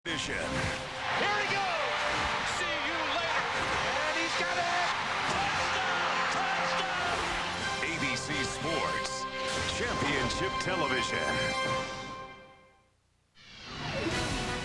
Here he goes. See you later. And he's got it. Touchdown! Touchdown! ABC Sports Championship Television.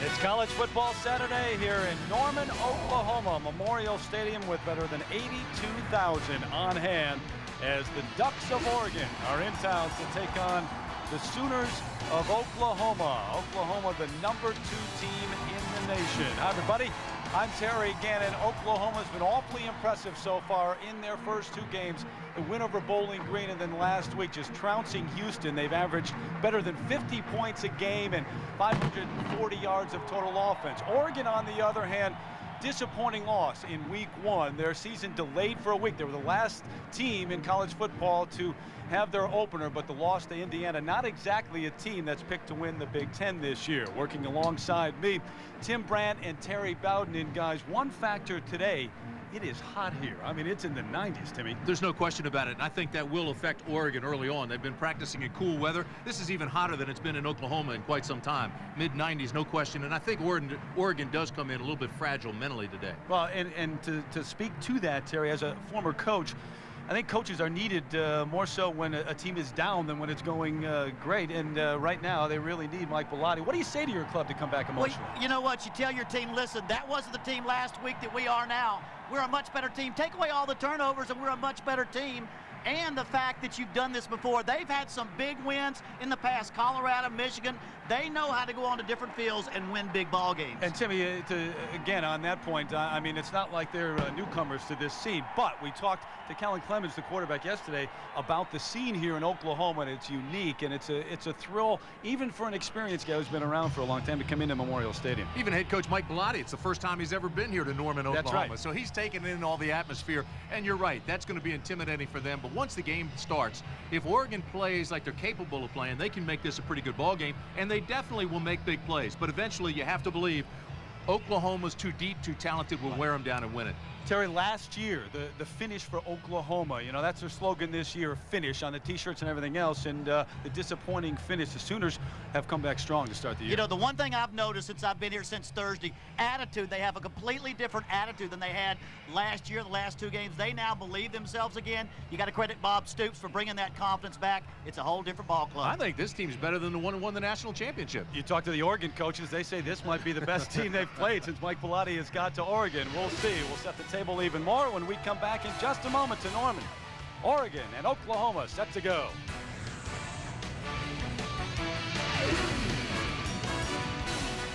It's College Football Saturday here in Norman, Oklahoma. Memorial Stadium with better than 82,000 on hand as the Ducks of Oregon are in town to take on the Sooners of Oklahoma. Oklahoma, the #2 team in the nation. Hi, everybody. I'm Terry Gannon. Oklahoma's been awfully impressive so far in their first 2 games. The win over Bowling Green, and then last week just trouncing Houston. They've averaged better than 50 points a game and 540 yards of total offense. Oregon, on the other hand, disappointing loss in week 1. Their season delayed for a week. They were the last team in college football to have their opener, but the loss to Indiana, not exactly a team that's picked to win the Big Ten this year. Working alongside me, Tim Brandt and Terry Bowden. And guys, one factor today, it is hot here. I mean, it's in the 90s, Timmy. There's no question about it, and I think that will affect Oregon early on. They've been practicing in cool weather. This is even hotter than it's been in Oklahoma in quite some time. Mid-90s, no question, and I think Oregon does come in a little bit fragile mentally today. Well, and to speak to that, Terry, as a former coach, I think coaches are needed more so when a team is down than when it's going great. And right now, they really need Mike Bellotti. What do you say to your club to come back emotionally? Well, you know what? You tell your team, listen, that wasn't the team last week that we are now. We're a much better team. Take away all the turnovers, and we're a much better team. And the fact that you've done this before. They've had some big wins in the past. Colorado, Michigan. They know how to go on to different fields and win big ball games. And Timmy, again, on that point, I mean, it's not like they're newcomers to this scene. But we talked to Kellen Clemens, the quarterback, yesterday about the scene here in Oklahoma, and it's unique, and it's a thrill, even for an experienced guy who's been around for a long time, to come into Memorial Stadium. Even head coach Mike Bellotti, it's the first time he's ever been here to Norman, Oklahoma. That's right. So he's taken in all the atmosphere, and you're right, that's going to be intimidating for them. But once the game starts, if Oregon plays like they're capable of playing, they can make this a pretty good ball game, and they definitely will make big plays. But eventually, you have to believe Oklahoma's too deep, too talented, will wear them down and win it. Terry, last year, the finish for Oklahoma, you know, that's their slogan this year, finish, on the T-shirts and everything else, and the disappointing finish. The Sooners have come back strong to start the year. You know, the one thing I've noticed since I've been here since Thursday, attitude. They have a completely different attitude than they had last year, the last 2 games. They now believe themselves again. You got to credit Bob Stoops for bringing that confidence back. It's a whole different ball club. I think this team's better than the one who won the national championship. You talk to the Oregon coaches, they say this might be the best team they've played since Mike Bellotti has got to Oregon. We'll see. We'll set the table even more when we come back in just a moment to Norman. Oregon and Oklahoma set to go.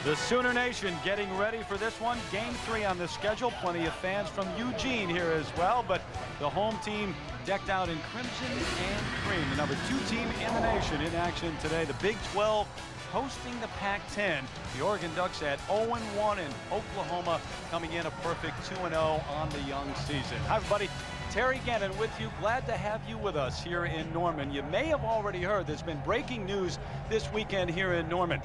The Sooner Nation getting ready for this one. Game 3 on the schedule. Plenty of fans from Eugene here as well, but the home team decked out in crimson and cream. The #2 team in the nation in action today. The Big 12 hosting the Pac-10. The Oregon Ducks at 0-1, and Oklahoma coming in a perfect 2-0 on the young season. Hi, everybody. Terry Gannon with you. Glad to have you with us here in Norman. You may have already heard there's been breaking news this weekend here in Norman.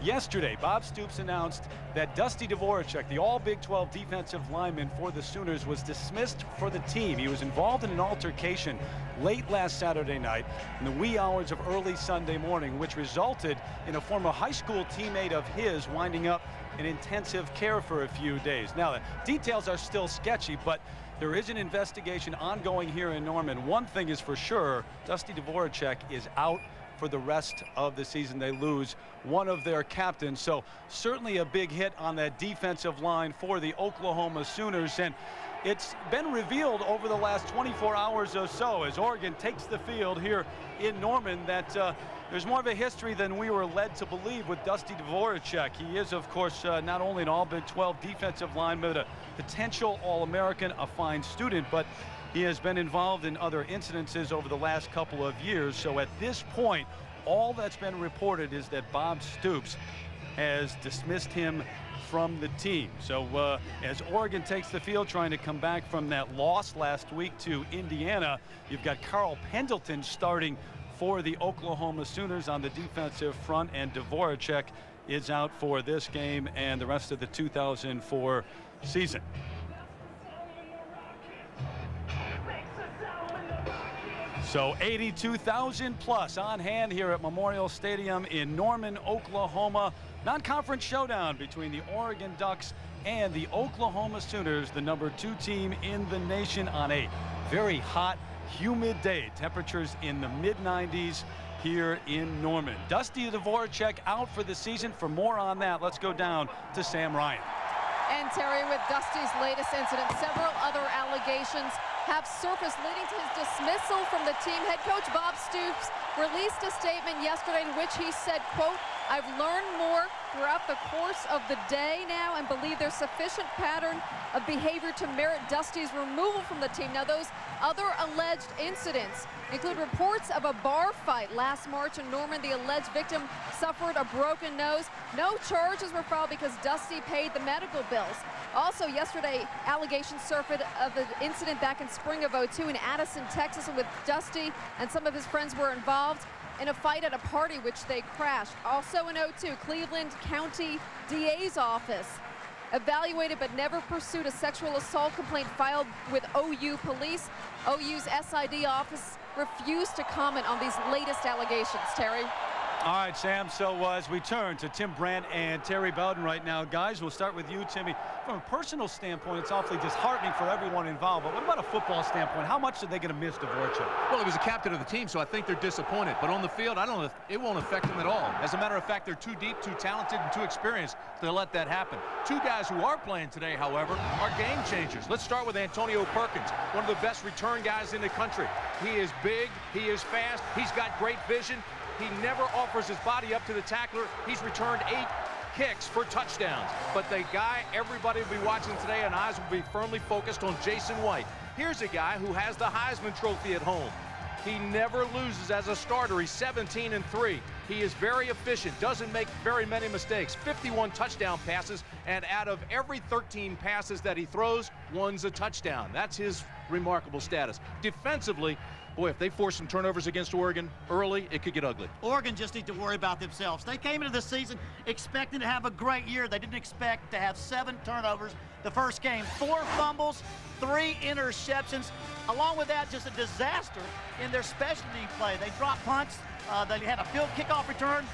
Yesterday, Bob Stoops announced that Dusty Dvoracek, the all-Big 12 defensive lineman for the Sooners, was dismissed for the team. He was involved in an altercation late last Saturday night in the wee hours of early Sunday morning, which resulted in a former high school teammate of his winding up in intensive care for a few days. Now, the details are still sketchy, but there is an investigation ongoing here in Norman. One thing is for sure, Dusty Dvoracek is out for the rest of the season. They lose one of their captains, so certainly a big hit on that defensive line for the Oklahoma Sooners. And it's been revealed over the last 24 hours or so as Oregon takes the field here in Norman that there's more of a history than we were led to believe with Dusty Dvoracek. He is, of course, not only an all-Big 12 defensive lineman, but a potential All-American, a fine student, but he has been involved in other incidences over the last couple of years. So at this point, all that's been reported is that Bob Stoops has dismissed him from the team. So as Oregon takes the field trying to come back from that loss last week to Indiana, you've got Carl Pendleton starting for the Oklahoma Sooners on the defensive front, and Dvoracek is out for this game and the rest of the 2004 season. So 82,000 plus on hand here at Memorial Stadium in Norman, Oklahoma. Non-conference showdown between the Oregon Ducks and the Oklahoma Sooners, the #2 team in the nation, on a very hot, humid day. Temperatures in the mid-90s here in Norman. Dusty Dvorak out for the season. For more on that, let's go down to Sam Ryan. And Terry, with Dusty's latest incident, several other allegations have surfaced leading to his dismissal from the team. Head coach Bob Stoops released a statement yesterday in which he said, quote, "I've learned more throughout the course of the day now and believe there's sufficient pattern of behavior to merit Dusty's removal from the team." Now, those other alleged incidents include reports of a bar fight last March in Norman. The alleged victim suffered a broken nose. No charges were filed because Dusty paid the medical bills. Also yesterday, allegations surfaced of an incident back in spring of '02 in Addison, Texas, with Dusty and some of his friends were involved in a fight at a party which they crashed. Also in '02, Cleveland County DA's office evaluated but never pursued a sexual assault complaint filed with OU police. OU's SID office refused to comment on these latest allegations. Terry? All right, Sam, so as we turn to Tim Brandt and Terry Bowden right now, guys, we'll start with you, Timmy. From a personal standpoint, it's awfully disheartening for everyone involved, but what about a football standpoint? How much are they going to miss Dvorak? Well, he was a captain of the team, so I think they're disappointed. But on the field, I don't know, it won't affect them at all. As a matter of fact, they're too deep, too talented, and too experienced to let that happen. Two guys who are playing today, however, are game changers. Let's start with Antonio Perkins, one of the best return guys in the country. He is big, he is fast, he's got great vision. He never offers his body up to the tackler. He's returned 8 kicks for touchdowns. But the guy everybody will be watching today, and eyes will be firmly focused on Jason White. Here's a guy who has the Heisman Trophy at home. He never loses as a starter. He's 17-3. He is very efficient, doesn't make very many mistakes. 51 touchdown passes, and out of every 13 passes that he throws, one's a touchdown. That's his remarkable status. Defensively, boy, if they force some turnovers against Oregon early, it could get ugly. Oregon just need to worry about themselves. They came into the season expecting to have a great year. They didn't expect to have 7 turnovers the first game. 4 fumbles, 3 interceptions. Along with that, just a disaster in their special team play. They dropped punts. They had a field kickoff return,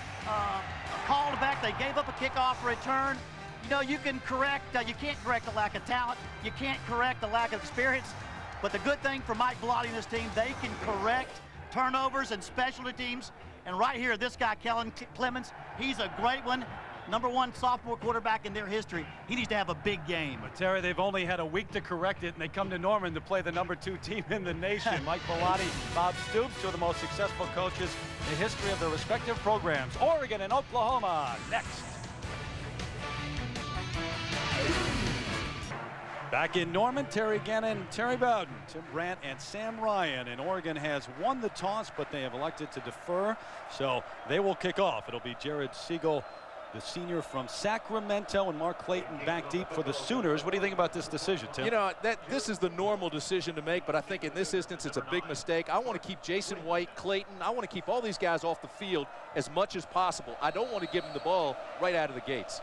called back. They gave up a kickoff return. You know, you can correct, you can't correct the lack of talent. You can't correct the lack of experience. But the good thing for Mike Bellotti and his team, they can correct turnovers and specialty teams. And right here, this guy, Kellen Clemens, he's a great one. #1 sophomore quarterback in their history. He needs to have a big game. But Terry, they've only had a week to correct it, and they come to Norman to play the #2 team in the nation. Mike Bellotti, Bob Stoops, two of the most successful coaches in the history of their respective programs. Oregon and Oklahoma next. Back in Norman, Terry Gannon, Terry Bowden, Tim Brandt, and Sam Ryan. And Oregon has won the toss, but they have elected to defer, so they will kick off. It'll be Jared Siegel, the senior from Sacramento, and Mark Clayton back deep for the Sooners. What do you think about this decision, Tim? You know, this is the normal decision to make, but I think in this instance it's a big mistake. I want to keep Jason White, Clayton, I want to keep all these guys off the field as much as possible. I don't want to give them the ball right out of the gates.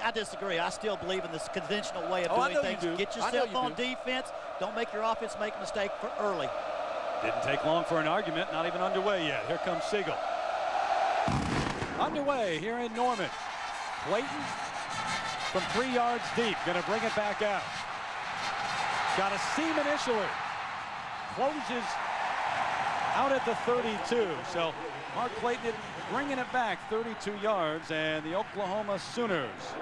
I disagree. I still believe in this conventional way of I doing know things. you do. Get I know yourself you on do. defense. Don't make your offense make a mistake for early. Didn't take long for an argument, not even underway yet. Here comes Siegel. Underway here in Norman. Clayton from 3 yards deep, gonna bring it back out. Got a seam initially. Closes out at the 32. So Mark Clayton bringing it back 32 yards, and the Oklahoma Sooners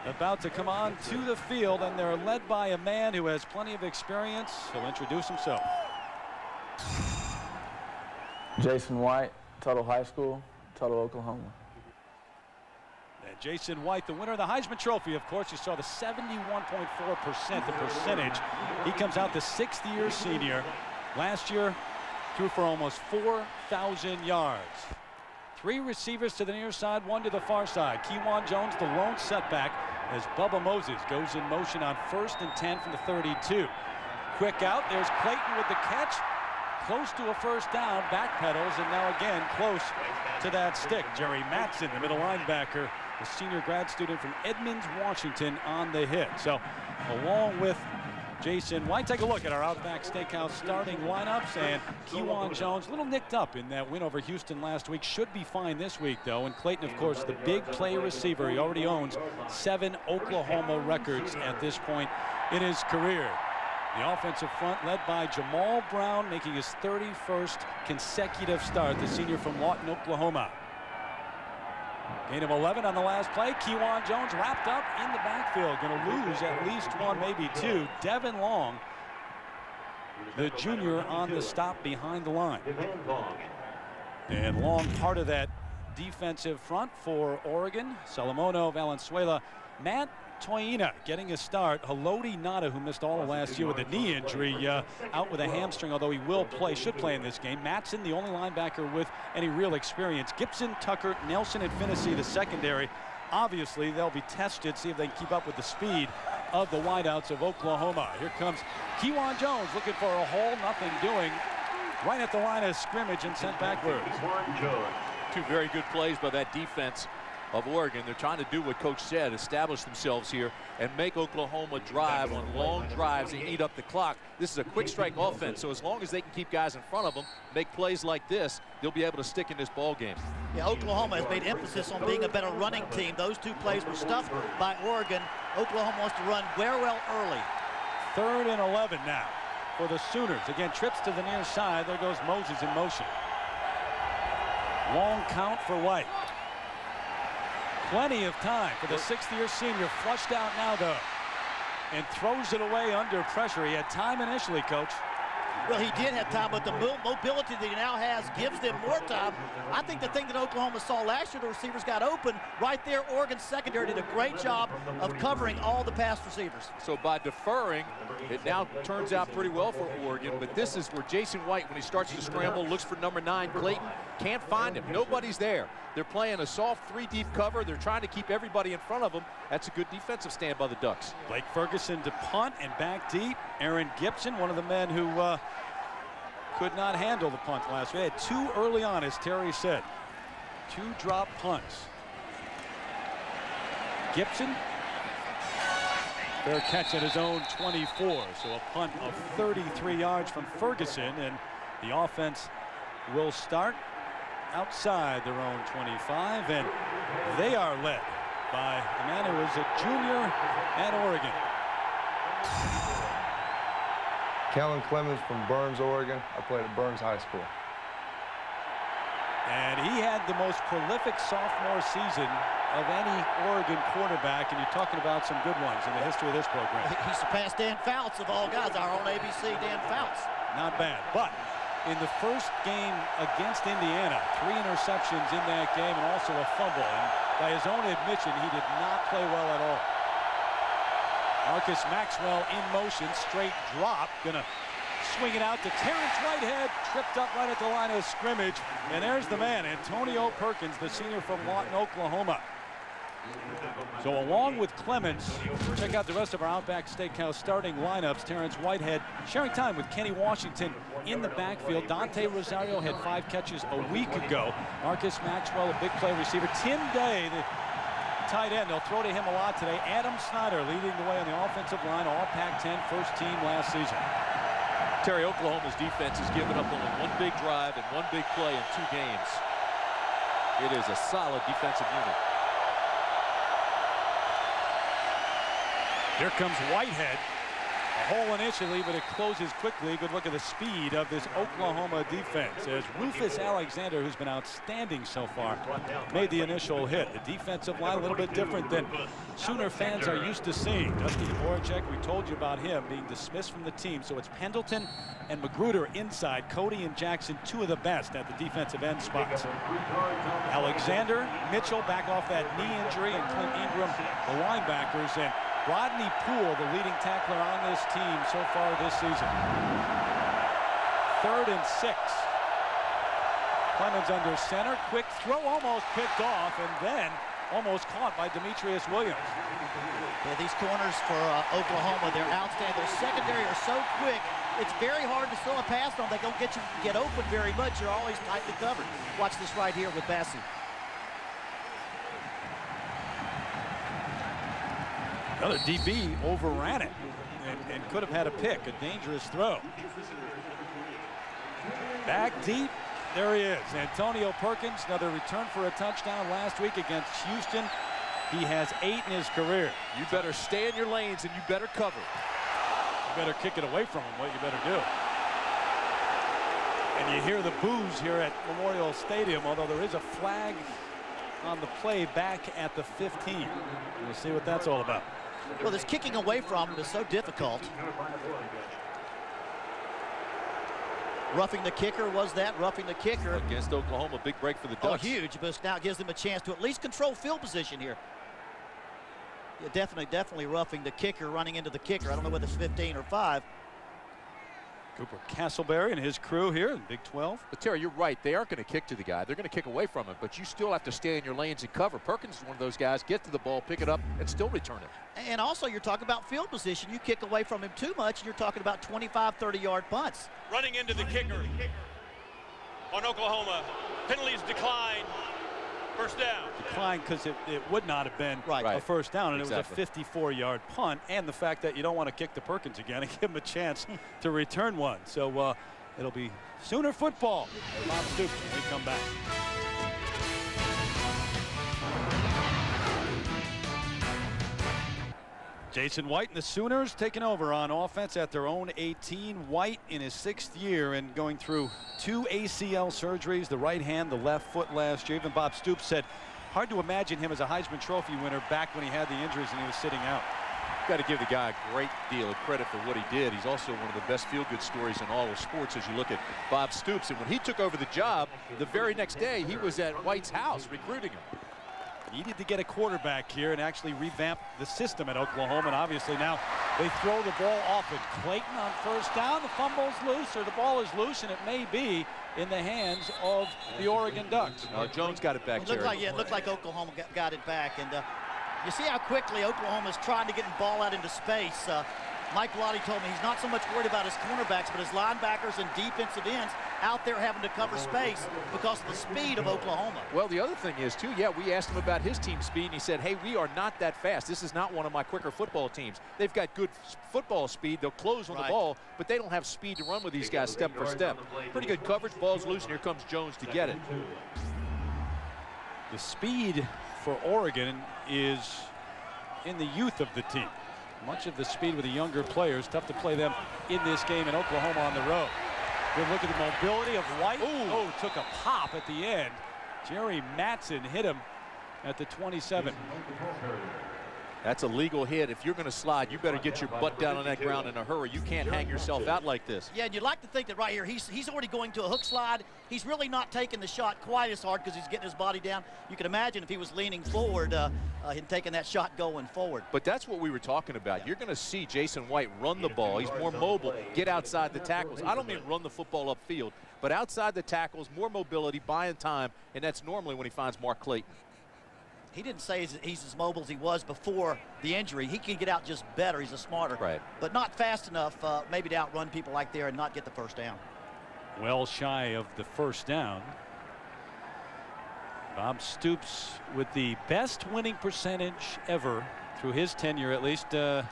about to come on to the field, and they're led by a man who has plenty of experience. He'll introduce himself. Jason White, Tuttle High School, Tuttle, Oklahoma. And Jason White, the winner of the Heisman Trophy, of course. You saw the 71.4%, the percentage. He comes out the 6th-year senior. Last year, threw for almost 4,000 yards. 3 receivers to the near side, 1 to the far side. Kewan Jones, the lone setback, as Bubba Moses goes in motion on 1st and 10 from the 32. Quick out, there's Clayton with the catch. Close to a first down, backpedals, and now again close to that stick. Jerry Matson, the middle linebacker, the senior grad student from Edmonds, Washington, on the hit. So along with Jason White. Take a look at our Outback Steakhouse starting lineups, and Kewan Jones, a little nicked up in that win over Houston last week. Should be fine this week, though. And Clayton, of course, the big play receiver. He already owns 7 Oklahoma records at this point in his career. The offensive front led by Jamal Brown, making his 31st consecutive start, the senior from Lawton, Oklahoma. Gain of 11 on the last play. Kewan Jones wrapped up in the backfield. Going to lose at least one, maybe two. Devin Long, the junior, on the stop behind the line. And Long, part of that defensive front for Oregon. Salomono, Valenzuela, Matt Toyina getting a start. Haloti Nada, who missed all of last year with a knee injury, out with a hamstring, although he will play, should play in this game. Matson, the only linebacker with any real experience. Gibson, Tucker, Nelson, and Finney, the secondary. Obviously, they'll be tested, see if they can keep up with the speed of the wideouts of Oklahoma. Here comes Kewan Jones looking for a hole, nothing doing. Right at the line of scrimmage and sent backwards. Two very good plays by that defense of Oregon. They're trying to do what Coach said, establish themselves here and make Oklahoma drive on long drives and eat up the clock. This is a quick strike offense, so as long as they can keep guys in front of them, make plays like this, they'll be able to stick in this ball game. Yeah, Oklahoma has made emphasis on being a better running team. Those two plays were stuffed by Oregon. Oklahoma wants to run very well early. 3rd and 11 now for the Sooners. Again, trips to the near side. There goes Moses in motion. Long count for White. Plenty of time for the 6th-year senior. Flushed out now, though, and throws it away under pressure. He had time initially, Coach. Well, he did have time, but the mobility that he now has gives them more time. I think the thing that Oklahoma saw last year, the receivers got open. Right there, Oregon's secondary did a great job of covering all the pass receivers. So by deferring, it now turns out pretty well for Oregon, but this is where Jason White, when he starts to scramble, looks for number 9, Clayton. Can't find him. Nobody's there. They're playing a soft 3-deep cover. They're trying to keep everybody in front of them. That's a good defensive stand by the Ducks. Blake Ferguson to punt and back deep. Aaron Gibson, one of the men who could not handle the punt last week. They had 2 early on, as Terry said. 2 drop punts. Gibson, fair catch at his own 24. So a punt of 33 yards from Ferguson, and the offense will start outside their own 25, and they are led by a man who is a junior at Oregon. Kellen Clemens from Burns, Oregon. I played at Burns High School. And he had the most prolific sophomore season of any Oregon quarterback, and you're talking about some good ones in the history of this program. He surpassed Dan Fouts of all guys, our own ABC Dan Fouts. Not bad, but in the first game against Indiana, 3 interceptions in that game and also a fumble, and by his own admission, he did not play well at all. Marcus Maxwell in motion, straight drop, gonna swing it out to Terrence Whitehead, tripped up right at the line of scrimmage, and there's the man, Antonio Perkins, the senior from Lawton, Oklahoma. So along with Clemens, check out the rest of our Outback Steakhouse starting lineups. Terrence Whitehead sharing time with Kenny Washington in the backfield. Dante Rosario had 5 catches a week ago. Marcus Maxwell, a big play receiver. Tim Day, the tight end, they'll throw to him a lot today. Adam Snyder leading the way on the offensive line, all Pac-10, first team last season. Terry, Oklahoma's defense has given up only 1 big drive and 1 big play in 2 games. It is a solid defensive unit. Here comes Whitehead. A hole initially, but it closes quickly. Good look at the speed of this Oklahoma defense as Rufus Alexander, who's been outstanding so far, made the initial hit. The defensive line a little bit different than Sooner fans are used to seeing. Dusty Dvorak, we told you about him being dismissed from the team. So it's Pendleton and Magruder inside. Cody and Jackson, 2 of the best at the defensive end spots. Alexander, Mitchell back off that knee injury, and Clint Ingram, the linebackers, and Rodney Poole, the leading tackler on this team so far this season. 3rd and 6. Clemens under center. Quick throw, almost picked off, and then almost caught by Demetrius Williams. Yeah, these corners for Oklahoma, they're outstanding. Their secondary are so quick, it's very hard to throw a pass on. They don't get open very much. You're always tightly covered. Watch this right here with Bassie. Another DB overran it. and could have had a pick, a dangerous throw. Back deep, there he is. Antonio Perkins, another return for a touchdown last week against Houston. He has 8 in his career. You better stay in your lanes and you better cover. You better kick it away from him, what you better do. And you hear the boos here at Memorial Stadium, although there is a flag on the play back at the 15. We'll see what that's all about. Well, this kicking away from him is so difficult. Roughing the kicker, was that? Roughing the kicker. Against Oklahoma, big break for the Oh, Ducks. huge, but now it gives them a chance to at least control field position here. Yeah, definitely roughing the kicker, running into the kicker. I don't know whether it's 15 or 5. Cooper Castleberry and his crew here in Big 12. But Terry, you're right. They aren't going to kick to the guy. They're going to kick away from him, but you still have to stay in your lanes and cover. Perkins is one of those guys, get to the ball, pick it up, and still return it. And also, you're talking about field position. You kick away from him too much, and you're talking about 25, 30-yard punts. Running into the kicker on Oklahoma. Penalties decline. First down. Decline because it would not have been Right. a first down, and Exactly. it was a 54-yard punt, and the fact that you don't want to kick to Perkins again and give him a chance to return one. So it'll be Sooner football. Bob Stoops when we come back. Jason White and the Sooners taking over on offense at their own 18. White in his 6th year and going through 2 ACL surgeries, the right hand, the left foot last year. Even Bob Stoops said hard to imagine him as a Heisman Trophy winner back when he had the injuries and he was sitting out. Got to give the guy a great deal of credit for what he did. He's also one of the best feel-good stories in all of sports as you look at Bob Stoops. And when he took over the job, the very next day he was at White's house recruiting him. Needed to get a quarterback here and actually revamp the system at Oklahoma, and obviously now they throw the ball often. Clayton on first down, the fumble's loose, or the ball is loose, and it may be in the hands of the Oregon Ducks. Jones got it back, Terry. It looked like Oklahoma got it back, and you see how quickly Oklahoma's trying to get the ball out into space. Mike Bellotti told me he's not so much worried about his cornerbacks, but his linebackers and defensive ends out there having to cover space because of the speed of Oklahoma. Well, the other thing is, too, we asked him about his team speed, and he said, hey, we are not that fast. This is not one of my quicker football teams. They've got good football speed. They'll close on the ball, but they don't have speed to run with these guys step for step. Pretty good coverage. Ball's loose, and here comes Jones to get it. The speed for Oregon is in the youth of the team. Much of the speed with the younger players. Tough to play them in this game in Oklahoma on the road. Good look at the mobility of White. Oh, took a pop at the end. Jerry Mattson hit him at the 27. That's a legal hit. If you're going to slide, you better get your butt down on that ground in a hurry. You can't hang yourself out like this. Yeah, and you'd like to think that right here, he's already going to a hook slide. He's really not taking the shot quite as hard because he's getting his body down. You can imagine if he was leaning forward, him taking that shot going forward. But that's what we were talking about. You're going to see Jason White run the ball. He's more mobile, get outside the tackles. I don't mean run the football upfield, but outside the tackles, more mobility, buying time, and that's normally when he finds Mark Clayton. He didn't say he's as mobile as he was before the injury. He can get out just better. He's a smarter. Right. But not fast enough maybe to outrun people like there and not get the first down. Well shy of the first down. Bob Stoops with the best winning percentage ever through his tenure, at least in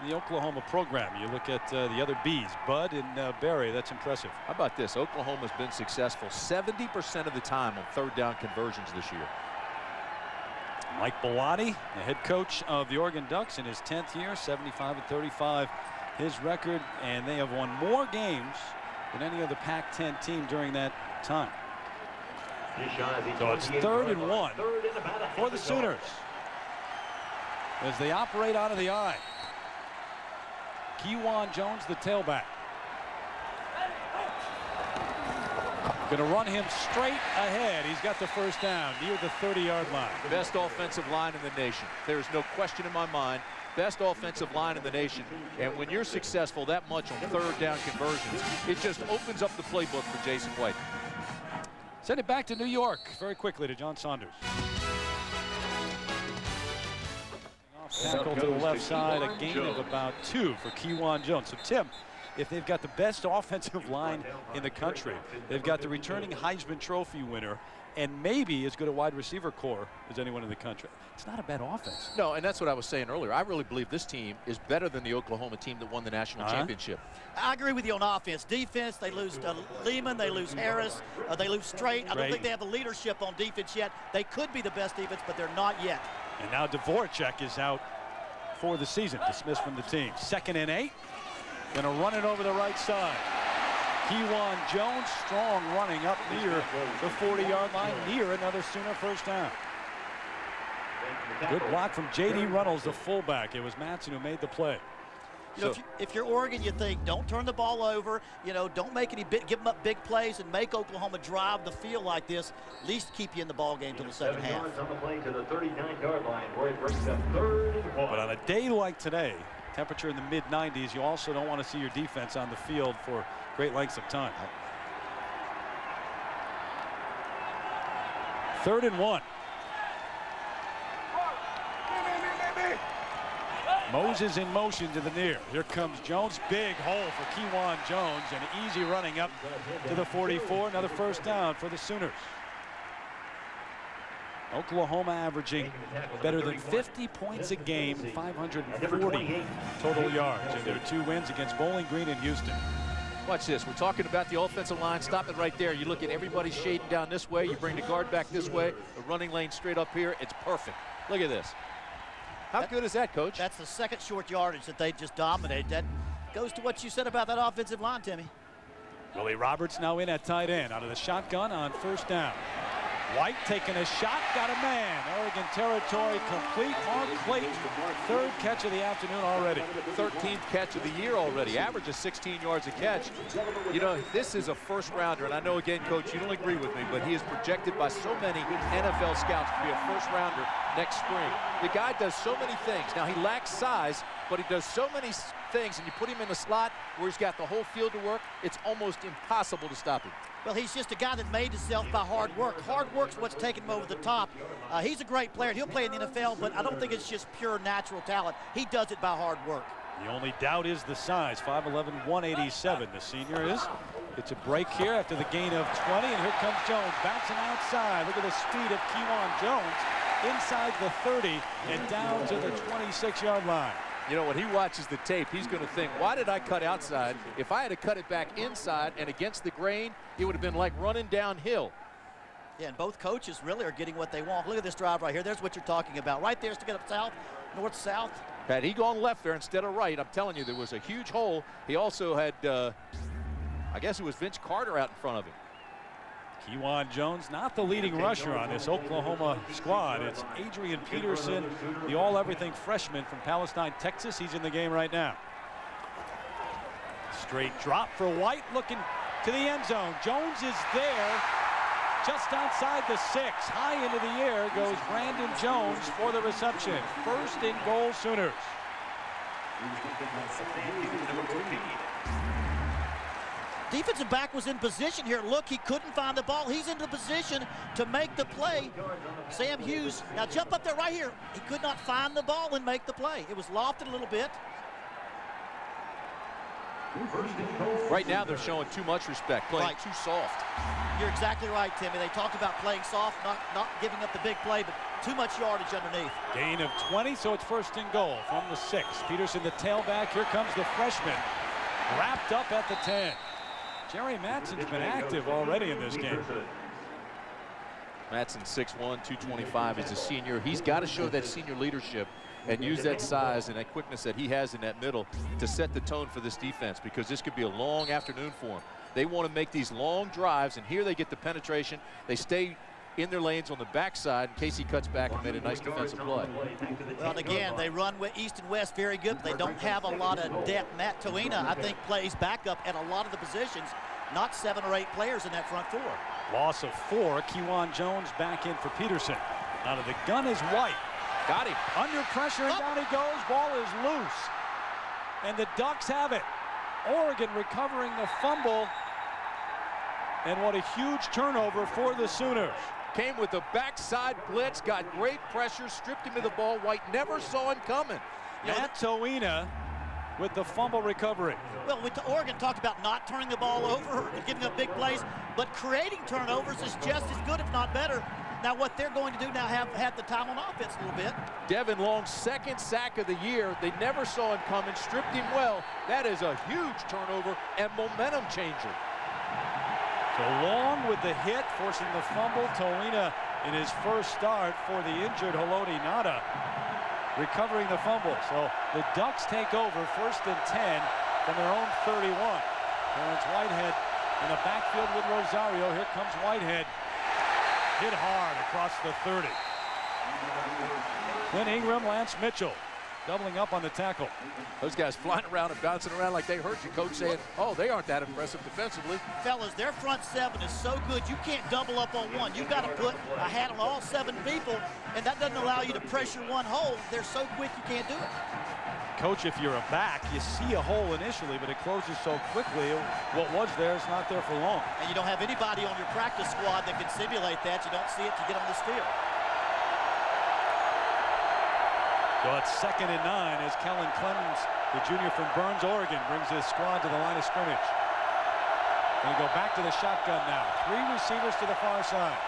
the Oklahoma program. You look at the other Bs, Bud and Barry. That's impressive. How about this? Oklahoma's been successful 70% of the time on third down conversions this year. Mike Bellotti, the head coach of the Oregon Ducks in his 10th year, 75-35 his record, and they have won more games than any other Pac-10 team during that time. So it's 3rd and 1 for the Sooners as they operate out of the eye. Kewan Jones, the tailback. Going to run him straight ahead. He's got the first down near the 30-yard line. Best offensive line in the nation. There's no question in my mind. Best offensive line in the nation. And when you're successful that much on third down conversions, it just opens up the playbook for Jason White. Send it back to New York very quickly to John Saunders. Tackle to the left side, a gain of about 2 for Kewan Jones. So Tim, if they've got the best offensive line in the country, they've got the returning Heisman Trophy winner, and maybe as good a wide receiver core as anyone in the country. It's not a bad offense. No, and that's what I was saying earlier. I really believe this team is better than the Oklahoma team that won the national championship. I agree with you on offense. Defense, they lose Lehman, they lose Harris, they lose Strait. I don't think they have the leadership on defense yet. They could be the best defense, but they're not yet. And now Dvorak is out for the season, dismissed from the team. 2nd and 8. Gonna run it over the right side. Kewan Jones, strong running up near the 40-yard line, near another Sooner first down. Good block from J.D. Runnels, the fullback. It was Matson who made the play. You know, if you're Oregon, you think, don't turn the ball over. You know, don't make give them up big plays and make Oklahoma drive the field like this. At least keep you in the ball game till the second half. On the play to the 39-yard line, where it brings up 3rd and 1. But on a day like today, temperature in the mid-90s, you also don't want to see your defense on the field for great lengths of time. 3rd and 1. Moses in motion to the near. Here comes Jones. Big hole for Kewan Jones, and easy running up to the 44. Another first down for the Sooners. Oklahoma averaging better than 50 points a game, 540 total yards in their 2 wins against Bowling Green and Houston. Watch this. We're talking about the offensive line. Stop it right there. You look at everybody shading down this way. You bring the guard back this way. The running lane straight up here. It's perfect. Look at this. How good is that, Coach? That's the second short yardage that they just dominated. That goes to what you said about that offensive line, Timmy. Willie Roberts now in at tight end out of the shotgun on first down. White taking a shot, got a man. Oregon territory complete. Mark Clayton, 3rd catch of the afternoon already. 13th catch of the year already. Average of 16 yards a catch. You know, this is a first rounder, and I know, again, Coach, you don't agree with me, but he is projected by so many NFL scouts to be a first rounder next spring. The guy does so many things. Now, he lacks size, but he does so many things, and you put him in the slot where he's got the whole field to work, it's almost impossible to stop him. Well, he's just a guy that made himself by hard work. Hard work's what's taken him over the top. He's a great player. He'll play in the NFL, but I don't think it's just pure natural talent. He does it by hard work. The only doubt is the size. 5'11", 187. The senior is. It's a break here after the gain of 20, and here comes Jones bouncing outside. Look at the speed of Kewan Jones inside the 30 and down to the 26-yard line. You know, when he watches the tape, he's going to think, why did I cut outside? If I had to cut it back inside and against the grain, it would have been like running downhill. Yeah, and both coaches really are getting what they want. Look at this drive right here. There's what you're talking about. Right there, stick it up south, north-south. Had he gone left there instead of right, I'm telling you, there was a huge hole. He also had, I guess it was Vince Carter out in front of him. Kewan Jones, not the leading rusher on this Oklahoma squad. It's Adrian Peterson, the all-everything freshman from Palestine, Texas. He's in the game right now. Straight drop for White, looking to the end zone. Jones is there, just outside the 6. High into the air goes Brandon Jones for the reception. 1st and goal, Sooners. Defensive back was in position here. Look, he couldn't find the ball. He's into position to make the play. Sam Hughes, now jump up there right here. He could not find the ball and make the play. It was lofted a little bit. Right now they're showing too much respect, playing too soft. You're exactly right, Timmy. They talked about playing soft, not giving up the big play, but too much yardage underneath. Gain of 20, so it's 1st and goal from the 6. Peterson, the tailback. Here comes the freshman, wrapped up at the 10. Jerry Matson's been active already in this game. Matson 6'1", 225. He's a senior. He's got to show that senior leadership and use that size and that quickness that he has in that middle to set the tone for this defense, because this could be a long afternoon for him. They want to make these long drives, and here they get the penetration. They stay in their lanes on the backside in case he cuts back and made a nice defensive play. Well, and again, they run with east and west very good, but they don't have a lot of depth. Matt Toina, I think, plays backup at a lot of the positions, not 7 or 8 players in that front 4. Loss of 4. Kewan Jones back in for Peterson. Out of the gun is White. Got him. Under pressure, and down he goes. Ball is loose. And the Ducks have it. Oregon recovering the fumble. And what a huge turnover for the Sooners. Came with the backside blitz, got great pressure, stripped him of the ball. White never saw him coming. Matt Toina with the fumble recovery. Well, Oregon talked about not turning the ball over and giving up big plays, but creating turnovers is just as good, if not better. Now what they're going to do now, have the time on offense a little bit. Devin Long's second sack of the year. They never saw him coming, stripped him well. That is a huge turnover and momentum changer. So Long with the hit, forcing the fumble. Tolina in his first start for the injured Haloti Ngata, recovering the fumble. So the Ducks take over 1st and 10 from their own 31. Terrence Whitehead in the backfield with Rosario. Here comes Whitehead. Hit hard across the 30. Clint Ingram, Lance Mitchell doubling up on the tackle. Those guys flying around and bouncing around like they heard you, coach, saying, oh, they aren't that impressive defensively. Fellas, their front seven is so good, you can't double up on one. You've got to put a hat on all 7 people, and that doesn't allow you to pressure one hole. They're so quick you can't do it. Coach, if you're a back, you see a hole initially, but it closes so quickly. What was there is not there for long. And you don't have anybody on your practice squad that can simulate that. You don't see it to get on this field. So it's 2nd and 9 as Kellen Clemens, the junior from Burns, Oregon, brings his squad to the line of scrimmage. Going to go back to the shotgun now. 3 receivers to the far side.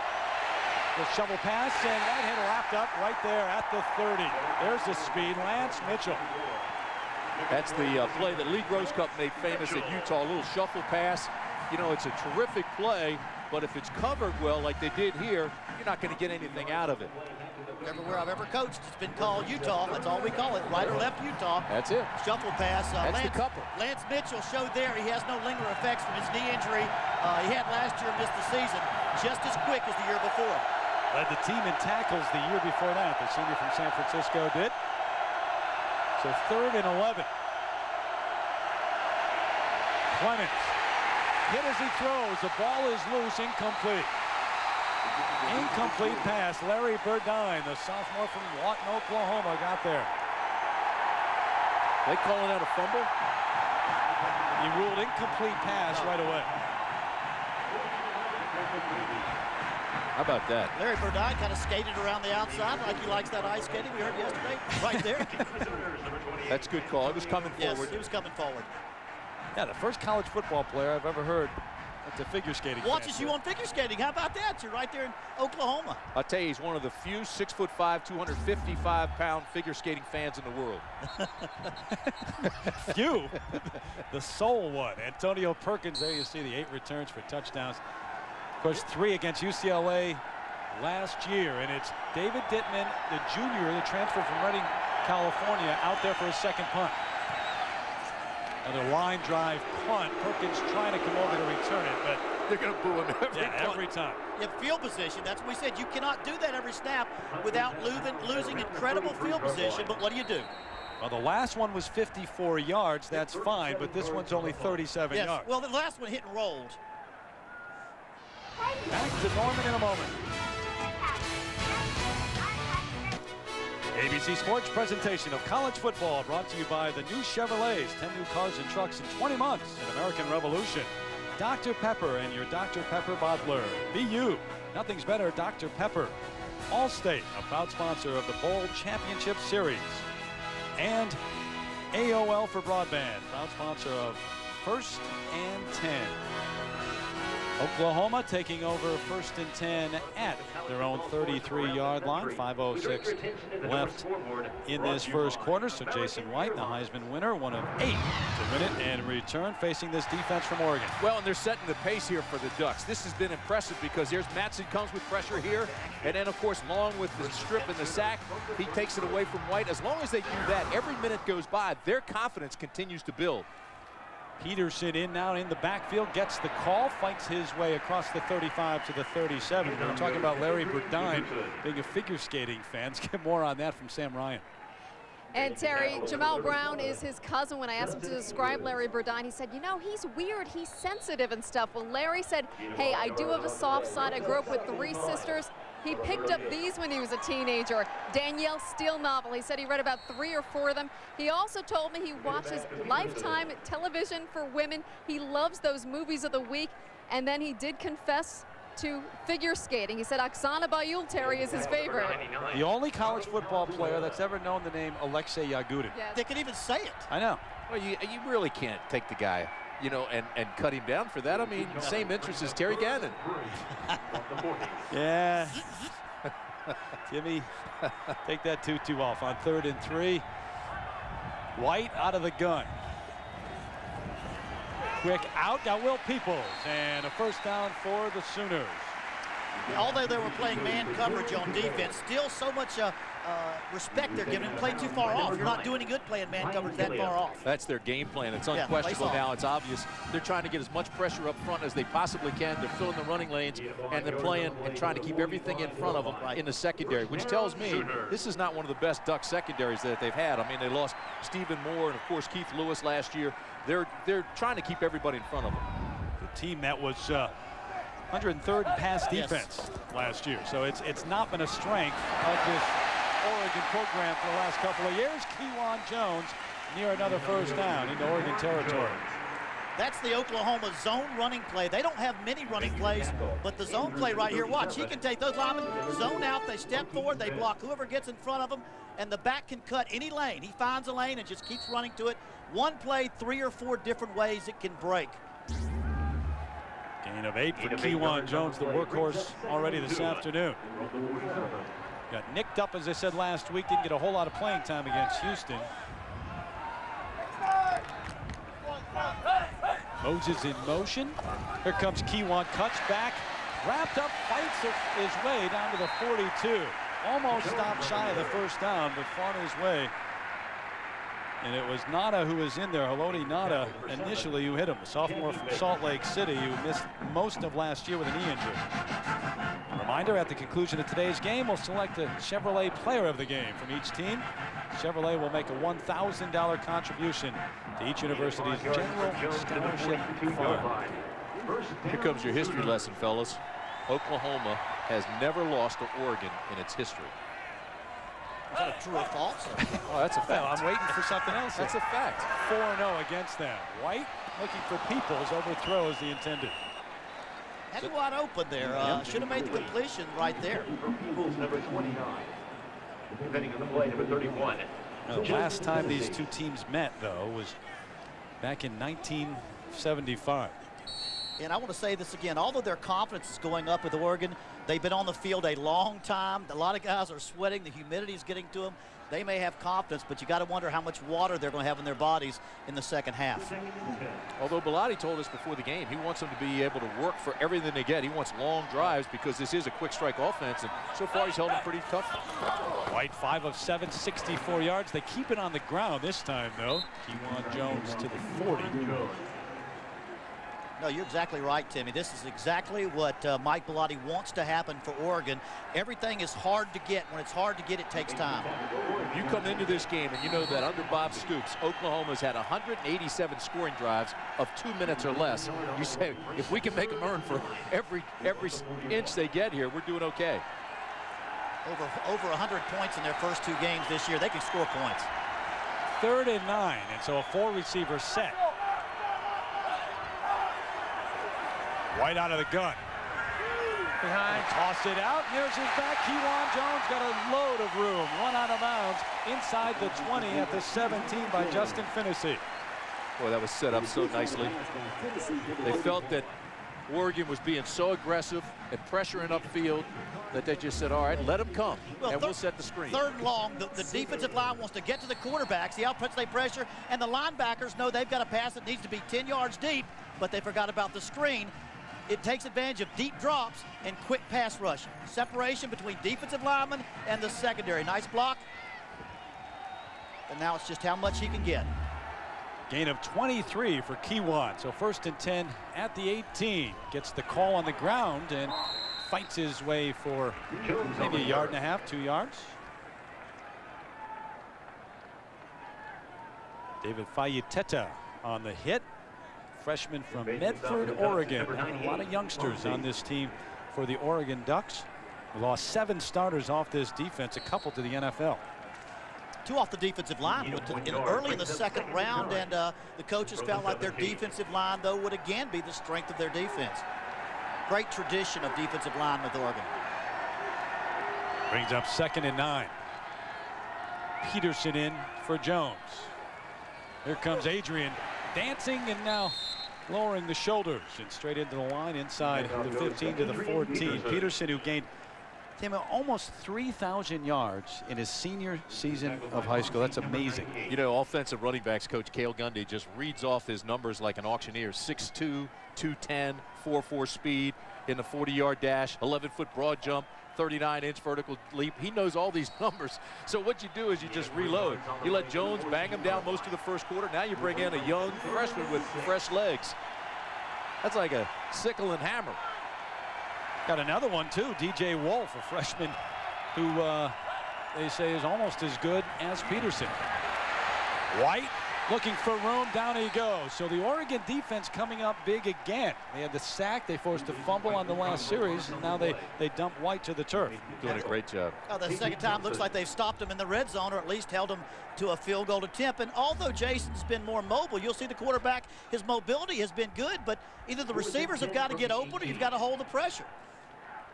The shovel pass, and Whitehead wrapped up right there at the 30. There's the speed, Lance Mitchell. That's the play that Lee Grosscup made famous at Utah. A little shuffle pass. You know, it's a terrific play, but if it's covered well like they did here, you're not going to get anything out of it. Everywhere I've ever coached, it's been called Utah. That's all we call it, right or left Utah. That's it. Shuffle pass. That's the couple. Lance Mitchell showed there he has no lingering effects from his knee injury he had last year, missed the season. Just as quick as the year before. Led the team in tackles the year before that. The senior from San Francisco did. So 3rd and 11. Clemens hit as he throws. The ball is loose, incomplete. Incomplete pass. Larry Burdine, the sophomore from Lawton, Oklahoma, got there. They calling out a fumble? He ruled incomplete pass right away. How about that? Larry Burdine kind of skated around the outside like he likes that ice skating we heard yesterday. Right there. That's a good call. It was coming forward. Yes, he was coming forward. Yeah, the first college football player I've ever heard at the figure skating. Watches you on figure skating. How about that? You're right there in Oklahoma. I'll tell you, he's one of the few 6'5", 255-pound figure skating fans in the world. Few. The sole one. Antonio Perkins, there you see the 8 returns for touchdowns. Of course, 3 against UCLA last year. And it's David Dittman, the junior, the transfer from Redding, California, out there for his 2nd punt. Another line drive punt. Perkins trying to come over to return it, but they're going to boo him every time. You have field position. That's what we said. You cannot do that every snap without losing incredible field position. But what do? Well, the last one was 54 yards. That's fine, but this one's only 37 yards. Well, the last one hit and rolled. Back to Norman in a moment. ABC Sports presentation of college football brought to you by the new Chevrolets. 10 new cars and trucks in 20 months. An American Revolution. Dr. Pepper and your Dr. Pepper bottler. Be you. Nothing's better, Dr. Pepper. Allstate, a proud sponsor of the Bowl Championship Series. And AOL for Broadband, proud sponsor of 1st and 10. Oklahoma taking over 1st and 10 at their own 33-yard line. 5:06 left in this first quarter. So Jason White, the Heisman winner, one of 8 to win it and return, facing this defense from Oregon. Well, and they're setting the pace here for the Ducks. This has been impressive because here's Matson comes with pressure here. And then, of course, Long with the strip and the sack. He takes it away from White. As long as they do that, every minute goes by, their confidence continues to build. Peterson in now in the backfield, gets the call, fights his way across the 35 to the 37. We're talking about Larry Burdine being a figure skating fan. Let's get more on that from Sam Ryan. And Terry, Jamal Brown is his cousin. When I asked him to describe Larry Burdine, he said, you know, he's weird, he's sensitive and stuff. Well, Larry said, hey, I do have a soft side. I grew up with 3 sisters. He picked up these when he was a teenager. Danielle Steele novel. He said he read about 3 or 4 of them. He also told me he watches Lifetime television for women. He loves those movies of the week. And then he did confess to figure skating. He said Oksana Bayul, Terry, is his favorite. The only college football player that's ever known the name Alexei Yagudin. Yes. They can even say it. I know. Well, you really can't take the guy you know, and cut him down for that. I mean, same interest as Terry Gannon. Yeah. Jimmy, take that 2-2 off on 3rd and 3. White out of the gun. Quick out. Got Will Peoples. And a first down for the Sooners. Although they were playing man coverage on defense, still so much respect they're giving him. Play too far off. You're not doing any good playing man coverage that far off. That's their game plan. It's unquestionable now. It's obvious. They're trying to get as much pressure up front as they possibly can. They're filling the running lanes, and they're playing and trying to keep everything in front of them in the secondary, which tells me this is not one of the best Duck secondaries that they've had. I mean, they lost Stephen Moore and, of course, Keith Lewis last year. They're trying to keep everybody in front of them. The team that was 103rd in pass defense last year. So it's not been a strength of this Oregon program for the last couple of years. Kewan Jones near another first down into Oregon territory. That's the Oklahoma zone running play. They don't have many running plays, but the zone play right here, watch, he can take those linemen, zone out, they step forward, they block whoever gets in front of them, and the back can cut any lane. He finds a lane and just keeps running to it. One play, 3 or 4 different ways it can break. Gain of 8 for Kewan Jones, the workhorse already this afternoon. Got nicked up, as I said last week, didn't get a whole lot of playing time against Houston. Moses in motion. Here comes Kewan, cuts back, wrapped up, fights his way down to the 42. Almost stopped shy of the first down, but fought his way. And it was Nada who was in there, Haloti Nada, initially, who hit him. A sophomore from Salt Lake City who missed most of last year with a knee injury. Reminder, at the conclusion of today's game, we'll select a Chevrolet player of the game from each team. Chevrolet will make a $1,000 contribution to each university's general scholarship fund. Here comes your history lesson, fellas. Oklahoma has never lost to Oregon in its history. Is that a true or false? Oh, that's a fact. Well, I'm waiting for something else. That's a fact. 4-0 against them. White looking for Peoples, overthrows the intended. Had it wide open there. Should have made the completion right there. Peoples, number 29. Depending on the play, number 31. The last time these two teams met, though, was back in 1975. And I want to say this again, although their confidence is going up with Oregon, they've been on the field a long time. A lot of guys are sweating. The humidity is getting to them. They may have confidence, but you got to wonder how much water they're going to have in their bodies in the second half. Although Bellotti told us before the game, he wants them to be able to work for everything they get. He wants long drives because this is a quick strike offense, and so far he's held them pretty tough. White 5 of 7, 64 yards. They keep it on the ground this time, though. Kewan Jones to the 40. No, you're exactly right, Timmy. This is exactly what Mike Bellotti wants to happen for Oregon. Everything is hard to get. When it's hard to get, it takes time. You come into this game and you know that under Bob Stoops, Oklahoma's had 187 scoring drives of 2 minutes or less. You say, if we can make them earn for every inch they get here, we're doing okay. Over 100 points in their first 2 games this year. They can score points. 3rd and 9, and so a 4-receiver set. White out of the gun. Behind, toss it out. Here's his back. Kewan Jones got a load of room. Run out of bounds inside the 20 at the 17 by Justin Finnessy. Boy, that was set up so nicely. They felt that Oregon was being so aggressive and pressuring upfield that they just said, all right, let them come, and we'll set the screen. 3rd and long, the defensive line wants to get to the quarterback, see how much they pressure, and the linebackers know they've got a pass that needs to be 10 yards deep, but they forgot about the screen. It takes advantage of deep drops and quick pass rush. Separation between defensive linemen and the secondary. Nice block. And now it's just how much he can get. Gain of 23 for Kewan. So 1st and 10 at the 18. Gets the call on the ground and fights his way for maybe 1.5 yards, 2 yards. David Fayeteta on the hit. Freshman from Medford, Oregon. A lot of youngsters on this team for the Oregon Ducks. We lost 7 starters off this defense, a couple to the NFL. 2 off the defensive line early in the 2nd round, and the coaches felt like their defensive line, though, would again be the strength of their defense. Great tradition of defensive line with Oregon. Brings up 2nd and 9. Peterson in for Jones. Here comes Adrian dancing, and now lowering the shoulders and straight into the line inside the 15 to the 14. Peterson, who gained almost 3,000 yards in his senior season of high school. That's amazing. You know, offensive running backs coach Cale Gundy just reads off his numbers like an auctioneer. 6'2", 210, 4.4 speed in the 40-yard dash, 11-foot broad jump, 39-inch vertical leap. He knows all these numbers. So what you do is you just reload. You let Jones bang him down most of the first quarter. Now you bring in a young freshman with fresh legs. That's like a sickle and hammer. Got another one too, DJ Wolf, a freshman who they say is almost as good as Peterson. White looking for room, down he goes. So the Oregon defense coming up big again. They had the sack, they forced a fumble on the last series, and now they dump White to the turf. Doing a great job. Oh, the second time looks like they've stopped him in the red zone, or at least held him to a field goal attempt. And although Jason's been more mobile, you'll see the quarterback, his mobility has been good, but either the receivers have got to get open or you've got to hold the pressure.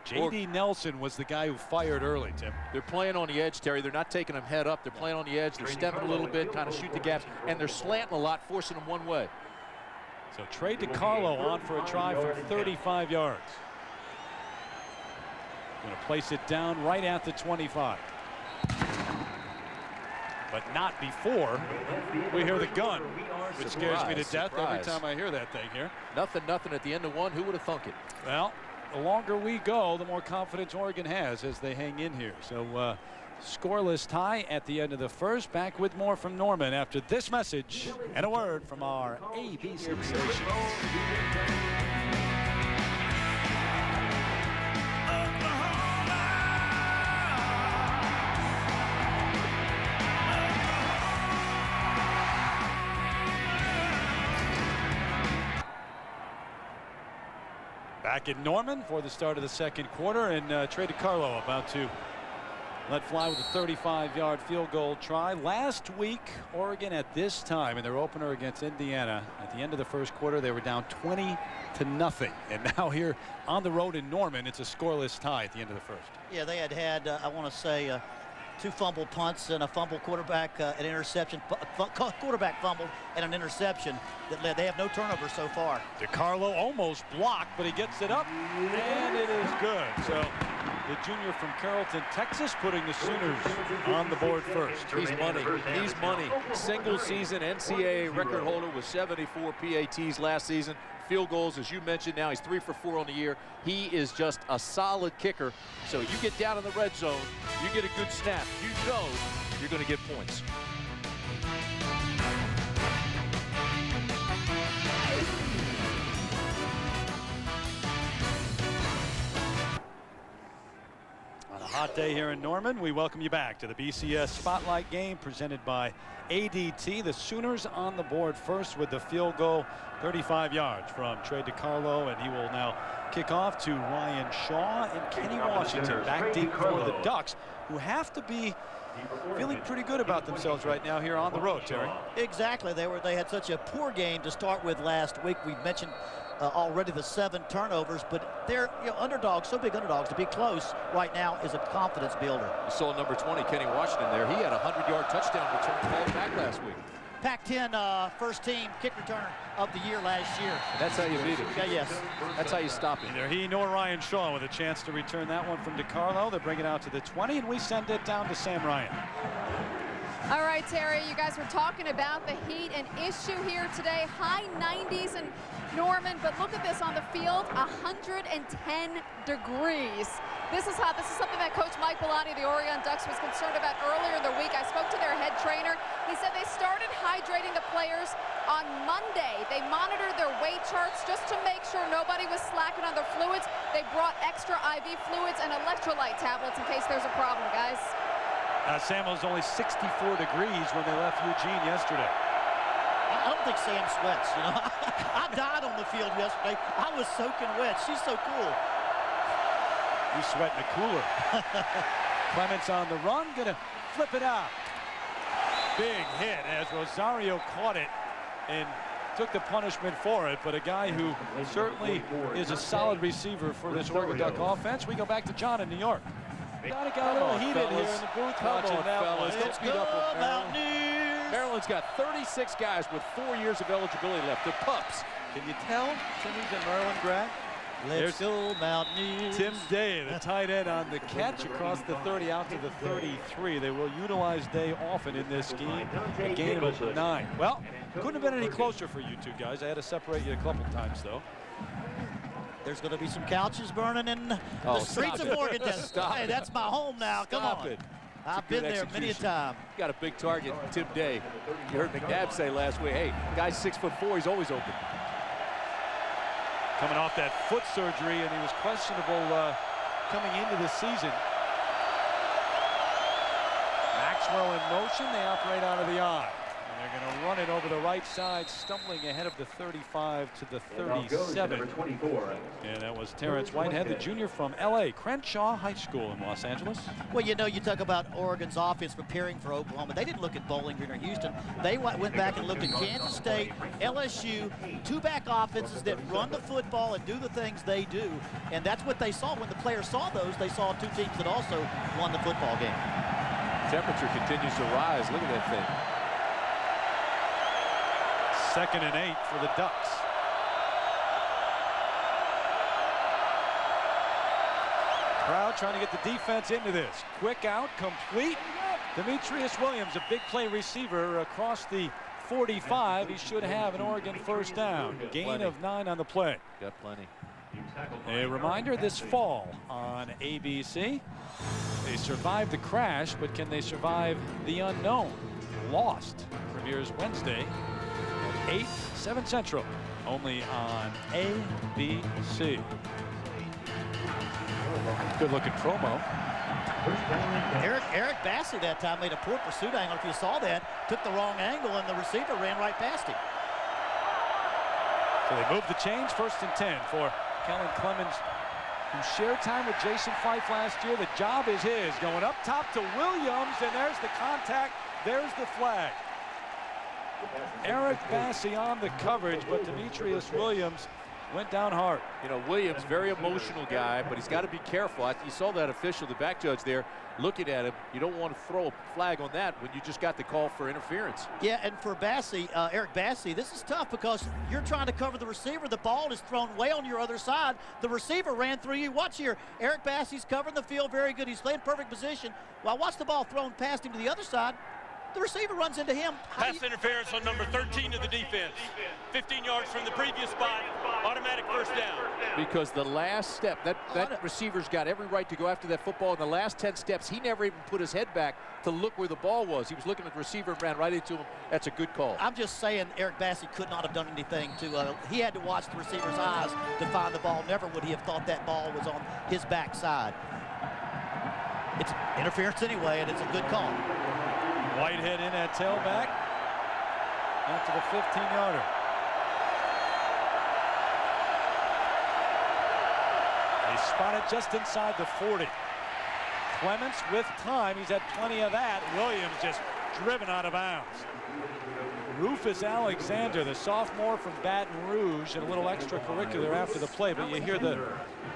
J.D. Nelson was the guy who fired early, Tim. They're playing on the edge, Terry. They're not taking them head up. They're playing on the edge. They're stepping a little bit, kind of shoot the gaps, and they're slanting a lot, forcing them one way. So Trey DiCarlo on for a try from 35 yards. Going to place it down right at the 25. But not before we hear the gun, which scares me to death every time I hear that thing here. Nothing at the end of one. Who would have thunk it? Well, the longer we go, the more confidence Oregon has as they hang in here. So scoreless tie at the end of the first. Back with more from Norman after this message and a word from our ABC station. Back in Norman for the start of the second quarter, and Trey DiCarlo about to let fly with a 35-yard field goal try. Last week, Oregon at this time in their opener against Indiana, at the end of the first quarter, they were down 20-0. And now here on the road in Norman, it's a scoreless tie at the end of the first. Yeah, they had I want to say, 2 fumble punts and a fumble quarterback, an interception, quarterback fumbled and an interception that led. They have no turnovers so far. DiCarlo almost blocked, but he gets it up, and it is good. So the junior from Carrollton, Texas, putting the Sooners on the board first. He's money. He's money. Single season NCAA record holder with 74 PATs last season. Field goals, as you mentioned, now he's 3 for 4 on the year. He is just a solid kicker. So you get down in the red zone, you get a good snap, you know you're going to get points. On a hot day here in Norman, we welcome you back to the BCS Spotlight game presented by ADT. The Sooners on the board first with the field goal, 35 yards from Trey DiCarlo, and he will now kick off to Ryan Shaw and Kenny Washington back deep for the Ducks, who have to be feeling pretty good about themselves right now here on the road, Terry. Exactly. They had such a poor game to start with last week. We've mentioned already the 7 turnovers, but they're underdogs, so big underdogs. To be close right now is a confidence builder. You saw number 20, Kenny Washington there. He had a 100-yard touchdown return called back last week. Pac-10 first team kick returner of the year last year. And that's how you beat it. Yeah, yes. That's how you stop it. Neither he nor Ryan Shaw with a chance to return that one from DiCarlo. They bring it out to the 20, and we send it down to Sam Ryan. All right, Terry, you guys were talking about the heat, an issue here today. High 90s in Norman, but look at this on the field, 110 degrees. This is hot. This is something that Coach Mike Bellani of the Oregon Ducks was concerned about earlier in the week. I spoke to their head trainer. He said they started hydrating the players on Monday. They monitored their weight charts just to make sure nobody was slacking on their fluids. They brought extra IV fluids and electrolyte tablets in case there's a problem, guys. Sam, it was only 64 degrees when they left Eugene yesterday. I don't think Sam sweats, you know. I died on the field yesterday. I was soaking wet. She's so cool. You sweat in a cooler. Clements on the run, gonna flip it out. Big hit as Rosario caught it and took the punishment for it, but a guy who certainly is a solid receiver for this Oregon Duck offense. We go back to John in New York. Got a little heated here in the booth. Come on, fellas. Don't speed up with Maryland. Maryland's got 36 guys with 4 years of eligibility left. They're pups. Can you tell Timmy's a Maryland grad? Let's go Mountaineers. Tim Day, the tight end, on the catch across the 30 out to the 33. They will utilize Day often in this scheme. A gain of 9. Well, couldn't have been any closer for you two guys. I had to separate you a couple times, though. There's going to be some couches burning in the streets of Oregon. Hey, that's my home now. Come on. I've been there many a time. Got a big target, Tim Day. You heard McNabb say last week, hey, guy's 6'4", he's always open. Coming off that foot surgery, and he was questionable coming into the season. Maxwell in motion. They operate out of the eye. And they're going to run it over the right side, stumbling ahead of the 35 to the 37. And that was Terrence Whitehead, the junior from L.A. Crenshaw High School in Los Angeles. Well, you know, you talk about Oregon's offense preparing for Oklahoma. They didn't look at Bowling Green or Houston. They went back and looked at Kansas State, LSU, two-back offenses that run the football and do the things they do. And that's what they saw. When the players saw those, they saw two teams that also won the football game. Temperature continues to rise. Look at that thing. 2nd and 8 for the Ducks. Crowd trying to get the defense into this. Quick out, complete. Demetrius Williams, a big play receiver across the 45. He should have an Oregon first down. Gain of 9 on the play. Got plenty. A reminder this fall on ABC. They survived the crash, but can they survive the unknown? Lost premieres Wednesday at 8, 7 Central, only on ABC. Good looking promo. Eric Bassey that time made a poor pursuit angle. If you saw that, took the wrong angle, and the receiver ran right past him. So they moved the chains. 1st and 10 for Kellen Clemens, who shared time with Jason Fife last year. The job is his. Going up top to Williams, and there's the contact. There's the flag. Eric Bassey on the coverage, but Demetrius Williams went down hard. You know, Williams, very emotional guy, but he's got to be careful. You saw that official, the back judge there, looking at him. You don't want to throw a flag on that when you just got the call for interference. Yeah, and for Bassey, Eric Bassey, this is tough because you're trying to cover the receiver. The ball is thrown way on your other side. The receiver ran through you. Watch here. Eric Bassey's covering the field very good. He's playing perfect position. Well, watch the ball thrown past him to the other side. The receiver runs into him. Pass interference on number 13 of the defense. 15 yards from the previous spot. Automatic first down. Because the last step, that receiver's got every right to go after that football. In the last 10 steps, he never even put his head back to look where the ball was. He was looking at the receiver and ran right into him. That's a good call. I'm just saying Eric Bassey could not have done anything to, he had to watch the receiver's eyes to find the ball. Never would he have thought that ball was on his backside. It's interference anyway, and it's a good call. Whitehead in at tailback. Out to the 15-yarder. They spot it just inside the 40. Clements with time. He's had plenty of that. Williams just driven out of bounds. Rufus Alexander, the sophomore from Baton Rouge, and a little extracurricular after the play, but you hear the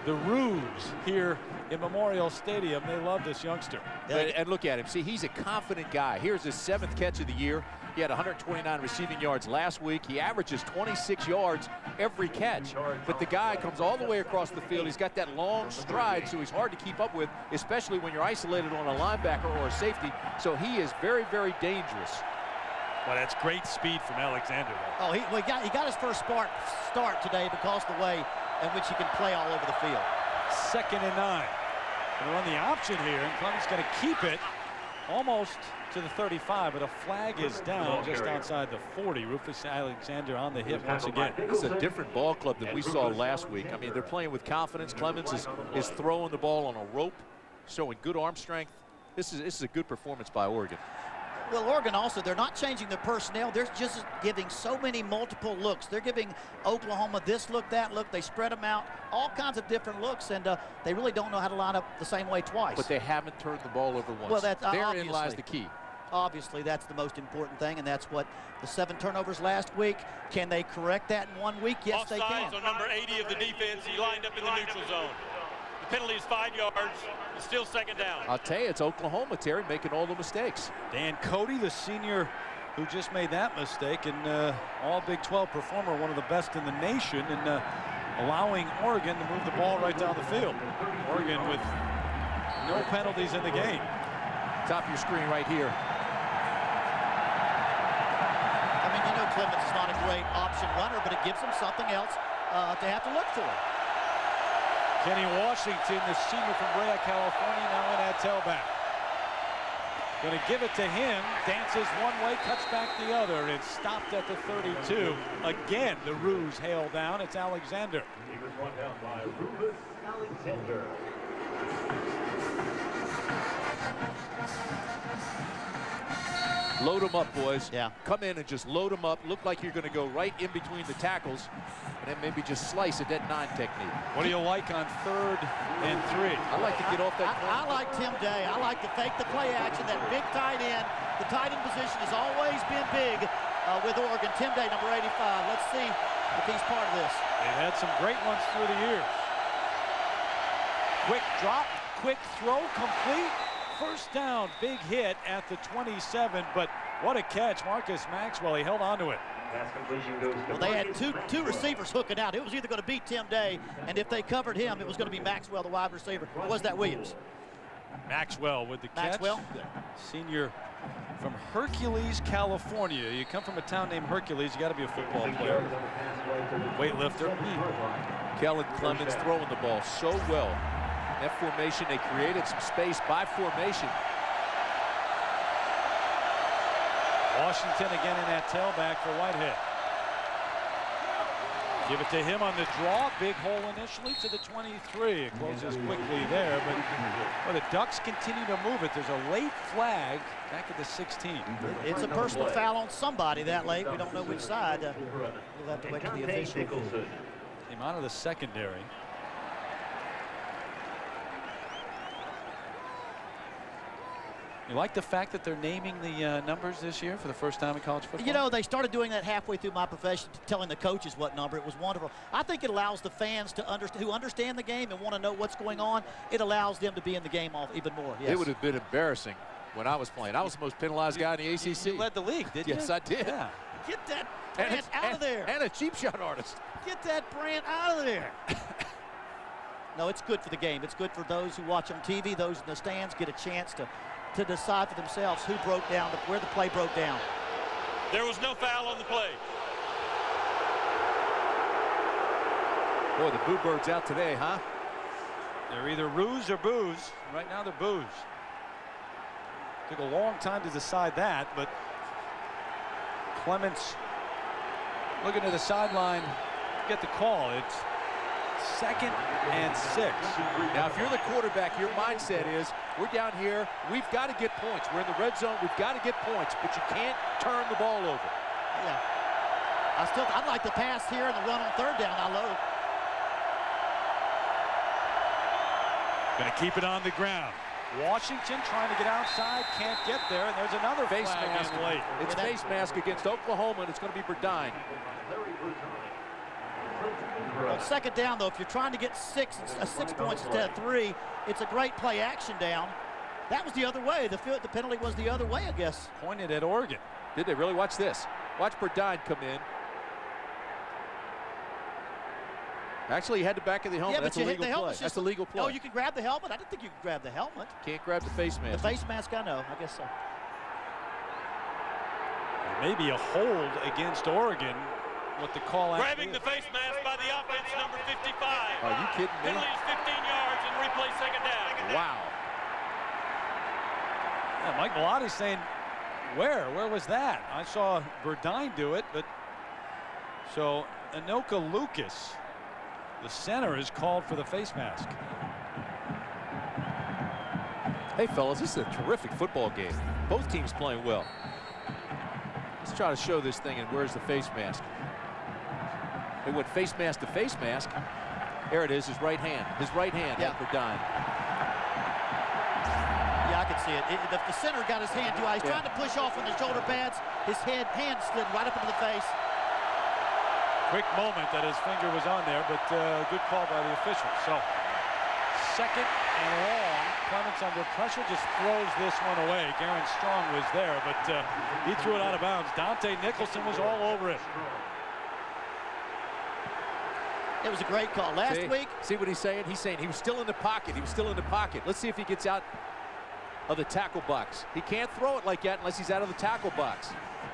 Rouge here in Memorial Stadium. They love this youngster. And look at him. See, he's a confident guy. Here's his 7th catch of the year. He had 129 receiving yards last week. He averages 26 yards every catch. But the guy comes all the way across the field. He's got that long stride, so he's hard to keep up with, especially when you're isolated on a linebacker or a safety. So he is very, very dangerous. Well, that's great speed from Alexander, though. Oh, he got his first start today because of the way in which he can play all over the field. 2nd and 9. Going to run the option here, and Clemens going to keep it almost to the 35, but a flag is down just outside the 40. Rufus Alexander on the hit once again. This is a different ball club than we saw last week. I mean, they're playing with confidence. Clemens is throwing the ball on a rope, showing good arm strength. This is a good performance by Oregon. Well, Oregon also, they're not changing their personnel. They're just giving so many multiple looks. They're giving Oklahoma this look, that look. They spread them out, all kinds of different looks, and they really don't know how to line up the same way twice. But they haven't turned the ball over once. Well, that's therein lies the key. Obviously, that's the most important thing, and that's what the 7 turnovers last week. Can they correct that in 1 week? Yes, they can. Offsides on number 80 of the defense. He lined up in the neutral zone. The penalty is 5 yards. It's still 2nd down. I'll tell you, it's Oklahoma, Terry, making all the mistakes. Dan Cody, the senior who just made that mistake, and all Big 12 performer, one of the best in the nation, and allowing Oregon to move the ball right down the field. Oregon with no penalties in the game. Top of your screen right here. I mean, you know, Clemens is not a great option runner, but it gives him something else to have to look for. Kenny Washington, the senior from Brea, California, now in at tailback. Going to give it to him, dances one way, cuts back the other, and stopped at the 32. Again, the ruse hail down. It's Alexander. He was run down by Rufus Alexander. Load them up, boys. Yeah. Come in and just load them up. Look like you're going to go right in between the tackles, and then maybe just slice a dead 9 technique. What do you like on 3rd and 3? I like to get off that. I like Tim Day. I like to fake the play action, that big tight end. The tight end position has always been big with Oregon. Tim Day, number 85. Let's see if he's part of this. They've had some great ones through the years. Quick drop, quick throw, complete. First down, big hit at the 27, but what a catch. Marcus Maxwell, he held on to it. Pass completion goes to Well, they had two receivers hooking out. It was either going to be Tim Day, and if they covered him, it was going to be Maxwell, the wide receiver. Or was that Williams? Maxwell with the catch. Maxwell? Senior from Hercules, California. You come from a town named Hercules, you got to be a football player. Weightlifter. Kellen Clemens throwing the ball so well. That formation, they created some space by formation. Washington again in that tailback for Whitehead. Give it to him on the draw. Big hole initially to the 23. It closes quickly there, but well, the Ducks continue to move it. There's a late flag back at the 16. It's a personal foul on somebody that late. We don't know which side. We'll have to wait for the official. Came out of the secondary. You like the fact that they're naming the numbers this year for the first time in college football? You know, they started doing that halfway through my profession, telling the coaches what number. It was wonderful. I think it allows the fans to who understand the game and want to know what's going on. It allows them to be in the game even more. Yes. It would have been embarrassing when I was playing. I was the most penalized guy in the ACC. You led the league, didn't you? Yes, I did. Yeah. Get that brand out of there. And a cheap shot artist. Get that brand out of there. No, it's good for the game. It's good for those who watch on TV. Those in the stands get a chance to decide for themselves who broke down, where the play broke down. There was no foul on the play. Boy, the Boo Birds out today, huh? They're either ruse or booze. Right now they're booze. Took a long time to decide that, but Clements looking to the sideline, get the call. It's 2nd and 6. Now, if you're the quarterback, your mindset is, we're down here, we've got to get points. We're in the red zone, we've got to get points, but you can't turn the ball over. Yeah. I'd like to pass here and the run on 3rd down. I load. Going to keep it on the ground. Washington trying to get outside, can't get there, and there's another face flag mask in late. It's face mask against Oklahoma, and it's going to be Burdine. On 2nd down, though, if you're trying to get 6 points instead of 3, it's a great play action down. That was the other way. The penalty was the other way, I guess. Pointed at Oregon. Did they really? Watch this. Watch Burdine come in. Actually, he had the back of the helmet. Yeah, That's but a legal play. That's a legal play. Oh, you can grab the helmet? I didn't think you could grab the helmet. Can't grab the face mask. The face mask, I know. I guess so. Maybe a hold against Oregon. What the call Grabbing the face mask by the offense, number 55. Are you kidding me? Penalty is 15 yards and replay 2nd down. Wow. Yeah, Mike Belotti's saying, where was that? I saw Burdine do it, but so Anoka Lucas, the center, is called for the face mask. Hey, fellas, this is a terrific football game. Both teams playing well. Let's try to show this thing, and where's the face mask? They went face mask to face mask. There it is, his right hand. His right hand, yeah. Burdine. Yeah, I can see it. The center got his hand too high. He's trying to push off on the shoulder pads. His hand slid right up into the face. Quick moment that his finger was on there, but good call by the officials. So 2nd and long, Clements under pressure just throws this one away. Garen Strong was there, but he threw it out of bounds. Dante Nicholson was all over it. It was a great call. Last week. See what he's saying? He's saying he was still in the pocket. He was still in the pocket. Let's see if he gets out of the tackle box. He can't throw it like that unless he's out of the tackle box.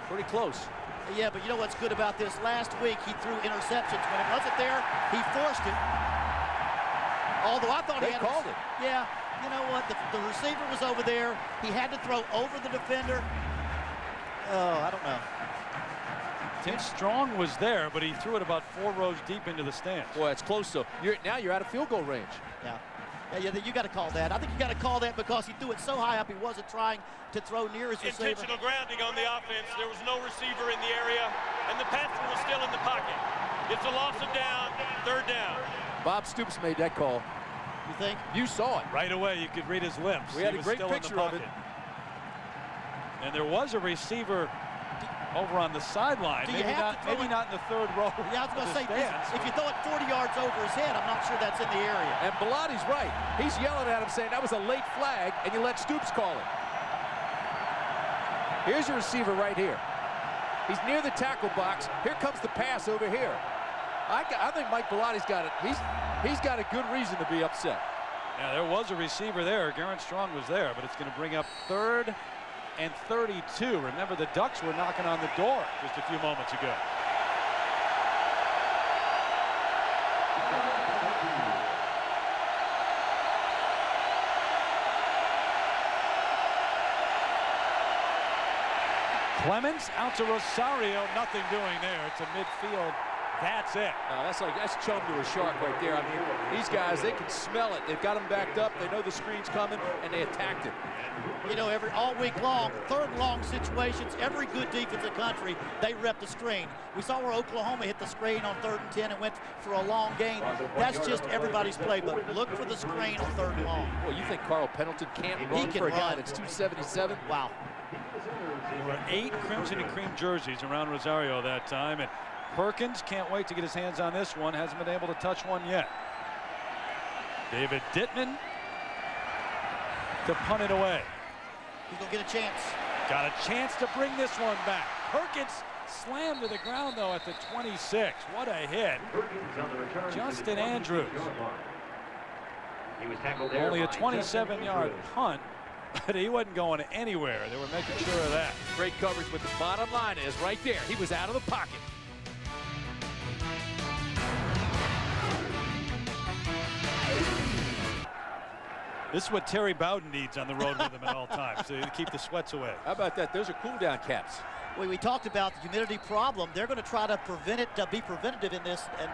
Pretty close. Yeah, but you know what's good about this? Last week he threw interceptions. When it wasn't there, he forced it. Although I thought they called it. Yeah, you know what? The receiver was over there. He had to throw over the defender. Oh, I don't know. Tim Strong was there, but he threw it about 4 rows deep into the stands. Boy, it's close though. Now you're out of field goal range. Yeah, you got to call that. I think you got to call that because he threw it so high up he wasn't trying to throw near his receiver. Intentional grounding on the offense. There was no receiver in the area, and the passer was still in the pocket. It's a loss of down, 3rd down. Bob Stoops made that call. You think? You saw it. Right away, you could read his lips. We had a great picture of it. And there was a receiver over on the sideline. Maybe not in the 3rd row. Yeah, I was going to say, if you throw it 40 yards over his head, I'm not sure that's in the area. And Belotti's right. He's yelling at him saying that was a late flag, and you let Stoops call it. Here's your receiver right here. He's near the tackle box. Here comes the pass over here. I think Mike Belotti's got it. He's got a good reason to be upset. Yeah, there was a receiver there. Garen Strong was there, but it's going to bring up 3rd and 32. Remember, the Ducks were knocking on the door just a few moments ago. Clemens out to Rosario. Nothing doing there. It's a midfield. That's it. That's chum to a shark right there. I mean, these guys, they can smell it. They've got them backed up. They know the screen's coming, and they attacked it. You know, all week long, 3rd and long situations, every good defensive country, they rep the screen. We saw where Oklahoma hit the screen on 3rd and 10 and went for a long gain. That's just everybody's playbook. Look for the screen on 3rd and long. Well, you think Carl Pendleton can't run for a guy that's 277? Wow. There were 8 crimson and cream jerseys around Rosario that time, and Perkins can't wait to get his hands on this one. Hasn't been able to touch one yet. David Dittman to punt it away. He's going to get a chance. Got a chance to bring this one back. Perkins slammed to the ground, though, at the 26. What a hit. Justin Andrews. Only a 27-yard punt, but he wasn't going anywhere. They were making sure of that. Great coverage, but the bottom line is right there. He was out of the pocket. This is what Terry Bowden needs on the road with him at all times, to keep the sweats away. How about that? Those are cool-down caps. We talked about the humidity problem. They're going to try to prevent it, be preventative in this, and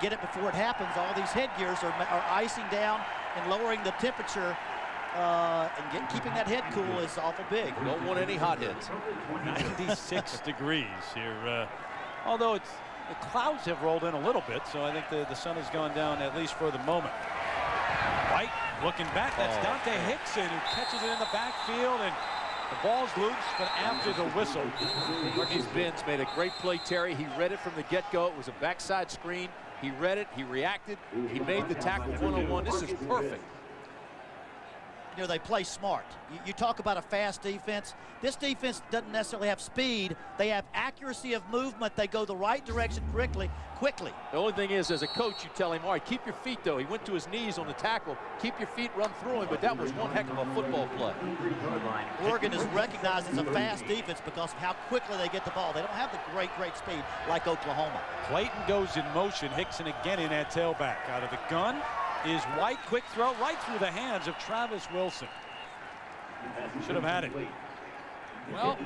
get it before it happens. All these headgears are icing down and lowering the temperature, and keeping that head cool is awful big. Don't want any hot heads. 96 degrees here. Although the clouds have rolled in a little bit, so I think the sun has gone down at least for the moment. White looking back. That's Dante Hickson who catches it in the backfield, and the ball's loose, but after the whistle. Marquise Benz made a great play, Terry. He read it from the get-go. It was a backside screen. He read it. He reacted. He made the tackle one-on-one. This is perfect. You know, they play smart. You talk about a fast defense. This defense doesn't necessarily have speed. They have accuracy of movement. They go the right direction quickly. The only thing is, as a coach, you tell him, all right, keep your feet, though. He went to his knees on the tackle. Keep your feet, run through him, but that was one heck of a football play. Oregon is recognized as a fast defense because of how quickly they get the ball. They don't have the great speed like Oklahoma. Clayton goes in motion. Hickson again in at tailback. Out of the gun is White. Quick throw right through the hands of Travis Wilson. Should have had it. Well,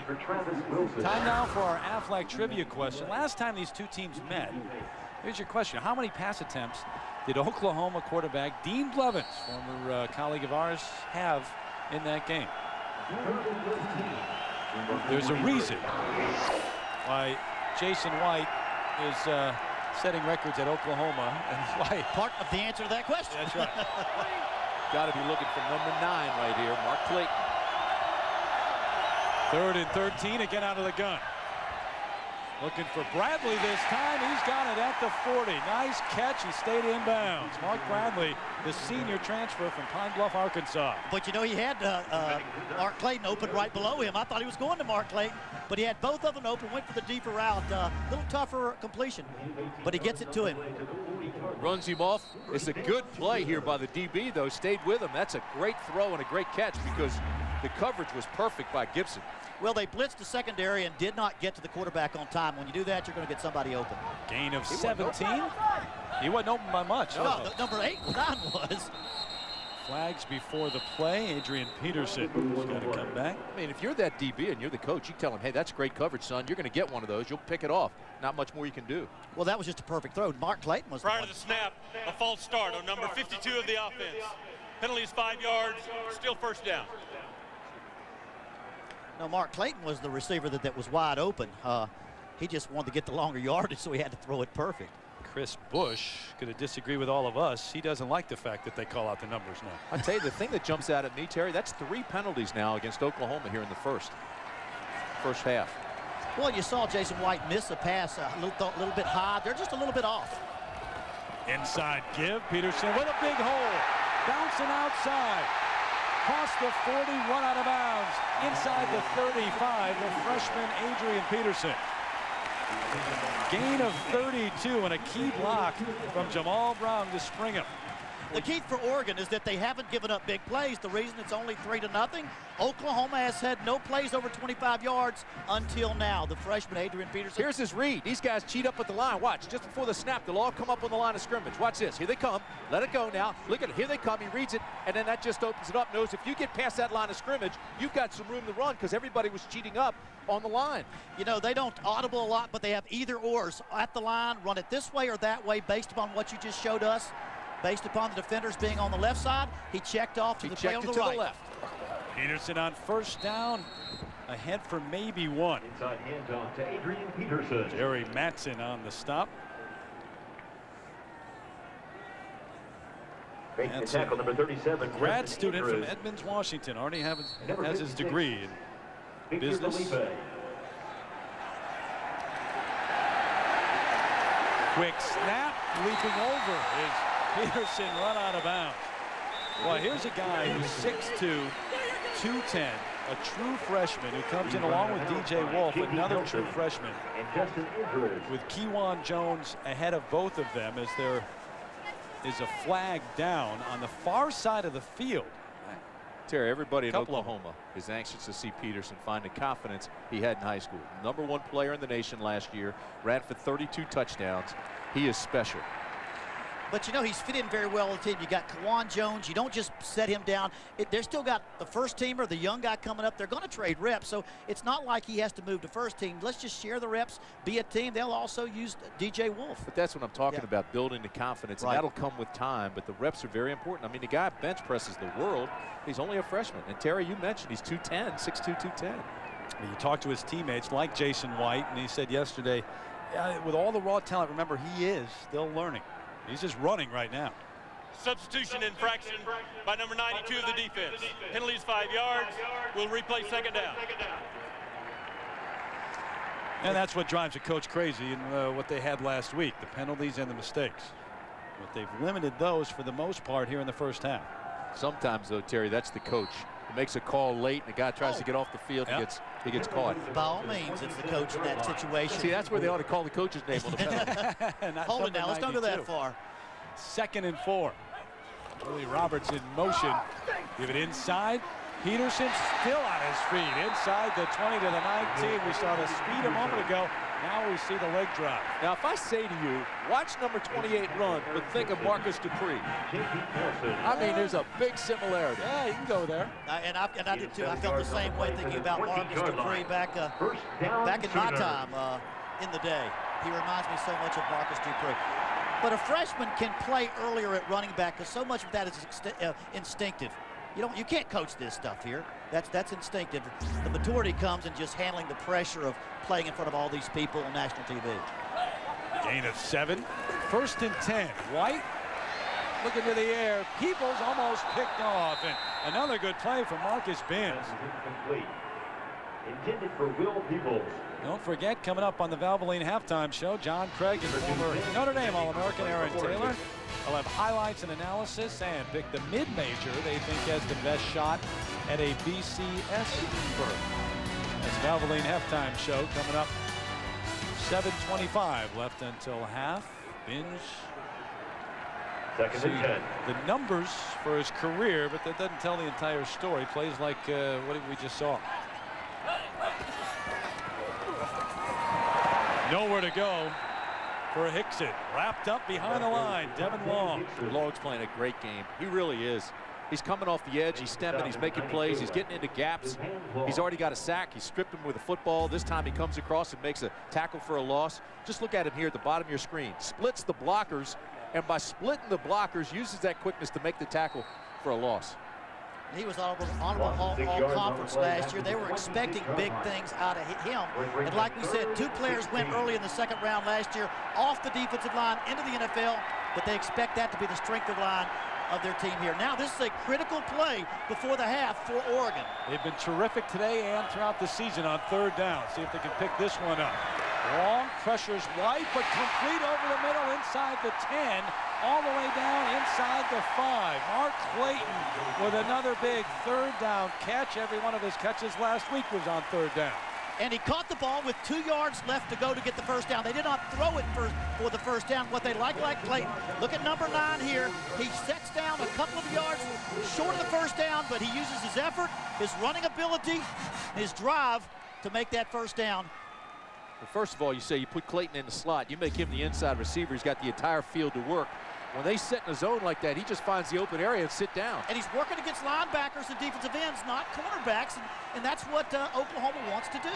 time now for our Aflac trivia question. Last time these two teams met, here's your question. How many pass attempts did Oklahoma quarterback Dean Blevins, former colleague of ours, have in that game? There's a reason why Jason White is setting records at Oklahoma, and why part of the answer to that question. That's right. Got to be looking for number 9 right here, Mark Clayton. 3rd and 13, again out of the gun. Looking for Bradley this time. He's got it at the 40. Nice catch. He stayed inbounds. Mark Bradley, the senior transfer from Pine Bluff, Arkansas. But you know, he had Mark Clayton open right below him. I thought he was going to Mark Clayton, but he had both of them open, went for the deeper route. A little tougher completion, but he gets it to him. Runs him off. It's a good play here by the DB, though. Stayed with him. That's a great throw and a great catch because the coverage was perfect by Gibson. Well, they blitzed the secondary and did not get to the quarterback on time. When you do that, you're going to get somebody open. Gain of 17. He wasn't open by much. No, number 8 was. Flags before the play. Adrian Peterson is going to come back. I mean, if you're that DB and you're the coach, you tell him, hey, that's great coverage, son. You're going to get one of those. You'll pick it off. Not much more you can do. Well, that was just a perfect throw. Mark Clayton was prior to the snap, a false start on number 52 of the offense. Penalties 5 yards, still first down. No, Mark Clayton was the receiver that was wide open. He just wanted to get the longer yardage, so he had to throw it perfect. Chris Bush going to disagree with all of us. He doesn't like the fact that they call out the numbers now. I'll tell you, the thing that jumps out at me, Terry, that's 3 penalties now against Oklahoma here in the first half. Well, you saw Jason White miss a pass a little bit high. They're just a little bit off. Inside give. Peterson with a big hole. Bouncing outside. Across the 40, run out of bounds. Inside the 35, the freshman Adrian Peterson. Gain of 32 and a key block from Jamal Brown to spring him. The key for Oregon is that they haven't given up big plays. The reason it's only 3-0, Oklahoma has had no plays over 25 yards until now. The freshman Adrian Peterson. Here's his read. These guys cheat up at the line. Watch, just before the snap, they'll all come up on the line of scrimmage. Watch this. Here they come. Let it go now. Look at it. Here they come. He reads it, and then that just opens it up. Knows if you get past that line of scrimmage, you've got some room to run because everybody was cheating up on the line. You know, they don't audible a lot, but they have either ors at the line. Run it this way or that way based upon what you just showed us. Based upon the defenders being on the left side, he checked off to the play on the right. Left. Peterson on first down, ahead for maybe one. Inside handoff to Adrian Peterson. Jerry Mattson on the stop. That's tackle number 37. Grad student from Edmonds, Washington. Already has his degree in business. Quick snap, leaping over is Peterson, run out of bounds. Well, here's a guy who's 6'2", 210, a true freshman who comes in along with DJ Wolf, another true freshman, with Kewan Jones ahead of both of them as there is a flag down on the far side of the field. Terry, everybody in Oklahoma is anxious to see Peterson find the confidence he had in high school. #1 player in the nation last year, ran for 32 touchdowns. He is special. But you know, he's fit in very well with the team. You got Kewan Jones. You don't just set him down. They're still got the first teamer, the young guy coming up. They're going to trade reps, so it's not like he has to move to first team. Let's just share the reps, be a team. They'll also use DJ Wolf. But that's what I'm talking about, building the confidence. Right. And that'll come with time, but the reps are very important. I mean, the guy bench presses the world. He's only a freshman. And Terry, you mentioned he's 210, 6'2", 210. You talked to his teammates like Jason White, and he said yesterday, with all the raw talent, remember, he is still learning. He's just running right now. Substitution infraction by number 92 of the defense. Penalties 5 yards. We'll replay second down. And that's what drives a coach crazy in what they had last week, the penalties and the mistakes. But they've limited those for the most part here in the first half. Sometimes, though, Terry, that's the coach. He makes a call late, and the guy tries to get off the field, he gets caught. By all means, it's the coach in that situation. See, that's where they ought to call the coach's name on the penalty. Hold it now. Let's don't go that far. 2nd and 4. Willie Roberts in motion. Give it inside. Peterson still on his feet. Inside the 20 to the 19. We saw the speed a moment ago. Now we see the leg drive. Now, if I say to you, watch number 28 run, but think of Marcus Dupree. I mean, there's a big similarity. Yeah, you can go there. And I did too. I felt the same way thinking about Marcus Dupree back in my time in the day. He reminds me so much of Marcus Dupree. But a freshman can play earlier at running back because so much of that is instinctive. You can't coach this stuff here. That's instinctive. The maturity comes in just handling the pressure of playing in front of all these people on national TV. Gain of 7. 1st and 10. White looking to the air. Peoples almost picked off. And another good play from Marcus Binns. intended for Will Peoples. Don't forget, coming up on the Valvoline halftime show, John Craig and former Notre Dame All-American Aaron Taylor will have highlights and analysis and pick the mid-major they think has the best shot at a BCS berth. That's Valvoline halftime show coming up. 7:25 left until half. Binge. Second and 10. The numbers for his career, but that doesn't tell the entire story. Plays like what we just saw. Nowhere to go for Hickson. Wrapped up behind the line. Devin Long. Long's playing a great game. He really is. He's coming off the edge. He's stemming. He's making plays. He's getting into gaps. He's already got a sack. He stripped him with a football. This time he comes across and makes a tackle for a loss. Just look at him here at the bottom of your screen. Splits the blockers, and by splitting the blockers, uses that quickness to make the tackle for a loss. He was honorable all-conference last year. They were expecting big things out of him. And like we said, 2 players went early in the second round last year off the defensive line into the NFL, but they expect that to be the strength of line of their team here. Now this is a critical play before the half for Oregon. They've been terrific today and throughout the season on third down. See if they can pick this one up. Long pressures White, but complete over the middle inside the 10, all the way down inside the 5. Mark Clayton with another big third down catch. Every one of his catches last week was on third down. And he caught the ball with 2 yards left to go to get the first down. They did not throw it for the first down. What they like Clayton, look at number 9 here. He sets down a couple of yards short of the first down, but he uses his effort, his running ability, his drive to make that first down. Well, first of all, you say you put Clayton in the slot. You make him the inside receiver. He's got the entire field to work. When they set in a zone like that, he just finds the open area and sit down. And he's working against linebackers and defensive ends, not cornerbacks, and that's what Oklahoma wants to do.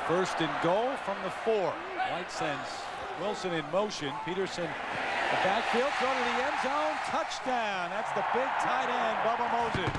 First and goal from the 4. White sends Wilson in motion. Peterson, the backfield, throw to the end zone, touchdown. That's the big tight end, Bubba Moses.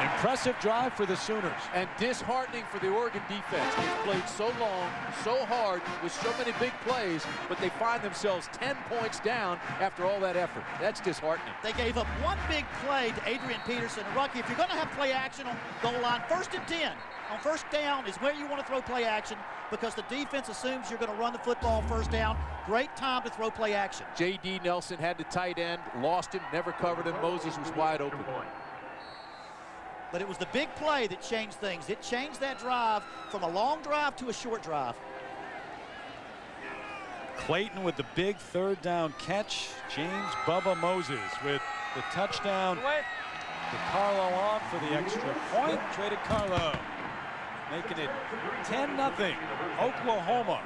Impressive drive for the Sooners. And disheartening for the Oregon defense. They've played so long, so hard, with so many big plays, but they find themselves 10 points down after all that effort. That's disheartening. They gave up one big play to Adrian Peterson. Rucky, if you're going to have play action on goal line, 1st and 10. On first down is where you want to throw play action because the defense assumes you're going to run the football on first down. Great time to throw play action. J.D. Nelson had the tight end, lost him, never covered him. Moses was wide open. But it was the big play that changed things. It changed that drive from a long drive to a short drive. Clayton with the big third down catch. James Bubba Moses with the touchdown. To Carlo on for the extra point. Traded Carlo. Making it 10-0 Oklahoma.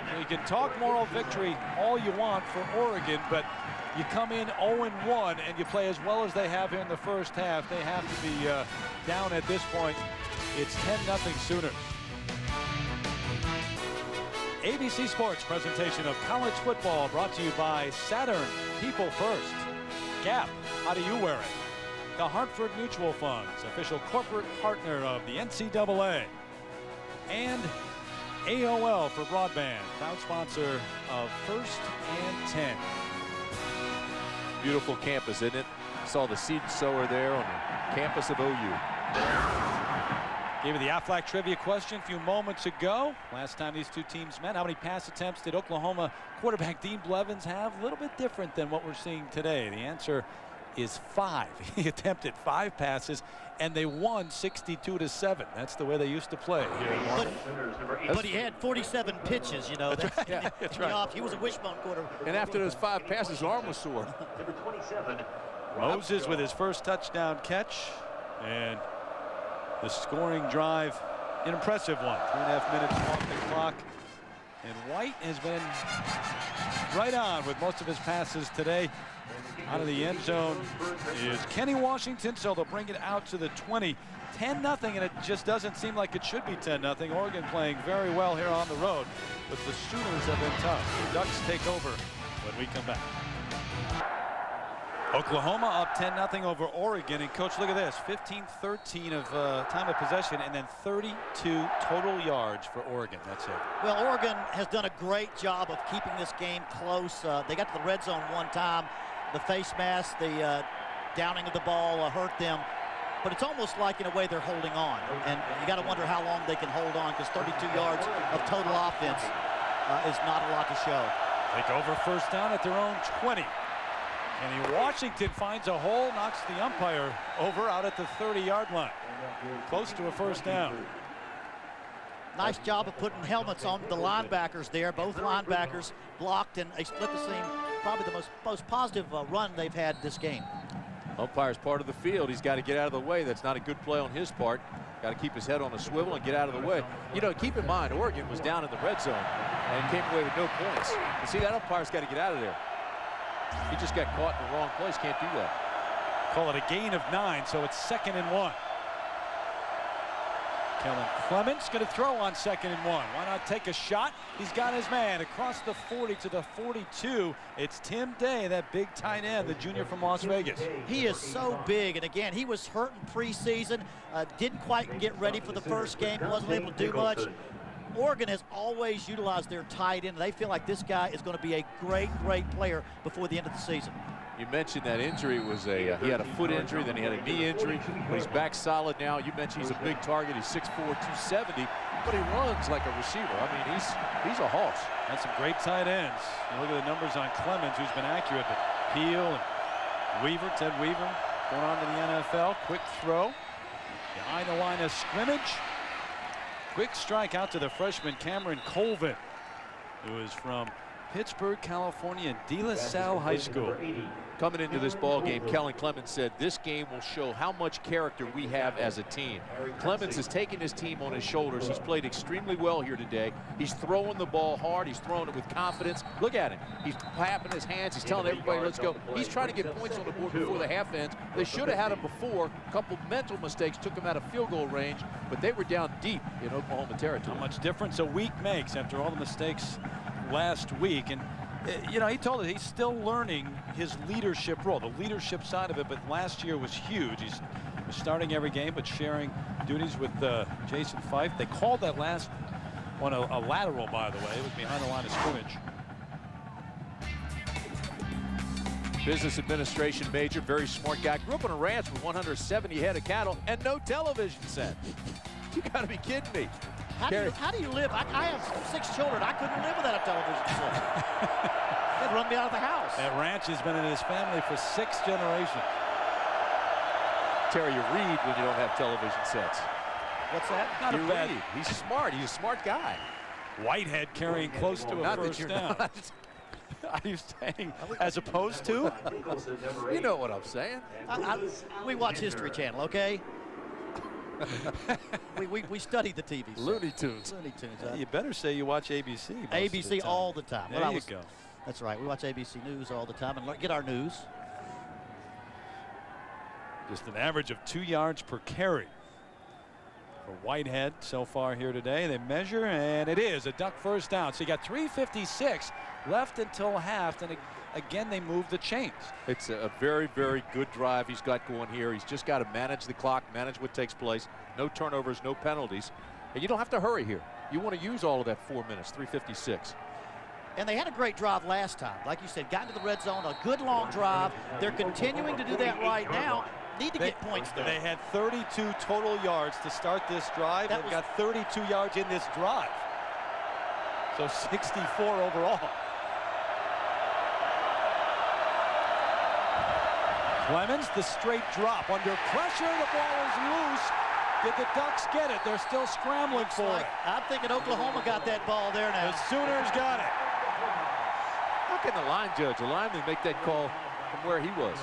So you can talk moral victory all you want for Oregon, but you come in 0-1 and you play as well as they have here in the first half. They have to be down at this point. It's 10-0 Sooners. ABC Sports presentation of college football brought to you by Saturn, People First. Gap, how do you wear it? The Hartford Mutual Funds, official corporate partner of the NCAA. And AOL for broadband, proud sponsor of First and 10. Beautiful campus, isn't it? Saw the seed sower there on the campus of OU. Gave you the Aflac trivia question a few moments ago. Last time these two teams met, how many pass attempts did Oklahoma quarterback Dean Blevins have? A little bit different than what we're seeing today. The answer is 5. He attempted 5 passes, and they won 62-7. That's the way they used to play here. But he had 47 pitches, you know. That's right. Yeah, that's right. He was a wishbone quarterback. And after those 5 passes, his arm was sore. Number 27. Moses with his first touchdown catch, and the scoring drive, an impressive one. 3.5 minutes off the clock. And White has been right on with most of his passes today. Out of the end zone is Kenny Washington, so they'll bring it out to the 20. 10-0, and it just doesn't seem like it should be 10-0. Oregon playing very well here on the road, but the Sooners have been tough. The Ducks take over when we come back. Oklahoma up 10-0 over Oregon. And, Coach, look at this. 15-13 of time of possession and then 32 total yards for Oregon. That's it. Well, Oregon has done a great job of keeping this game close. They got to the red zone one time. The face mask, the downing of the ball hurt them. But it's almost like, in a way, they're holding on. And you got to wonder how long they can hold on, because 32 yards of total offense is not a lot to show. Take over first down at their own 20. And Washington finds a hole, knocks the umpire over out at the 30-yard line. Close to a first down. Nice job of putting helmets on the linebackers there. Both linebackers blocked, and they split the seam. Probably the most positive run they've had this game. Umpire's part of the field. He's got to get out of the way. That's not a good play on his part. Got to keep his head on a swivel and get out of the way. You know, keep in mind, Oregon was down in the red zone and came away with no points. You see, that umpire's got to get out of there. He just got caught in the wrong place. Can't do that. Call it a gain of 9, so it's 2nd and 1. Kellen Clemens going to throw on 2nd and 1. Why not take a shot? He's got his man across the 40 to the 42. It's Tim Day, that big tight end, the junior from Las Vegas. He is so big, and again, he was hurt in preseason. Didn't quite get ready for the first game. Wasn't able to do much. Oregon has always utilized their tight end. They feel like this guy is going to be a great, great player before the end of the season. You mentioned that injury was he had a foot injury, then he had a knee injury, but he's back solid now. You mentioned he's a big target. He's 6'4", 270, but he runs like a receiver. I mean, he's a horse. That's some great tight ends. You look at the numbers on Clemens, who's been accurate, but Peel and Weaver, Ted Weaver, going on to the NFL. Quick throw behind the line of scrimmage. Quick strike out to the freshman Cameron Colvin, who is from Pittsburgh, California, and De La Salle High School. Coming into this ball game, Kellen Clemens said, this game will show how much character we have as a team. Clemens has taken his team on his shoulders. He's played extremely well here today. He's throwing the ball hard. He's throwing it with confidence. Look at him. He's clapping his hands. He's telling everybody, let's go. He's trying to get points on the board before the half ends. They should have had him before. A couple mental mistakes took him out of field goal range, but they were down deep in Oklahoma territory. How much difference a week makes after all the mistakes last week. And you know, he told us he's still learning his leadership role, the leadership side of it, but last year was huge. He's starting every game, but sharing duties with Jason Fife. They called that last one a lateral, by the way. It was behind the line of scrimmage. Business administration major, very smart guy. Grew up on a ranch with 170 head of cattle and no television set. You got to be kidding me. How do you live? I have 6 children. I couldn't live without a television set. They'd run me out of the house. That ranch has been in his family for 6 generations. Terry, you read when you don't have television sets. What's that? Not a bad. He's smart. He's a smart guy. Whitehead carrying close to a first down. Are you saying as opposed to? You know what I'm saying. We watch History Channel, okay? we study the TV. Looney Tunes. Looney Tunes. You better say you watch ABC. ABC all the time. There you go. That's right. We watch ABC News all the time and get our news. Just an average of 2 yards per carry for Whitehead so far here today. They measure, and it is a duck first down. So you got 3:56 left until half, and again they move the chains. It's a very, very good drive he's got going here. He's just got to manage the clock, manage what takes place. No turnovers, no penalties, and you don't have to hurry here. You want to use all of that 4 minutes. 3:56. And they had a great drive last time. Like you said, got into the red zone, a good long drive. They're continuing to do that right now. Need to get points there. They had 32 total yards to start this drive. They've got 32 yards in this drive. So 64 overall. Clemens, the straight drop. Under pressure, the ball is loose. Did the Ducks get it? They're still scrambling for it. I'm thinking Oklahoma got that ball there now. The Sooners got it. How can the line judge, the lineman, make that call from where he was?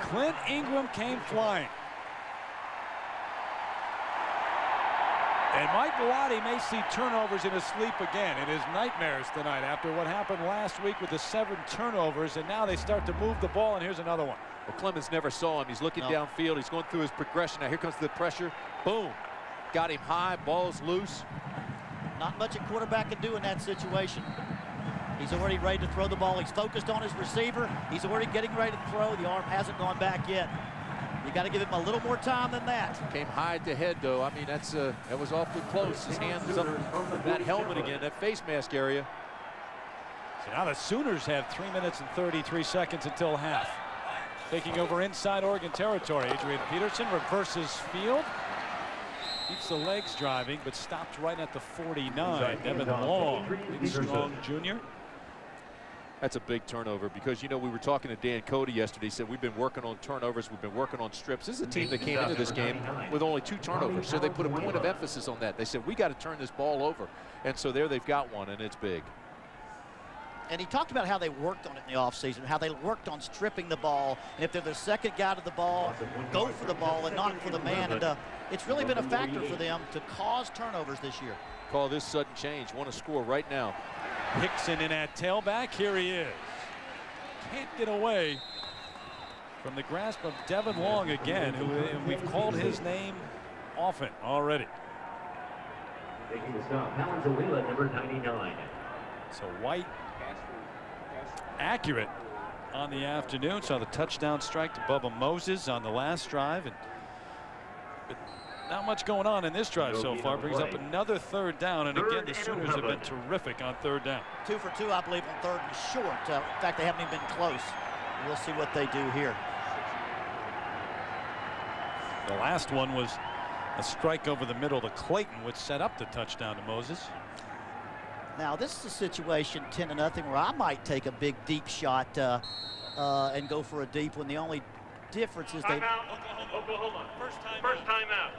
Clint Ingram came flying. And Mike Bellotti may see turnovers in his sleep again, in his nightmares tonight after what happened last week with the 7 turnovers, and now they start to move the ball, and here's another one. Well, Clemens never saw him. He's looking downfield. He's going through his progression. Now here comes the pressure. Boom. Got him high. Ball's loose. Not much a quarterback can do in that situation. He's already ready to throw the ball. He's focused on his receiver. He's already getting ready to throw. The arm hasn't gone back yet. You got to give him a little more time than that. Came high at the head, though. I mean, that was awfully close. His hand is up that helmet again, that face mask area. So now the Sooners have 3 minutes and 33 seconds until half. Taking over inside Oregon territory. Adrian Peterson reverses field. Keeps the legs driving, but stopped right at the 49. Devin Long, big strong junior. That's a big turnover because, you know, we were talking to Dan Cody yesterday. He said we've been working on turnovers. We've been working on strips. This is a team that came into this game with only 2 turnovers. So they put a point of emphasis on that. They said we got to turn this ball over. And so there they've got one, and it's big. And he talked about how they worked on it in the offseason, how they worked on stripping the ball. And if they're the second guy to the ball, go for the ball and not for the man. And it's really been a factor for them to cause turnovers this year. Call this sudden change. Want to score right now. Hickson in at tailback. Here he is. Can't get away from the grasp of Devin Long again, who we've called his name often already. Taking the stop, Palanzalila, number 99. So White accurate on the afternoon. Saw the touchdown strike to Bubba Moses on the last drive, and not much going on in this drive so far. Brings up another 3rd down, and again the Sooners have been terrific on 3rd down. 2 for 2, I believe, on 3rd and short. In fact, they haven't even been close. We'll see what they do here. The last one was a strike over the middle to Clayton, which set up the touchdown to Moses. Now this is a situation 10-0 where I might take a big deep shot and go for a deep when the only difference is they. Oklahoma. First time out.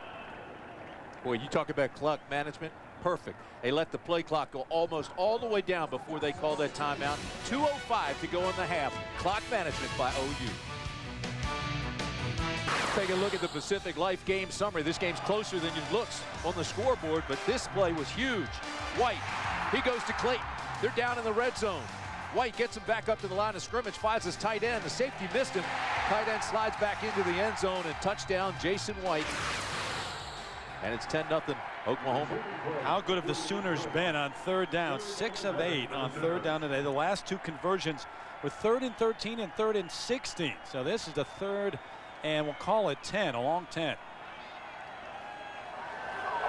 Boy, you talk about clock management. Perfect. They let the play clock go almost all the way down before they call that timeout. 2:05 to go in the half. Clock management by OU. Take a look at the Pacific Life game summary. This game's closer than it looks on the scoreboard, but this play was huge. White, he goes to Clayton. They're down in the red zone. White gets him back up to the line of scrimmage, finds his tight end. The safety missed him. Tight end slides back into the end zone, and touchdown, Jason White. And it's 10-0 Oklahoma. How good have the Sooners been on 3rd down? 6 of 8 on 3rd down today. The last 2 conversions were 3rd and 13 and 3rd and 16. So this is the 3rd, and we'll call it 10, a long 10.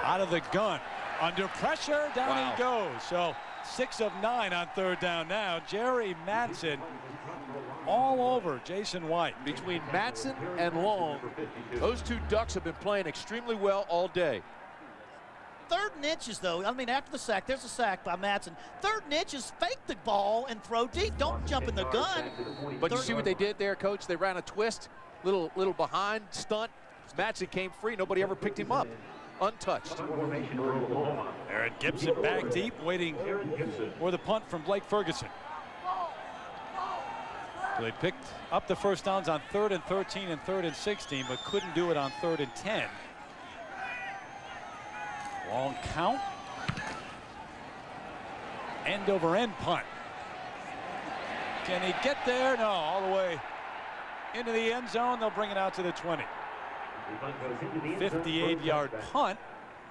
Out of the gun, under pressure, down he goes. So 6 of 9 on 3rd down now. Jerry Madsen all over Jason White. Between Madsen and Long, those 2 Ducks have been playing extremely well all day. 3rd and inches, though. I mean, after the sack, there's a sack by Madsen. 3rd and inches, fake the ball and throw deep. Don't jump in the gun. But you see what they did there, Coach? They ran a twist, little behind stunt. Madsen came free. Nobody ever picked him up. Untouched. Aaron Gibson back deep, waiting for the punt from Blake Ferguson. They picked up the first downs on 3rd and 13 and 3rd and 16, but couldn't do it on 3rd and 10. Long count. End over end punt. Can he get there? No, all the way into the end zone. They'll bring it out to the 20. 58-yard punt.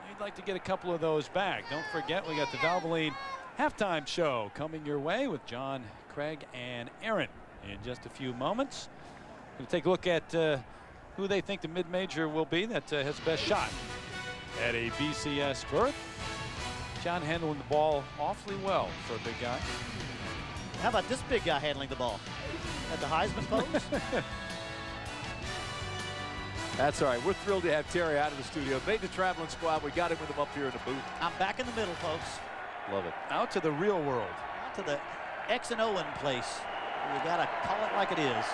You'd like to get a couple of those back. Don't forget, we got the Valvoline halftime show coming your way with John, Craig, and Aaron in just a few moments. We'll take a look at who they think the mid-major will be that has the best shot at a BCS berth. John handling the ball awfully well for a big guy. How about this big guy handling the ball at the Heisman pose? That's all right. We're thrilled to have Terry out of the studio. Made the traveling squad. We got him with him up here in the booth. I'm back in the middle, folks. Love it. Out to the real world. Out to the X and O place. You got to call it like it is.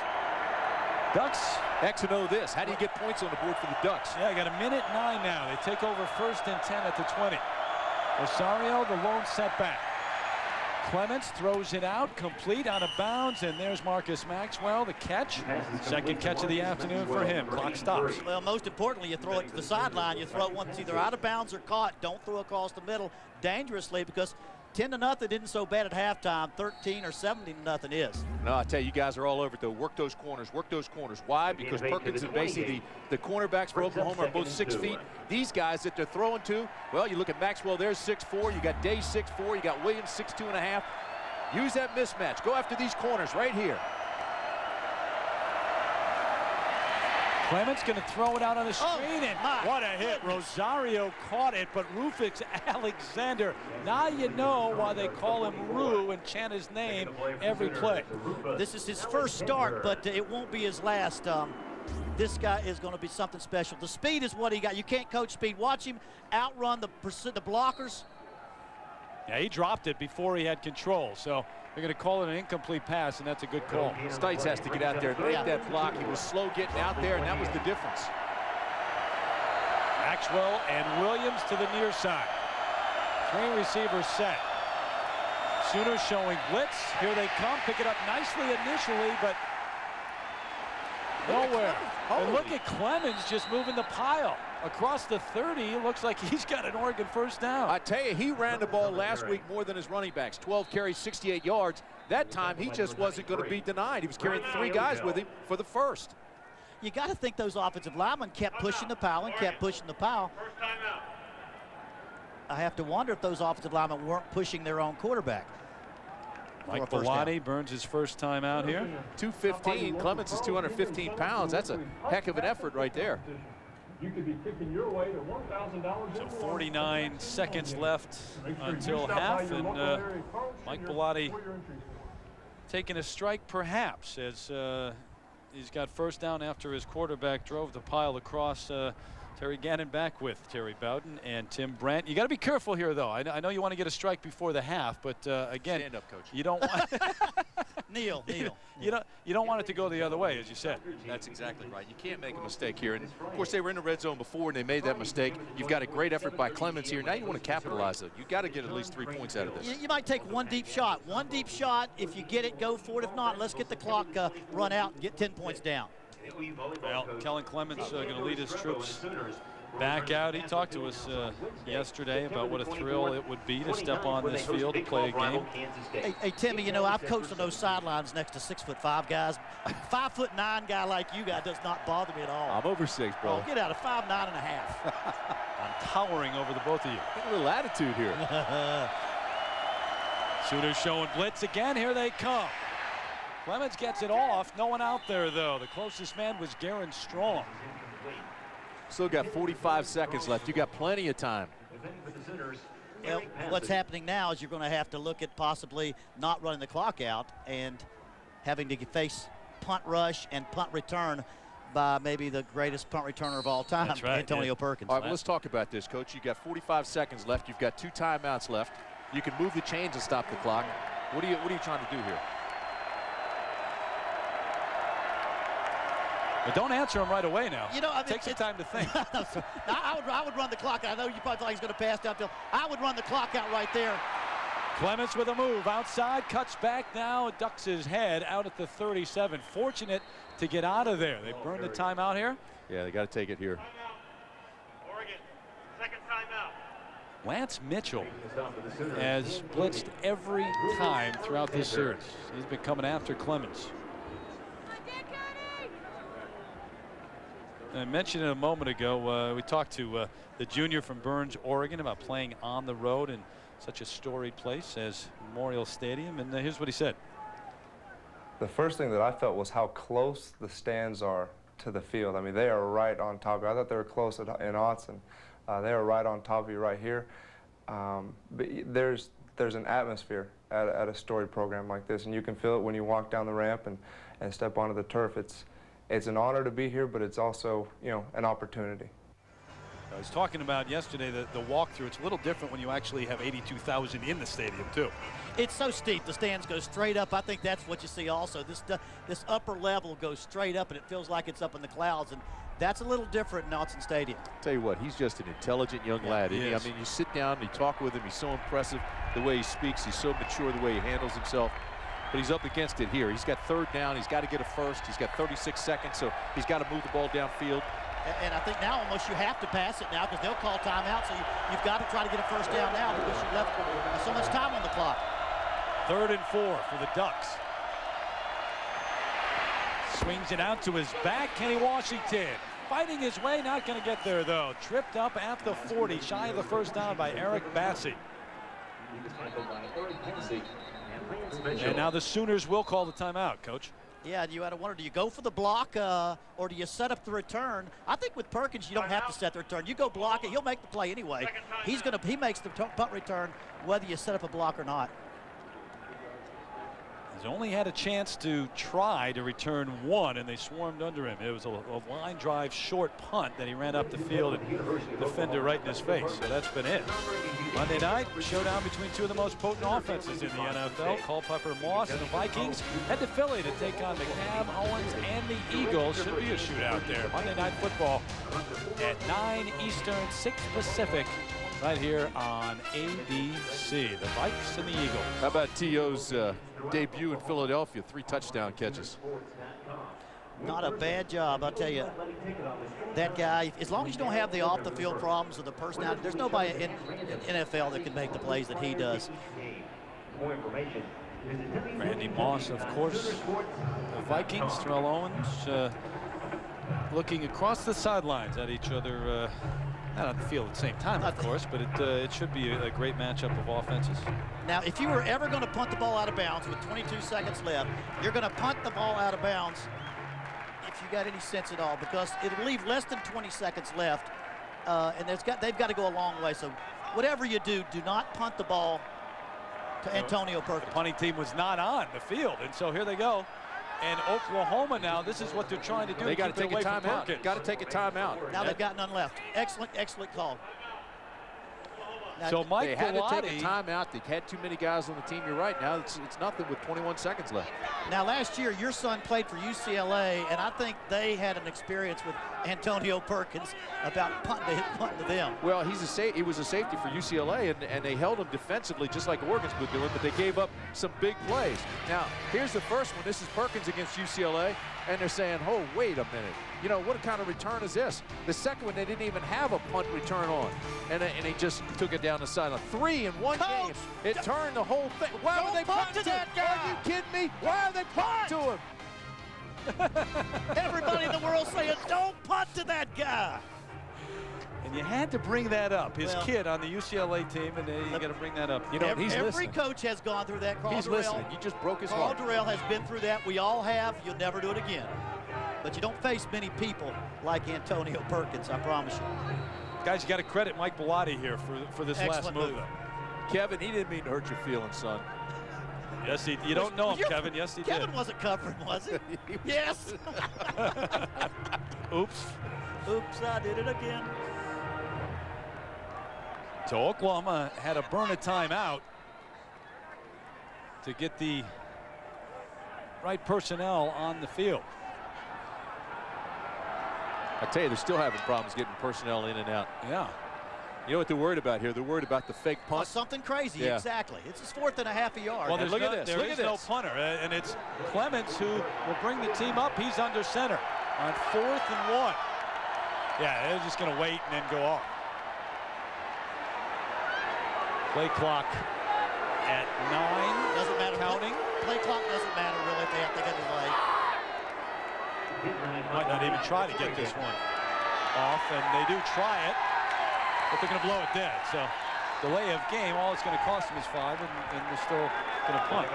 Ducks. X and O this. How do you get points on the board for the Ducks? Yeah, got 1:09 now. They take over 1st and 10 at the 20. Rosario, the lone setback. Clements throws it out, complete, out of bounds, and there's Marcus Maxwell, the catch. Second catch of the afternoon for him. Clock stops. Well, most importantly, you throw it to the sideline. You throw it once either out of bounds or caught. Don't throw across the middle dangerously, because 10-0 isn't so bad at halftime. 13 or 17-0 is. No, I tell you, you guys are all over it, though. Work those corners. Work those corners. Why? Because Perkins and Basie, the cornerbacks for Oklahoma, are both 6 feet. These guys that they're throwing to, well, you look at Maxwell, there's 6'4". You got Day 6'4". You got Williams 6'2.5". Use that mismatch. Go after these corners right here. Clements going to throw it out on the screen, and what a hit. Rosario caught it, but Rufus Alexander, now you know why they call him Rue and chant his name every play. This is his first start, but it won't be his last. This guy is going to be something special. The speed is what he got. You can't coach speed. Watch him outrun the blockers. Yeah, he dropped it before he had control, so they're going to call it an incomplete pass, and that's a good call. Stites has to get out there and make that block. He was slow getting out there, and that was the difference. Maxwell and Williams to the near side. 3 receivers set. Sooners showing blitz. Here they come. Pick it up nicely initially, but nowhere. And look at Clemens just moving the pile. Across the 30, looks like he's got an Oregon first down. I tell you, he ran the ball last week more than his running backs. 12 carries, 68 yards. That time, he just wasn't going to be denied. He was carrying 3 guys with him for the first. You got to think those offensive linemen kept pushing the pile and kept pushing the pile. I have to wonder if those offensive linemen weren't pushing their own quarterback. Mike Bellotti burns his first time out here. 215. Clements is 215 pounds. That's a heck of an effort right there. You could be kicking your way to $1,000. So 49 seconds left until half, and Mike Bellotti taking a strike perhaps as he's got first down after his quarterback drove the pile across. Terry Gannon back with Terry Bowden and Tim Brandt. You got to be careful here, though. I know you want to get a strike before the half, but again, stand up, coach. You don't want Kneel. You don't want it to go the other way, as you said. That's exactly right. You can't make a mistake here. And of course, they were in the red zone before, and they made that mistake. You've got a great effort by Clements here. Now you want to capitalize it. You got to get at least 3 points out of this. You might take one deep shot. One deep shot. If you get it, go for it. If not, let's get the clock run out and get 10 points down. Well, Kellen Clements going to lead his troops back out. He talked to us yesterday about what a thrill it would be to step on this field to play a game. Hey Timmy, you know, I've coached on those sidelines next to 6'5" guys. 5'9" guy like you guy does not bother me at all. I'm over 6, bro. Oh, get out of 5'9 and a half. I'm towering over the both of you. Get a little attitude here. Sooners showing blitz again. Here they come. Clements gets it off. No one out there, though. The closest man was Garen Strong. Still got 45 seconds left. You got plenty of time. Well, what's happening now is you're going to have to look at possibly not running the clock out and having to face punt rush and punt return by maybe the greatest punt returner of all time, That's right, Antonio Perkins. All right, well, let's talk about this, Coach. You got 45 seconds left. You've got 2 timeouts left. You can move the chains and stop the clock. What are you trying to do here? But don't answer him right away now. You know, I mean, take some time to think. I would run the clock out. I know you probably thought he's going to pass downfield. I would run the clock out right there. Clements with a move outside, cuts back now, ducks his head out at the 37. Fortunate to get out of there. They burned the timeout here. Yeah, they got to take it here. Oregon, second timeout. Lance Mitchell has blitzed every time throughout this series. He's been coming after Clements. I mentioned it a moment ago. We talked to the junior from Burns, Oregon, about playing on the road in such a storied place as Memorial Stadium. And here's what he said. The first thing that I felt was how close the stands are to the field. I mean, they are right on top of you. I thought they were close in Autzen. They are right on top of you right here. But there's an atmosphere at a storied program like this, and you can feel it when you walk down the ramp and step onto the turf. It's an honor to be here, but it's also, you know, an opportunity. I was talking about yesterday the walkthrough. It's a little different when you actually have 82,000 in the stadium, too. It's so steep. The stands go straight up. I think that's what you see also. This upper level goes straight up, and it feels like it's up in the clouds. And that's a little different in Autzen Stadium. Tell you what, he's just an intelligent young lad, isn't he? I mean, you sit down and you talk with him. He's so impressive the way he speaks. He's so mature the way he handles himself. But he's up against it here. He's got third down. He's got to get a first. He's got 36 seconds, so he's got to move the ball downfield. And I think now almost you have to pass it now because they'll call timeout, so you've got to try to get a first down now because you left so much time on the clock. 3rd and 4 for the Ducks. Swings it out to his back. Kenny Washington fighting his way, not going to get there, though. Tripped up at the 40, shy of the first down by Eric Bassey. And now the Sooners will call the timeout, Coach. Yeah, you had to wonder, do you go for the block or do you set up the return? I think with Perkins, you don't have to set the return. You go block it, he'll make the play anyway. He makes the punt return whether you set up a block or not. He's only had a chance to try to return one, and they swarmed under him. It was a line drive short punt that he ran up the field and defender right in his face. So that's been it. Monday night, showdown between two of the most potent offenses in the NFL. Culpepper Moss and the Vikings head to Philly to take on the Cam Owens and the Eagles. Should be a shootout there. Monday Night Football at 9 Eastern, 6 Pacific. Right here on ABC, the Vikes and the Eagles. How about T.O.'s debut in Philadelphia? 3 touchdown catches. Not a bad job, I'll tell you. That guy, as long as you don't have the off-the-field problems or the personality, there's nobody in NFL that can make the plays that he does. Randy Moss, of course. The Vikings, Terrell Owens, looking across the sidelines at each other. Not on the field at the same time, of course, but it should be a great matchup of offenses. Now, if you were ever going to punt the ball out of bounds with 22 seconds left, you're going to punt the ball out of bounds if you got any sense at all, because it'll leave less than 20 seconds left, and they've got to go a long way. So whatever you do, do not punt the ball to Antonio Perkins. The punting team was not on the field, and so here they go. And Oklahoma now, this is what they're trying to do. They got to take a timeout. Got to take a timeout. Now they've got none left. Excellent call. Now, so Mike they had Pilati, to take a timeout. They had too many guys on the team. You're right. Now it's nothing with 21 seconds left. Now last year your son played for UCLA, and I think they had an experience with Antonio Perkins about punting to them. Well, he was a safety for UCLA, and they held him defensively just like Oregon's been doing, but they gave up some big plays. Now here's the first one. This is Perkins against UCLA, and they're saying, oh, wait a minute. You know, what kind of return is this? The second one, they didn't even have a punt return on, and they just took it down the sideline. 3 in one game. It turned the whole thing. Why were they punting to that guy? Are you kidding me? Why are they punting to him? Everybody in the world saying, don't punt to that guy. And you had to bring that up. His kid on the UCLA team, and you got to bring that up. You know, every coach has gone through that. He's listening. You just broke his heart. Carl Durrell has been through that. We all have. You'll never do it again. But you don't face many people like Antonio Perkins, I promise you. Guys, you got to credit Mike Pilati here for this last move. Kevin, he didn't mean to hurt your feelings, son. Yes, you don't know him, Kevin. Yes, he did. Kevin wasn't covering, was he? Yes. Oops. Oops, I did it again. So Oklahoma had to burn a timeout to get the right personnel on the field. I tell you, they're still having problems getting personnel in and out. Yeah. You know what they're worried about here? They're worried about the fake punt. Something crazy, exactly. It's his 4th and a half a yard. Well, look at this. There is no punter, and it's Clements who will bring the team up. He's under center on 4th and 1. Yeah, they're just going to wait and then go off. Play clock at 9. Doesn't matter. Counting. Play clock doesn't matter really if they have to get a delay. Might not even try to get this one off, and they do try it, but they're going to blow it dead. So delay of game, all it's going to cost them is 5, and they're still going to punt.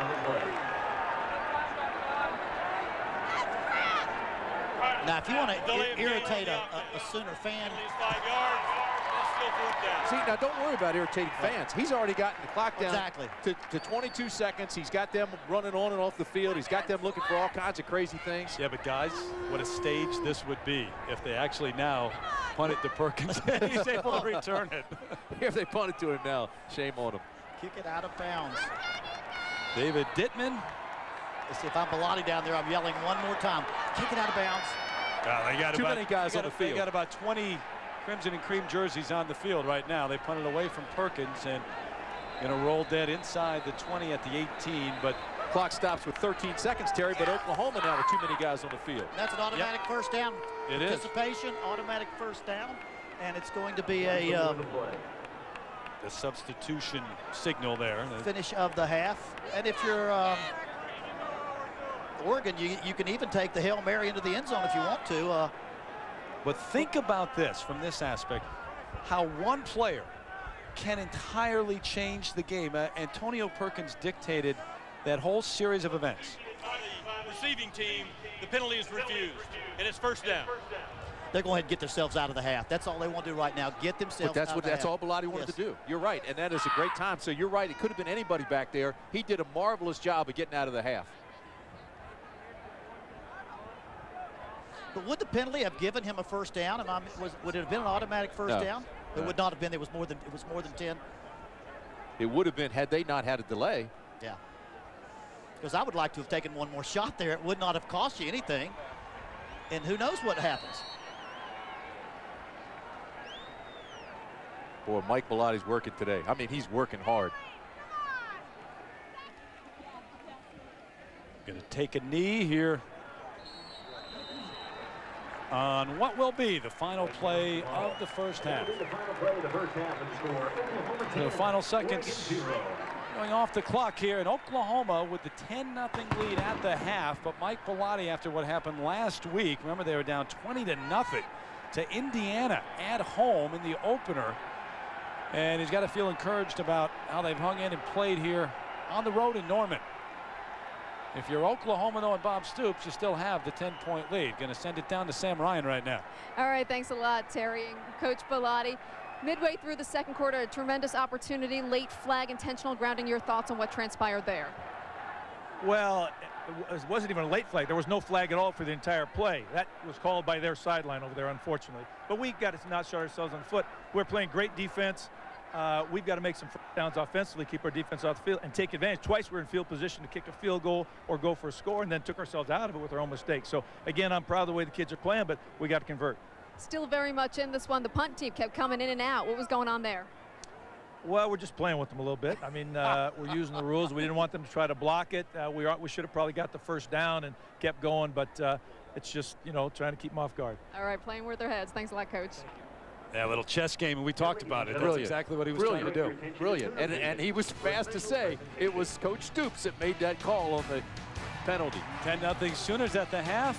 Now, if you want to irritate a Sooner fan, 5 yards. See, now don't worry about irritating fans. He's already gotten the clock down to 22 seconds. He's got them running on and off the field. He's got them looking for all kinds of crazy things. Yeah, but guys, what a stage this would be if they actually now punt it to Perkins and he's able to return it. If they punt it to him now, shame on him. Kick it out of bounds. David Dittman. Let's see if I'm Bellotti down there. I'm yelling one more time. Kick it out of bounds. They got Too many guys on the field. They got about 20 crimson and cream jerseys on the field right now. They punted away from Perkins and going to roll dead inside the 20 at the 18, but clock stops with 13 seconds, Terry, but Oklahoma now with too many guys on the field. That's an automatic first down. It is. Participation, automatic first down, and it's going to be a the substitution signal there. Finish of the half. And if you're Oregon, you can even take the Hail Mary into the end zone if you want to. But think about this from this aspect, how one player can entirely change the game. Antonio Perkins dictated that whole series of events. The receiving team, the penalty is refused, and it's first down. They're going to get themselves out of the half. That's all they want to do right now. Get themselves But that's out what of the that's half. all Bellotti wanted Yes. to do. You're right, and that is a great time. So you're right. It could have been anybody back there. He did a marvelous job of getting out of the half. But would the penalty have given him a first down? Would it have been an automatic first down? It would not have been. It was more than 10. It would have been had they not had a delay. Yeah. Because I would like to have taken one more shot there. It would not have cost you anything. And who knows what happens. Boy, Mike Bellotti's working today. I mean, he's working hard. Going to take a knee here on what will be the final play of the first half. The final seconds going off the clock here in Oklahoma with the 10-0 lead at the half. But Mike Bellotti, after what happened last week, remember they were down 20-0 to Indiana at home in the opener. And he's got to feel encouraged about how they've hung in and played here on the road in Norman. If you're Oklahoma, though, and Bob Stoops, you still have the 10-point lead. Going to send it down to Sam Ryan right now. All right, thanks a lot, Terry and Coach Bellotti. Midway through the second quarter, a tremendous opportunity, late flag, intentional grounding. Your thoughts on what transpired there? Well, it wasn't even a late flag. There was no flag at all for the entire play. That was called by their sideline over there, unfortunately. But we got to not shut ourselves on the foot. We're playing great defense. We've got to make some downs offensively, keep our defense off the field, and take advantage. Twice we're in field position to kick a field goal or go for a score, and then took ourselves out of it with our own mistakes. So, again, I'm proud of the way the kids are playing, but we got to convert. Still very much in this one. The punt team kept coming in and out. What was going on there? Well, we're just playing with them a little bit. I mean, we're using the rules. We didn't want them to try to block it. We should have probably got the first down and kept going, but it's just, trying to keep them off guard. All right, playing with their heads. Thanks a lot, Coach. Yeah, a little chess game, and we talked about it. That's exactly what he was trying to do. Brilliant. And he was fast to say it was Coach Stoops that made that call on the penalty. 10-0 Sooners at the half.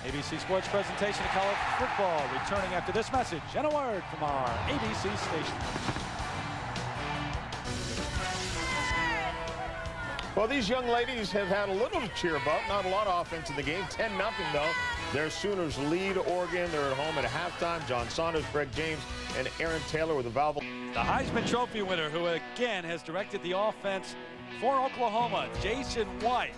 ABC Sports presentation of college football returning after this message and a word from our ABC station. Well, these young ladies have had a little to cheer about. Not a lot of offense in the game. 10-0 though. Their Sooners lead Oregon. They're at home at halftime. John Saunders, Greg James, and Aaron Taylor with a valve. The Heisman Trophy winner, who again has directed the offense for Oklahoma, Jason White.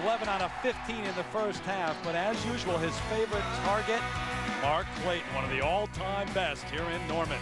11 out of 15 in the first half, but as usual, his favorite target, Mark Clayton, one of the all-time best here in Norman.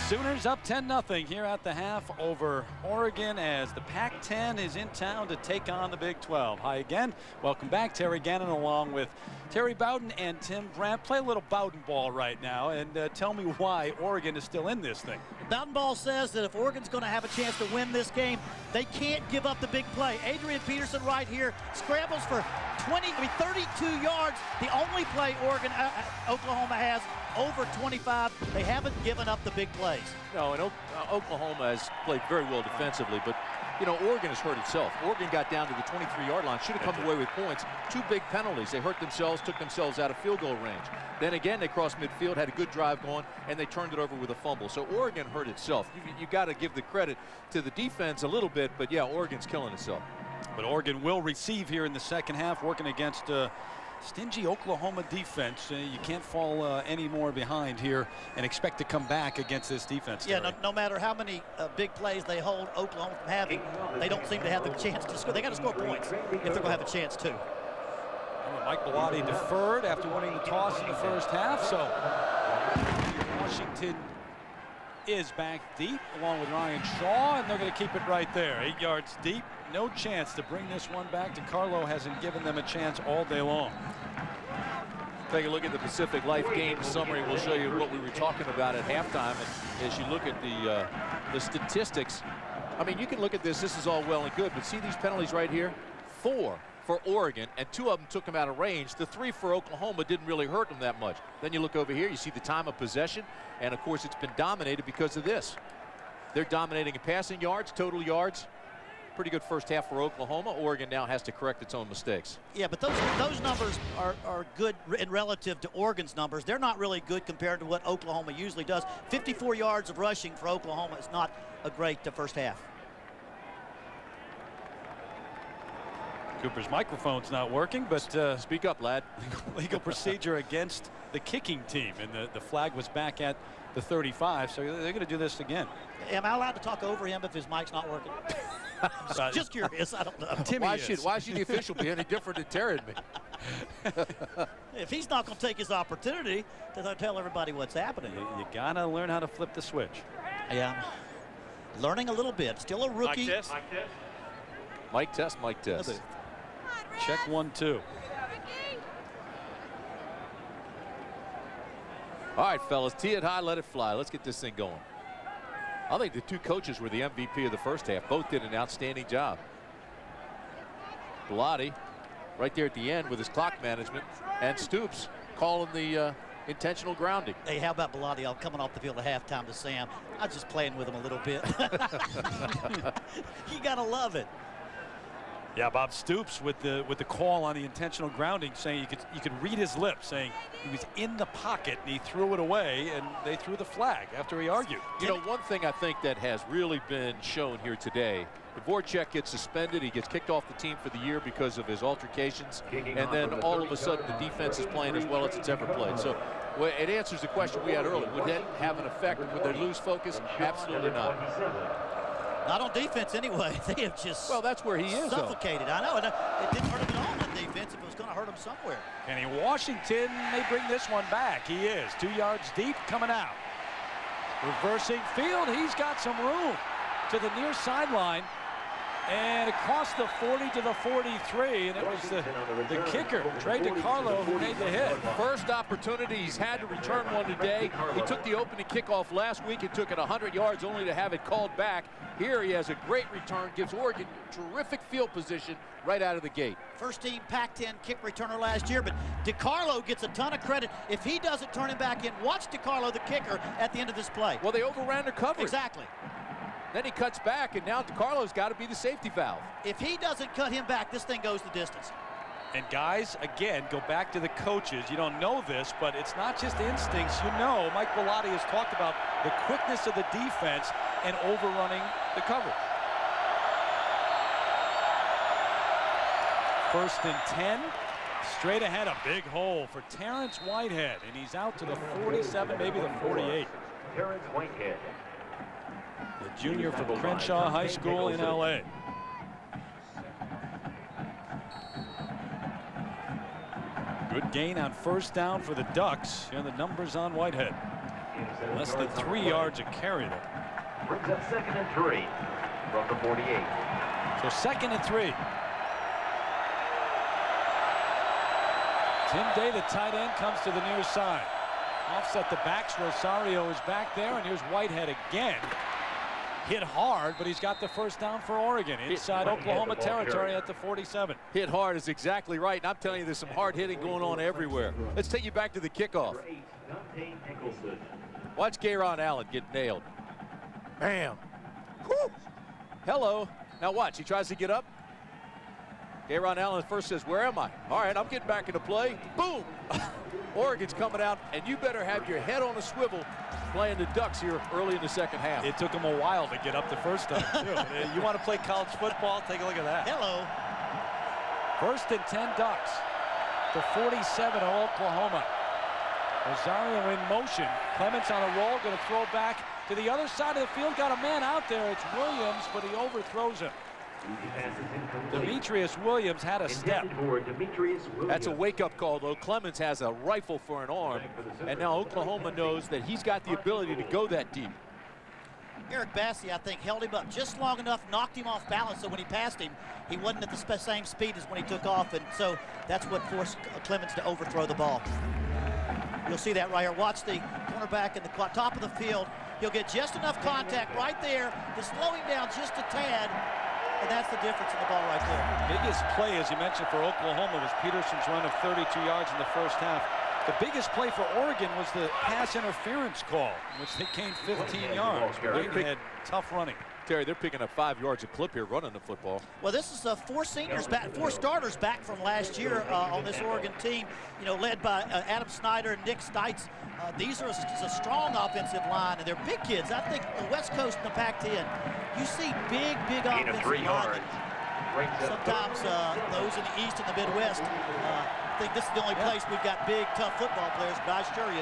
Sooners up 10-0 here at the half over Oregon as the Pac-10 is in town to take on the Big 12. Hi again. Welcome back. Terry Gannon along with Terry Bowden and Tim Brandt. Play a little Bowden ball right now and tell me why Oregon is still in this thing. Bowden ball says that if Oregon's going to have a chance to win this game, they can't give up the big play. Adrian Peterson right here scrambles for 32 yards. The only play Oklahoma has over 25. They haven't given up the big plays. No, and Oklahoma has played very well defensively, but Oregon has hurt itself. Oregon got down to the 23-yard line, should have come away with points. 2 big penalties. They hurt themselves, took themselves out of field goal range. Then again, they crossed midfield, had a good drive going, and they turned it over with a fumble. So Oregon hurt itself. You got to give the credit to the defense a little bit, but yeah, Oregon's killing itself. But Oregon will receive here in the second half, working against stingy Oklahoma defense. You can't fall any more behind here and expect to come back against this defense. Yeah, no matter how many big plays they hold Oklahoma from having, they don't seem to have the chance to score. They got to score points if they're going to have a chance to. Mike Bellotti deferred after winning the toss in the first half, so Washington is back deep along with Ryan Shaw, and they're going to keep it right there. 8 yards deep. No chance to bring this one back. DeCarlo hasn't given them a chance all day long. Take a look at the Pacific Life game summary. We'll show you what we were talking about at halftime. And as you look at the statistics, I mean, you can look at this. This is all well and good, but see these penalties right here? 4 for Oregon, and 2 of them took them out of range. The 3 for Oklahoma didn't really hurt them that much. Then you look over here, you see the time of possession, and of course it's been dominated because of this. They're dominating in passing yards, total yards, pretty good first half for Oklahoma. Oregon now has to correct its own mistakes. Yeah, but those numbers are good in relative to Oregon's numbers. They're not really good compared to what Oklahoma usually does. 54 yards of rushing for Oklahoma is not a great first half. Cooper's microphone's not working, but speak up, lad. Legal procedure against the kicking team, and the flag was back at the 35, so they're going to do this again. Am I allowed to talk over him if his mic's not working? Just curious. I don't know. Why should the official be any different than Terry and me? If he's not going to take his opportunity to tell everybody what's happening. You got to learn how to flip the switch. Yeah. Learning a little bit. Still a rookie. Mic test. Mic test. Mic test. Check 1-2. All right, fellas, tee it high, let it fly. Let's get this thing going. I think the two coaches were the MVP of the first half. Both did an outstanding job. Bellotti right there at the end with his clock management, and Stoops calling the intentional grounding. Hey, how about Bellotti coming off the field at halftime to Sam? I was just playing with him a little bit. You got to love it. Yeah, Bob Stoops with the call on the intentional grounding, saying you could read his lips, saying he was in the pocket and he threw it away, and they threw the flag after he argued. You know, one thing I think that has really been shown here today, Dvorak gets suspended, he gets kicked off the team for the year because of his altercations, and then all of a sudden the defense is playing as well as it's ever played. So well, it answers the question we had earlier. Would that have an effect? Would they lose focus? Absolutely not. Not on defense anyway. They have just that's where he is suffocated. I know. It didn't hurt him at all on defense. If it was going to hurt him somewhere. Kenny Washington may bring this one back. He is 2 yards deep coming out. Reversing field. He's got some room to the near sideline. And across the 40 to the 43, and it was the kicker, Trey DiCarlo, who made the hit. First opportunity, he's had to return one today. He took the opening kickoff last week and took it 100 yards only to have it called back. Here he has a great return, gives Oregon terrific field position right out of the gate. First team Pac-10 kick returner last year, but DiCarlo gets a ton of credit. If he doesn't turn him back in, watch DiCarlo, the kicker, at the end of this play. Well, they overran their coverage. Exactly. Then he cuts back, and now DiCarlo's got to be the safety valve. If he doesn't cut him back, this thing goes the distance. And guys, again, go back to the coaches. You don't know this, but it's not just instincts. You know, Mike Bellotti has talked about the quickness of the defense and overrunning the coverage. 1st and 10. Straight ahead, a big hole for Terrence Whitehead, and he's out to the 47, maybe the 48. Terrence Whitehead. The junior from Crenshaw High School in L.A. Good gain on 1st down for the Ducks. Here are the numbers on Whitehead. Less than 3 yards a carry there. Brings up 2nd and 3 from the 48. So 2nd and 3. Tim Day, the tight end, comes to the near side. Offset the backs. Rosario is back there, and here's Whitehead again. Hit hard, but he's got the 1st down for Oregon inside Oklahoma territory at the 47. Hit hard is exactly right, and I'm telling you, there's some hard hitting going on everywhere. Let's take you back to the kickoff. Watch Gayron Allen get nailed. Bam. Whew. Hello. Now watch, he tries to get up. Gayron Allen first says, where am I? All right, I'm getting back into play. Boom. Oregon's coming out, and you better have your head on a swivel playing the Ducks here early in the 2nd half. It took them a while to get up the 1st time, too. You want to play college football? Take a look at that. Hello. 1st and 10 Ducks. The 47 of Oklahoma. Rosario in motion. Clements on a roll, going to throw back to the other side of the field. Got a man out there. It's Williams, but he overthrows him. Demetrius Williams had a step. That's a wake-up call, though. Clements has a rifle for an arm, and now Oklahoma knows that he's got the ability to go that deep. Eric Bassey, I think, held him up just long enough, knocked him off balance, so when he passed him, he wasn't at the same speed as when he took off, and so that's what forced Clements to overthrow the ball. You'll see that right here. Watch the cornerback at the top of the field. He'll get just enough contact right there to slow him down just a tad. And that's the difference in the ball right there. Biggest play, as you mentioned, for Oklahoma was Peterson's run of 32 yards in the 1st half. The biggest play for Oregon was the pass interference call, in which they gained 15 yards. They had tough running. Terry, they're picking up 5 yards a clip here running the football. Well, this is 4 starters back from last year on this Oregon team, you know, led by Adam Snyder and Nick Stites. These are a strong offensive line, and they're big kids. I think the West Coast and the Pac-10, you see big offensive line. Sometimes those in the East and the Midwest think this is the only place we've got big, tough football players, but I assure you,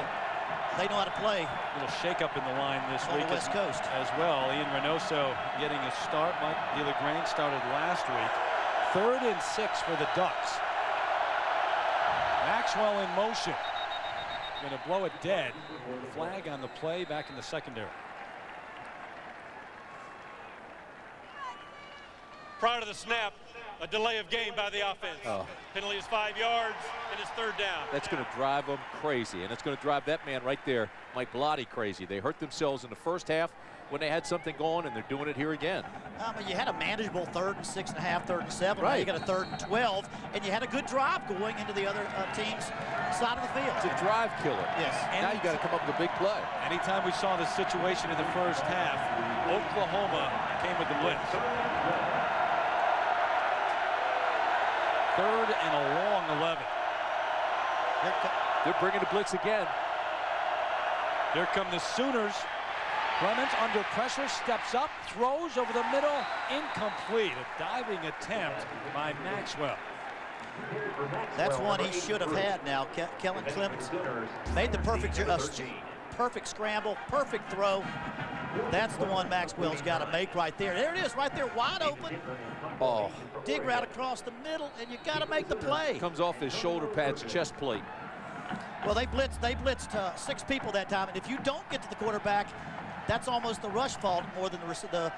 they know how to play. A little shake-up in the line this on week the West Coast as well. Ian Reynoso getting a start. Mike DeLaGrange started last week. 3rd and 6 for the Ducks. Maxwell in motion. Going to blow it dead. Flag on the play back in the secondary. Prior to the snap, a delay of game by the offense. Penalty is 5 yards, and it's 3rd down. That's going to drive them crazy, and it's going to drive that man right there, Mike Bellotti, crazy. They hurt themselves in the first half when they had something going, and they're doing it here again. But you had a manageable 3rd and 6.5, 3rd and 7. Right. Now you got a 3rd and 12, and you had a good drive going into the other team's side of the field. It's a drive killer. Yes. And now you got to come up with a big play. Anytime we saw this situation in the first half, Oklahoma came with the blitz. 3rd and a long 11. They're bringing the blitz again. Here come the Sooners. Clemens under pressure, steps up, throws over the middle, incomplete. A diving attempt by Maxwell. That's one he should have had now. Kellen Clemens made the perfect scramble, perfect throw. That's the one Maxwell's got to make right there. There it is, right there, wide open. Oh. Dig right across the middle, and you got to make the play. Comes off his shoulder pads, chest plate. Well, they blitzed 6 people that time, and if you don't get to the quarterback, that's almost the rush fault more than the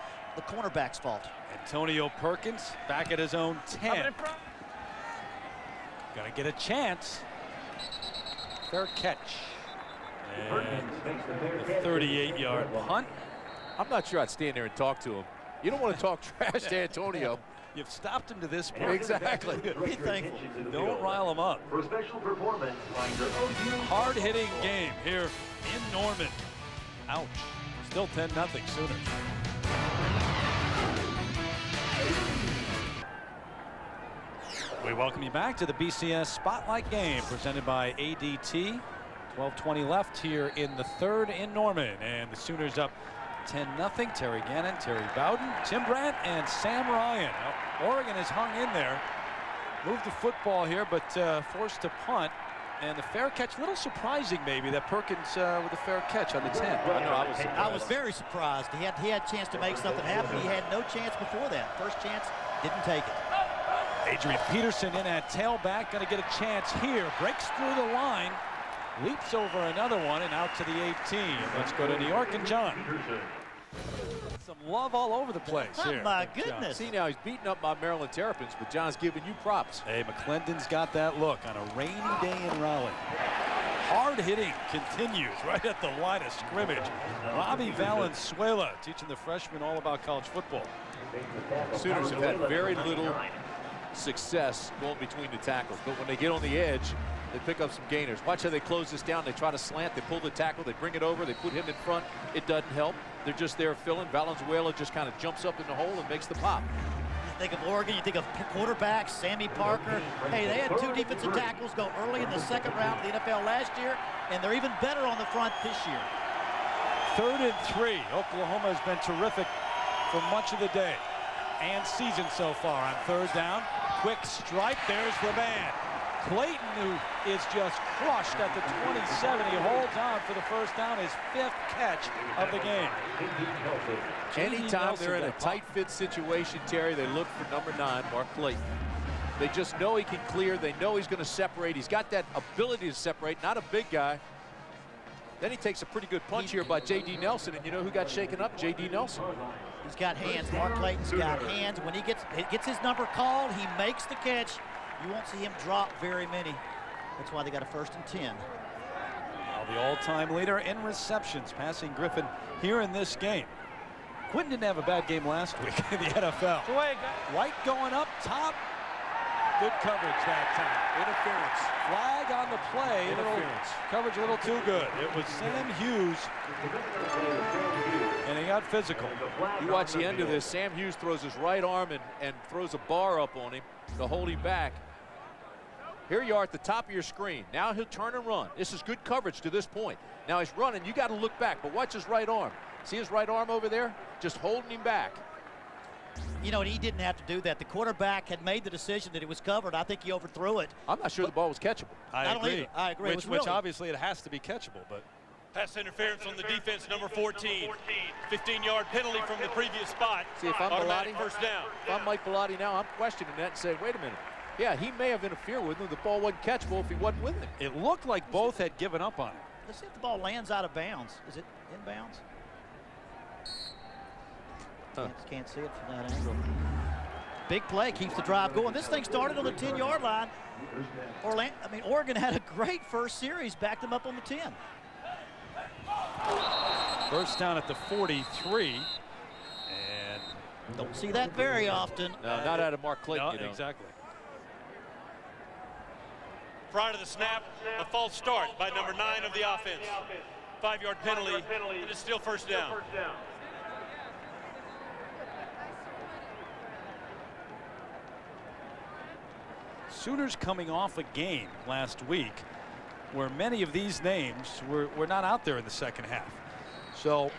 cornerback's fault. Antonio Perkins back at his own 10. Gonna get a chance. Fair catch. And the 38-yard punt. I'm not sure I'd stand there and talk to him. You don't want to talk trash to Antonio. You've stopped him to this point. Exactly. Be thankful. Don't rile him up. For special performance, find your OU. Hard-hitting game here in Norman. Ouch. Still 10-0 Sooners. We welcome you back to the BCS Spotlight game presented by ADT. 12:20 left here in the 3rd in Norman, and the Sooners up 10-0. Terry Gannon, Terry Bowden, Tim Brandt, and Sam Ryan. Now, Oregon has hung in there, moved the football here, but forced to punt. And the fair catch, a little surprising maybe that Perkins with a fair catch on the 10. I was very surprised. He had a chance to make something happen. He had no chance before that. First chance, didn't take it. Adrian Peterson in at tailback, going to get a chance here. Breaks through the line, leaps over another one, and out to the 18. Let's go to New York and John. Some love all over the place here. Oh, my goodness. See, now he's beating up by Maryland Terrapins, but John's giving you props. Hey, McClendon's got that look on a rainy day in Raleigh. Hard hitting continues right at the line of scrimmage. Robbie Valenzuela teaching the freshmen all about college football. Sooners have had very little success going between the tackles, but when they get on the edge, they pick up some gainers. Watch how they close this down. They try to slant, they pull the tackle, they bring it over, they put him in front. It doesn't help. They're just there filling. Valenzuela just kind of jumps up in the hole and makes the pop. You think of Oregon, you think of quarterbacks, Sammy Parker. Hey, they had 2 defensive tackles go early in the 2nd round of the NFL last year, and they're even better on the front this year. 3rd and 3. Oklahoma has been terrific for much of the day and season so far. On 3rd down, quick strike. There's the man. Clayton, who is just crushed at the 27. He holds on for the first down, his 5th catch of the game. Anytime they're in a tight fit situation, Terry, they look for number 9, Mark Clayton. They just know he can clear. They know he's going to separate. He's got that ability to separate, not a big guy. Then he takes a pretty good punch here by J.D. Nelson, and you know who got shaken up? J.D. Nelson. He's got hands. Mark Clayton's got hands. When he gets his number called, he makes the catch. You won't see him drop very many. That's why they got a 1st and 10. Now the all-time leader in receptions, passing Griffin here in this game. Quinn didn't have a bad game last week in the NFL. White going up top. Good coverage that time. Interference. Flag on the play. Interference. Coverage a little too good. It was Sam Hughes, and he got physical. You watch the end of this. Sam Hughes throws his right arm and throws a bar up on him to hold him back. Here you are at the top of your screen. Now he'll turn and run. This is good coverage to this point. Now he's running. You got to look back, but watch his right arm. See his right arm over there? Just holding him back. You know, he didn't have to do that. The quarterback had made the decision that it was covered. I think he overthrew it. I'm not sure the ball was catchable. I agree. I agree. Which obviously it has to be catchable, but. Pass interference on the defense, number 14. 15-yard penalty from the previous spot. See, if I'm automatic Bellotti, first down. If I'm Mike Bellotti now, I'm questioning that and saying, wait a minute. Yeah, he may have interfered with him. The ball wasn't catchable if he wasn't with him. It looked like both had given up on it. Let's see if the ball lands out of bounds. Is it inbounds? Can't see it from that angle. Big play keeps the drive going. This thing started on the 10-yard line. Oregon had a great first series, backed them up on the 10. First down at the 43, and don't see that very often. No, not out of Mark Clayton. No, you know. Exactly. Prior to the snap, a false start by number 9 of the offense. 5-yard penalty, and it's still first down. Sooners coming off a game last week where many of these names were not out there in the second half. So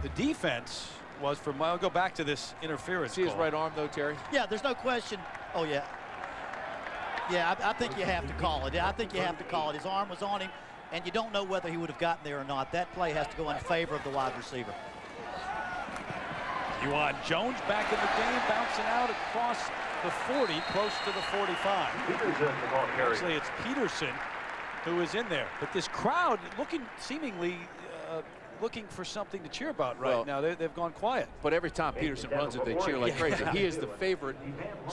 the defense was from, I'll go back to this interference. See his right arm though, Terry? Yeah, there's no question. Oh, yeah. Yeah, I think you have to call it. Yeah, I think you have to call it. His arm was on him, and you don't know whether he would have gotten there or not. That play has to go in favor of the wide receiver. Juwan Jones back in the game, bouncing out across the 40, close to the 45. Actually, it's Peterson who is in there. But this crowd seemingly looking for something to cheer about now. They've gone quiet. But every time Peterson runs it, they cheer like crazy. He is the favorite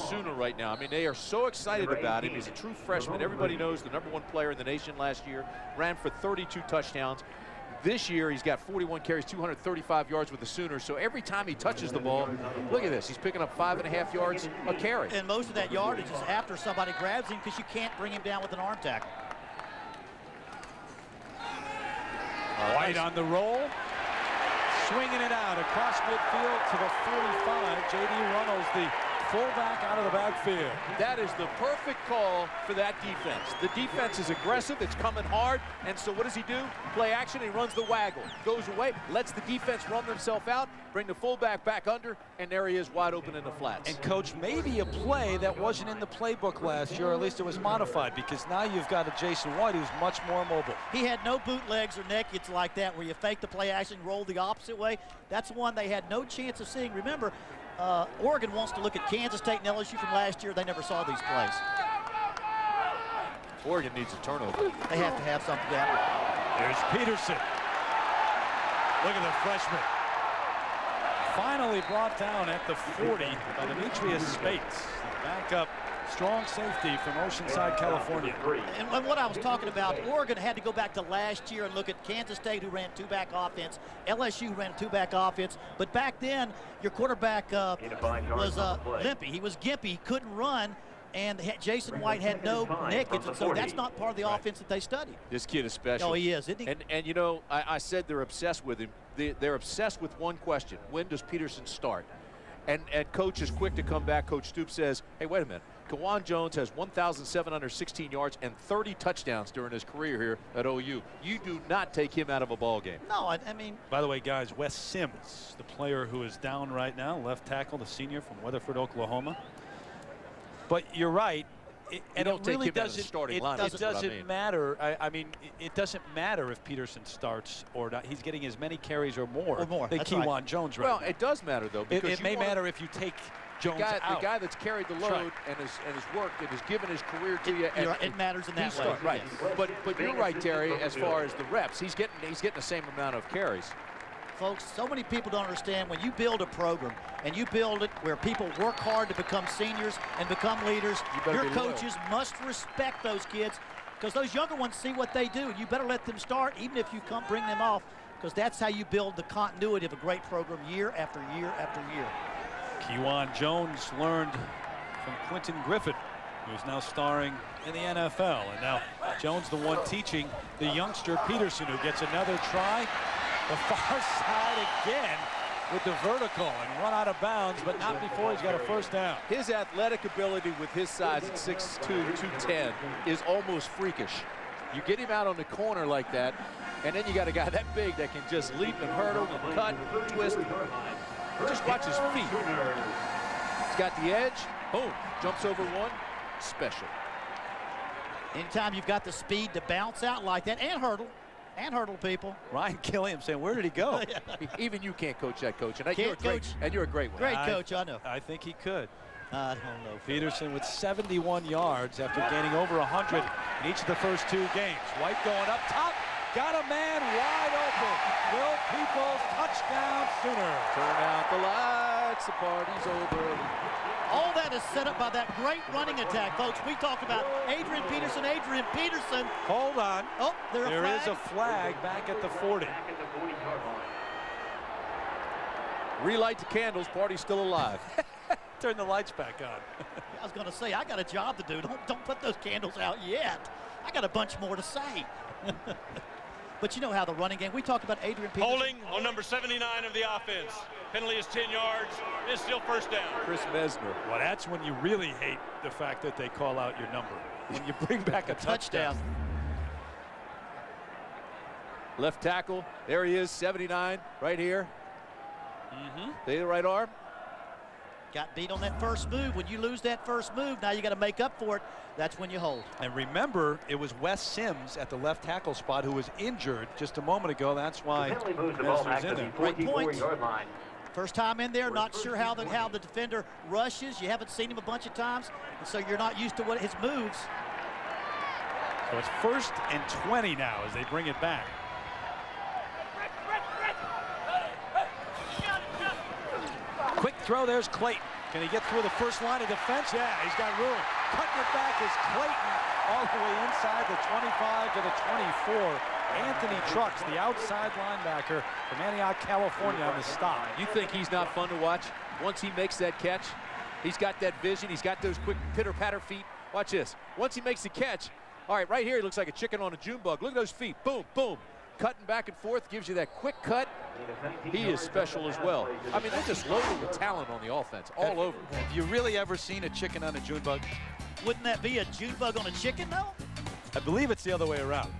Sooner right now. I mean, they are so excited about him. He's a true freshman. Everybody knows the #1 player in the nation last year. Ran for 32 touchdowns. This year, he's got 41 carries, 235 yards with the Sooners. So every time he touches the ball, look at this. He's picking up 5.5 yards a carry. And most of that yardage is after somebody grabs him because you can't bring him down with an arm tackle. White on the roll. Swinging it out across midfield to the 45. J.D. Runnels, the fullback, out of the backfield. That is the perfect call for that defense. The defense is aggressive. It's coming hard. And so what does he do? Play action. He runs the waggle. Goes away. Lets the defense run themselves out. Bring the fullback back under. And there he is wide open in the flats. And, Coach, maybe a play that wasn't in the playbook last year, or at least it was modified, because now you've got a Jason White who's much more mobile. He had no bootlegs or nakeds like that where you fake the play action, roll the opposite way. That's one they had no chance of seeing. Remember, Oregon wants to look at Kansas State and LSU from last year. They never saw these plays. Oregon needs a turnover. They have to have something down. There's Peterson. Look at the freshman. Finally brought down at the 40 by Demetrius Spates. Backup strong safety from Oceanside, California. And what I was talking about, Oregon had to go back to last year and look at Kansas State, who ran two-back offense, LSU, who ran two-back offense. But back then, your quarterback was limpy. He was gimpy. He couldn't run. And Jason White had no nakeds, and so that's not part of the offense that they studied. This kid is special. Oh, he is, isn't he? And you know, I said they're obsessed with him. They're obsessed with one question. When does Peterson start? And Coach is quick to come back. Coach Stoops says, hey, wait a minute. Juwan Jones has 1,716 yards and 30 touchdowns during his career here at OU. You do not take him out of a ball game. No, I mean. By the way, guys, Wes Sims, the player who is down right now, left tackle, the senior from Weatherford, Oklahoma. But you're right. It really doesn't matter. I mean, it doesn't matter if Peterson starts or not. He's getting as many carries or more than Juwan Jones right now. Well, it does matter, though. Because it may matter if you take Jones out. The guy that's carried the load and has worked and has given his career to you. It matters in that way. Right. Yes. But you're right, Terry, as far as the reps. He's getting the same amount of carries. Folks, so many people don't understand when you build a program and you build it where people work hard to become seniors and become leaders, your coaches must respect those kids because those younger ones see what they do. You better let them start even if you come bring them off because that's how you build the continuity of a great program year after year after year. Juwan Jones learned from Quentin Griffin who's now starring in the NFL. And now Jones, the one teaching the youngster Peterson, who gets another try. The far side again with the vertical and run out of bounds, but not before he's got a first down. His athletic ability with his size at 6'2", 210 is almost freakish. You get him out on the corner like that, and then you got a guy that big that can just leap and hurdle and cut, twist. Just watch his feet. He's got the edge. Boom. Jumps over one. Special. Anytime you've got the speed to bounce out like that and hurdle people. Ryan Killiam saying, where did he go? Even you can't coach that coach. And Can't coach. You're a great one. Great coach, I know. I think he could. I don't know. Peterson with 71 yards after gaining over 100 in each of the first 2 games. White going up top. Got a man wide open. Will Peoples, touchdown Sooner. Turn out the lights. The party's over. All that is set up by that great running attack, folks. We talked about Adrian Peterson. Hold on. Oh, there is a flag back at the 40. Relight the candles. Party's still alive. Turn the lights back on. I was going to say, I got a job to do. Don't put those candles out yet. I got a bunch more to say. But you know how the running game, we talked about Adrian Peterson. Holding on number 79 of the offense. Penalty is 10 yards. It's still first down. Chris Mesner. Well, that's when you really hate the fact that they call out your number. When you bring back a touchdown. Left tackle. There he is, 79, right here. The right arm. Got beat on that first move. When you lose that first move, now you got to make up for it. That's when you hold. And remember, it was Wes Sims at the left tackle spot who was injured just a moment ago. That's why Mesner's in there. Great point. First time in there, not sure how the defender rushes. You haven't seen him a bunch of times, and so you're not used to what his moves. So it's 1st and 20 now as they bring it back. Quick throw, there's Clayton. Can he get through the first line of defense? Yeah, he's got room. Cutting it back is Clayton all the way inside the 25 to the 24. Anthony Trucks, the outside linebacker from Antioch, California, on the stop. You think he's not fun to watch? Once he makes that catch, he's got that vision. He's got those quick pitter-patter feet. Watch this. Once he makes the catch, all right, right here he looks like a chicken on a June bug. Look at those feet. Boom, boom. Cutting back and forth, gives you that quick cut. He is special as well. I mean, they're just loaded with talent on the offense, all over. Have you really ever seen a chicken on a June bug? Wouldn't that be a June bug on a chicken, though? I believe it's the other way around.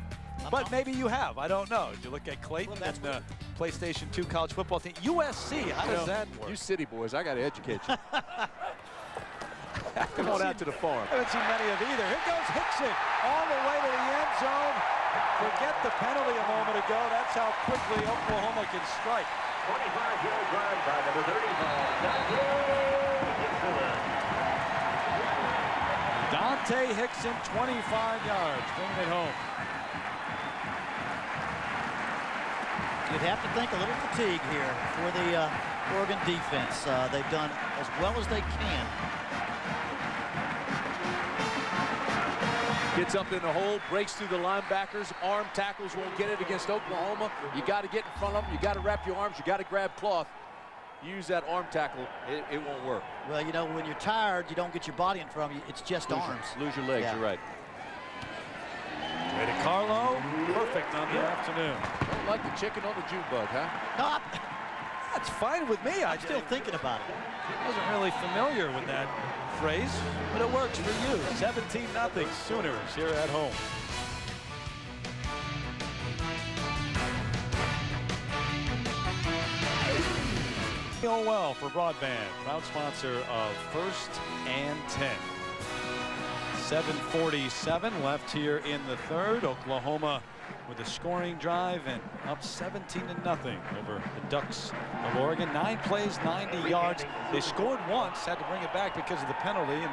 But maybe you have. I don't know. Did you look at Clayton and the PlayStation 2 college football team? USC, how does that work? You city boys, I got to educate you. Come on out to the farm. I haven't seen many of either. Here goes Hickson all the way to the end zone. Forget the penalty a moment ago. That's how quickly Oklahoma can strike. 25-yard drive by number 35. Dante Hickson, 25 yards, bringing it home. You'd have to think a little fatigue here for the Oregon defense. They've done as well as they can. Gets up in the hole, breaks through the linebackers. Arm tackles won't get it against Oklahoma. You got to get in front of them. You got to wrap your arms. You got to grab cloth. Use that arm tackle. It won't work. Well, you know, when you're tired, you don't get your body in front of you. It's just arms. Lose your legs. Yeah. You're right. Way to Carlo. Perfect on the afternoon. Don't like the chicken on the June bug, huh? No, that's fine with me. I'm still thinking about it. I wasn't really familiar with that phrase, but it works for you. 17-0 Sooners here at home. Well for broadband, proud sponsor of 1st and 10. 7:47 left here in the third. Oklahoma with a scoring drive and up 17-0 over the Ducks of Oregon. 9 plays, 90 yards. They scored once, had to bring it back because of the penalty, and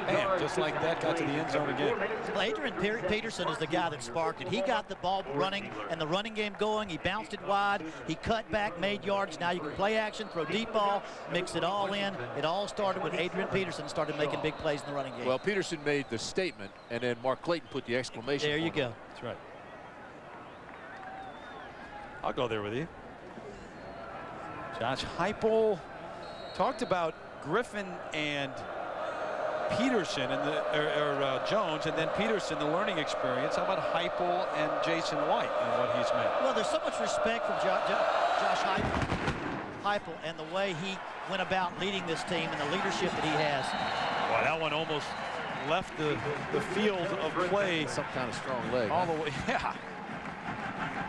bam, just like that, got to the end zone again. Well, Adrian Peterson is the guy that sparked it. He got the ball running and the running game going. He bounced it wide. He cut back, made yards. Now you can play action, throw deep ball, mix it all in. It all started when Adrian Peterson started making big plays in the running game. Well, Peterson made the statement, and then Mark Clayton put the exclamation. There you go. That's right. I'll go there with you. Josh Heupel talked about Griffin and Peterson and Jones, and then Peterson, the learning experience. How about Heupel and Jason White and what he's meant? Well, there's so much respect from Josh Heupel and the way he went about leading this team and the leadership that he has. Well, that one almost left the field of play. Some kind of strong leg. All the way, yeah.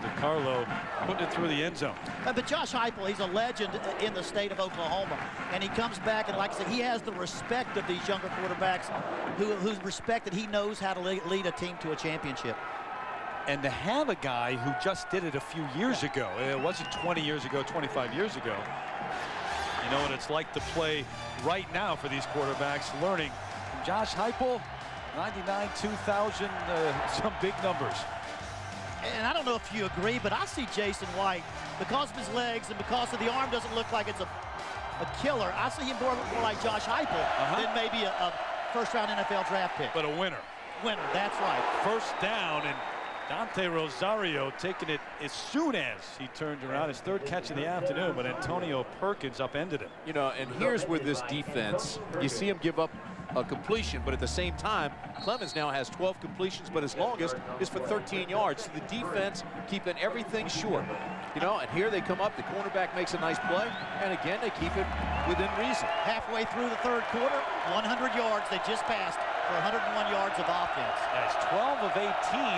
DeCarlo putting it through the end zone. But Josh Heupel, he's a legend in the state of Oklahoma. And he comes back, and like I said, he has the respect of these younger quarterbacks who respect that he knows how to lead a team to a championship. And to have a guy who just did it a few years ago, it wasn't 20 years ago, 25 years ago. You know what it's like to play right now for these quarterbacks, learning. From Josh Heupel, 99, 2000, some big numbers. And I don't know if you agree, but I see Jason White, because of his legs and because of the arm doesn't look like it's a killer, I see him more like Josh Heupel than maybe a first-round NFL draft pick. But a winner. Winner, that's right. First down, and Dante Rosario taking it as soon as he turned around. His third catch of the afternoon, but Antonio Perkins upended him. You know, and here's where this defense, you see him give up a completion, but at the same time, Clemens now has 12 completions, but his longest is for 13 yards. So the defense keeping everything short. You know, and here they come up, the cornerback makes a nice play, and again, they keep it within reason. Halfway through the third quarter, 100 yards. They just passed for 101 yards of offense. That's 12 of 18,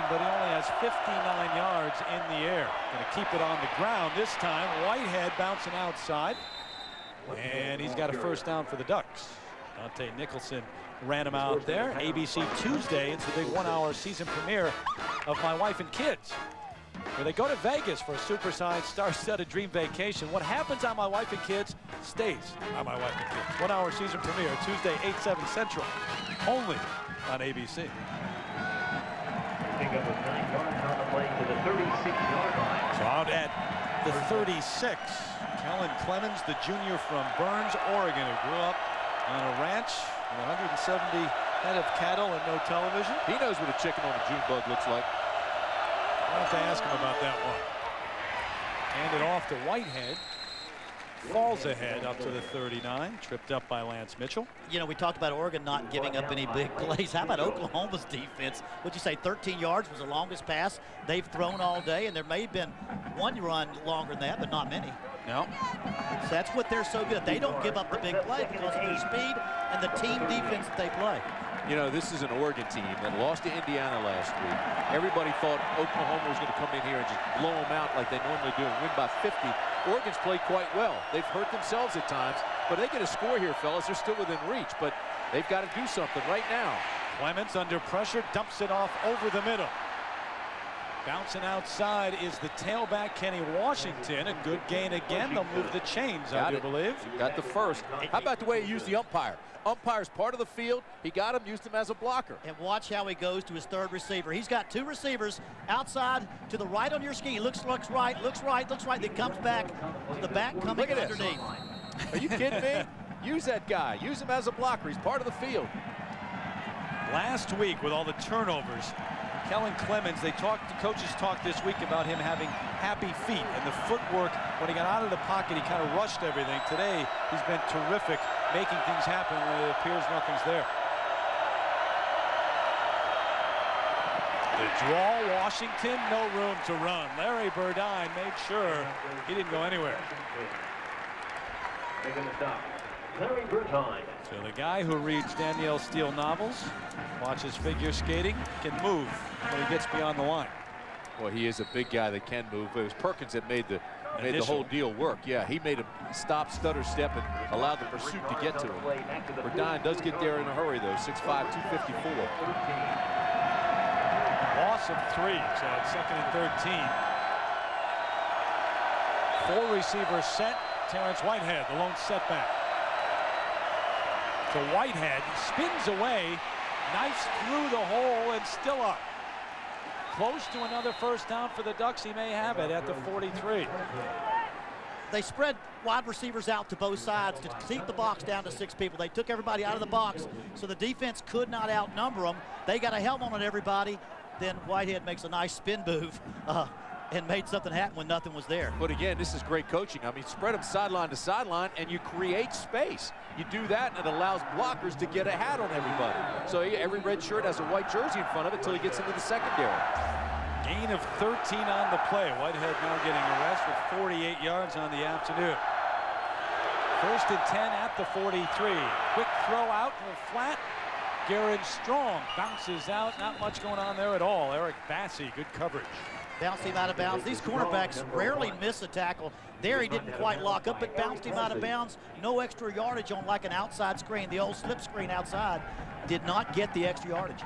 but he only has 59 yards in the air. Going to keep it on the ground this time. Whitehead bouncing outside, and he's got a first down for the Ducks. Dante Nicholson ran him out there. ABC Tuesday, it's the big 1-hour season premiere of My Wife and Kids, where they go to Vegas for a supersized star-studded dream vacation. What happens on My Wife and Kids stays on My Wife and Kids. 1-hour season premiere Tuesday, 8/7 Central, only on ABC. Pick up with 9 yards on the play to the 36-yard line. So out at the 36, Kellen Clemens, the junior from Burns, Oregon, who grew up on a ranch with 170 head of cattle and no television. He knows what a chicken on a June bug looks like. I'll have to ask him about that one. Hand it off to Whitehead. Falls ahead up to the 39. Tripped up by Lance Mitchell. You know, we talked about Oregon not giving up any big plays. How about Oklahoma's defense? Would you say 13 yards was the longest pass they've thrown all day? And there may have been one run longer than that, but not many. No. So that's what they're so good at. They don't give up the big play because of their speed and the team defense that they play. You know, this is an Oregon team that lost to Indiana last week. Everybody thought Oklahoma was going to come in here and just blow them out like they normally do and win by 50. Oregon's played quite well. They've hurt themselves at times, but they get a score here, fellas. They're still within reach, but they've got to do something right now. Clemens under pressure, dumps it off over the middle. Bouncing outside is the tailback, Kenny Washington. A good gain again. They'll move the chains, I do believe. Got the first. How about the way he used the umpire? Umpire's part of the field. He got him, used him as a blocker. And watch how he goes to his third receiver. He's got two receivers outside to the right on your ski. Looks right, then comes back to the back coming underneath. Are you kidding me? Use that guy. Use him as a blocker. He's part of the field. Last week with all the turnovers, Kellen Clemens, the coaches talked this week about him having happy feet and the footwork. When he got out of the pocket, he kind of rushed everything. Today, he's been terrific making things happen when it appears nothing's there. The draw, Washington, no room to run. Larry Burdine made sure he didn't go anywhere. Making the stop, Larry Burdine. So the guy who reads Danielle Steele novels, watches figure skating, can move when he gets beyond the line. Well, he is a big guy that can move. It was Perkins that made the whole deal work. Yeah, he made him stop, stutter step, and allowed the pursuit to get to him. Burdine does get there in a hurry, though. 6'5", 254. Loss of 3, so it's 2nd and 13. 4 receivers set. Terrence Whitehead, the lone setback. To Whitehead, spins away, knifes through the hole, and still up. Close to another first down for the Ducks. He may have it at the 43. They spread wide receivers out to both sides to keep the box down to 6 people. They took everybody out of the box, so the defense could not outnumber them. They got a helmet on everybody. Then Whitehead makes a nice spin move and made something happen when nothing was there. But again, this is great coaching. I mean, spread them sideline to sideline, and you create space. You do that, and it allows blockers to get a hat on everybody. So every red shirt has a white jersey in front of it until he gets into the secondary. Gain of 13 on the play. Whitehead now getting a rest with 48 yards on the afternoon. 1st and 10 at the 43. Quick throw out to the flat. Garrett Strong bounces out. Not much going on there at all. Eric Bassey, good coverage. Bounced him out of bounds. These cornerbacks rarely miss a tackle. There he didn't quite lock up, but bounced him out of bounds. No extra yardage on like an outside screen. The old slip screen outside did not get the extra yardage.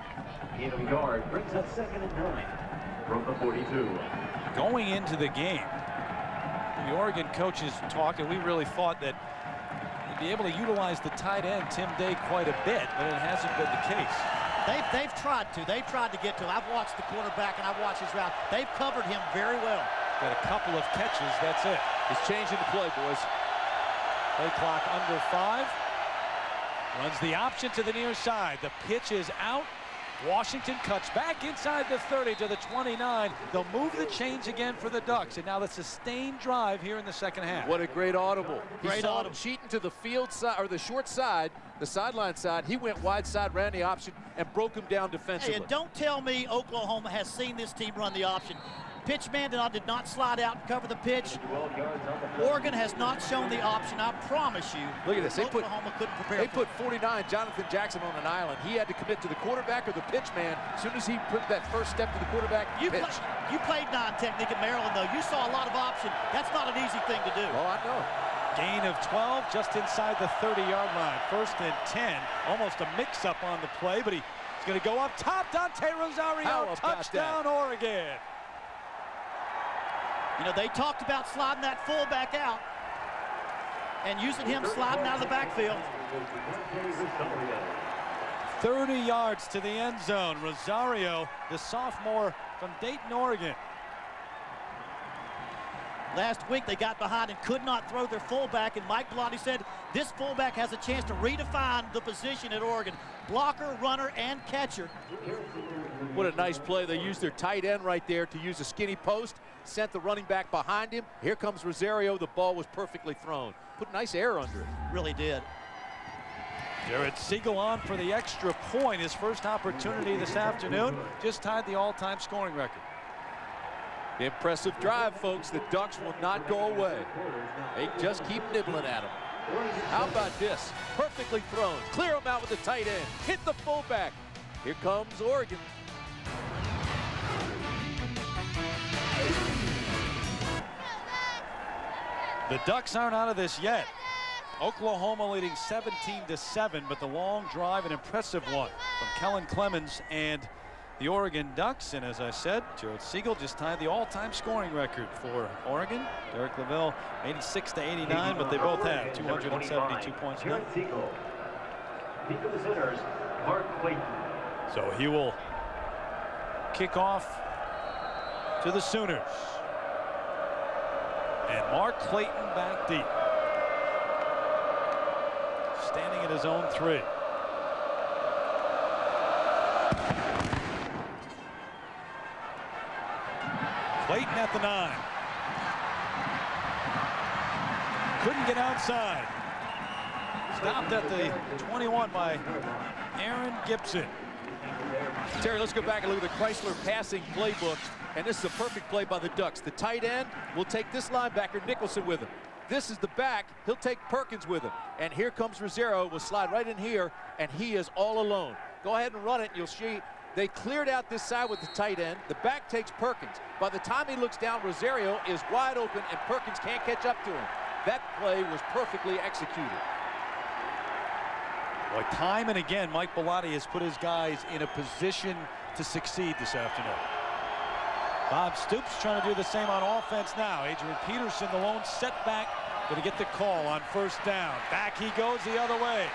Gain of a yard brings up 2nd and 9 from the 42. Going into the game, the Oregon coaches talked, and we really thought that they'd be able to utilize the tight end, Tim Day, quite a bit, but it hasn't been the case. They've tried to. They've tried to get to him. I've watched the quarterback, and I've watched his route. They've covered him very well. Got a couple of catches, that's it. He's changing the play, boys. Play clock under 5. Runs the option to the near side. The pitch is out. Washington cuts back inside the 30 to the 29. They'll move the chains again for the Ducks, and now the sustained drive here in the second half. What a great audible. Great he saw audible. him cheating to the field side, or the short side, the sideline side. He went wide side, ran the option, and broke him down defensively. Hey, and don't tell me Oklahoma has seen this team run the option. Pitch man did not slide out and cover the pitch. Oregon has not shown the option, I promise you. Look at this. Oklahoma couldn't prepare. They put 49, Jonathan Jackson, on an island. He had to commit to the quarterback or the pitch man. As soon as he put that first step to the quarterback, You pitch. played non-technique at Maryland, though. You saw a lot of option. That's not an easy thing to do. Oh, I know. Gain of 12 just inside the 30-yard line. 1st and 10. Almost a mix-up on the play, but he's going to go up top. Dante Rosario, touchdown, Oregon. You know, they talked about sliding that fullback out and using him sliding out of the backfield. 30 yards to the end zone. Rosario, the sophomore from Dayton, Oregon. Last week they got behind and could not throw their fullback, and Mike Bellotti said this fullback has a chance to redefine the position at Oregon. Blocker, runner, and catcher. What a nice play. They used their tight end right there to use a skinny post, sent the running back behind him. Here comes Rosario. The ball was perfectly thrown. Put nice air under it. Really did. Garrett Siegel on for the extra point. His first opportunity this afternoon. Just tied the all-time scoring record. Impressive drive, folks. The Ducks will not go away. They just keep nibbling at them. How about this? Perfectly thrown. Clear him out with the tight end. Hit the fullback. Here comes Oregon. The Ducks aren't out of this yet. Oklahoma leading 17-7, but the long drive, an impressive one from Kellen Clemens and the Oregon Ducks. And as I said, Garrett Siegel just tied the all-time scoring record for Oregon. Derek Lavelle 86-89, but they both have 272 points now. Deep in the centers, Mark Clayton. So he will kick off to the Sooners. And Mark Clayton back deep. Standing at his own 3. Clayton at the 9. Couldn't get outside. Stopped at the 21 by Aaron Gibson. Terry, let's go back and look at the Chrysler passing playbook. And this is a perfect play by the Ducks. The tight end will take this linebacker, Nicholson, with him. This is the back. He'll take Perkins with him. And here comes Rosario. Will slide right in here, and he is all alone. Go ahead and run it, and you'll see they cleared out this side with the tight end. The back takes Perkins. By the time he looks down, Rosario is wide open, and Perkins can't catch up to him. That play was perfectly executed. Boy, time and again, Mike Bellotti has put his guys in a position to succeed this afternoon. Bob Stoops trying to do the same on offense now. Adrian Peterson, the lone setback, going to get the call on 1st down. Back he goes the other way.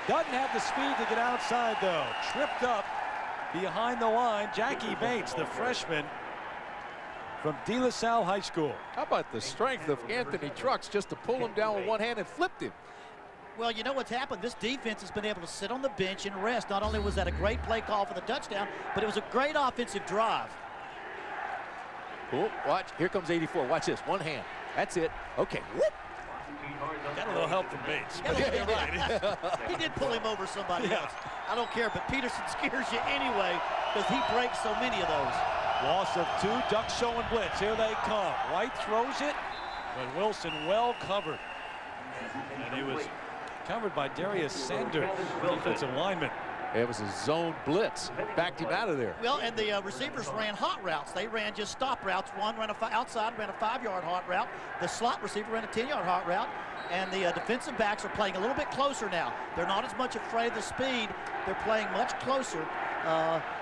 Doesn't have the speed to get outside, though. Tripped up behind the line. Jackie Bates, the freshman from De La Salle High School. How about the strength of Anthony Trucks just to pull him down with one hand and flipped him? Well, you know what's happened? This defense has been able to sit on the bench and rest. Not only was that a great play call for the touchdown, but it was a great offensive drive. Oh, watch. Here comes 84. Watch this. One hand. That's it. Okay. Whoop. Got a little help from Bates. Yeah, right. He did pull him over somebody else. I don't care, but Peterson scares you anyway because he breaks so many of those. Loss of 2. Ducks showing blitz. Here they come. White throws it, but Wilson well covered. And he was covered by Darius Sanders, defensive lineman. It was a zone blitz. Backed him out of there. Well, and the receivers ran hot routes. They ran just stop routes. One ran outside, ran a 5-yard hot route. The slot receiver ran a 10-yard hot route. And the defensive backs are playing a little bit closer now. They're not as much afraid of the speed. They're playing much closer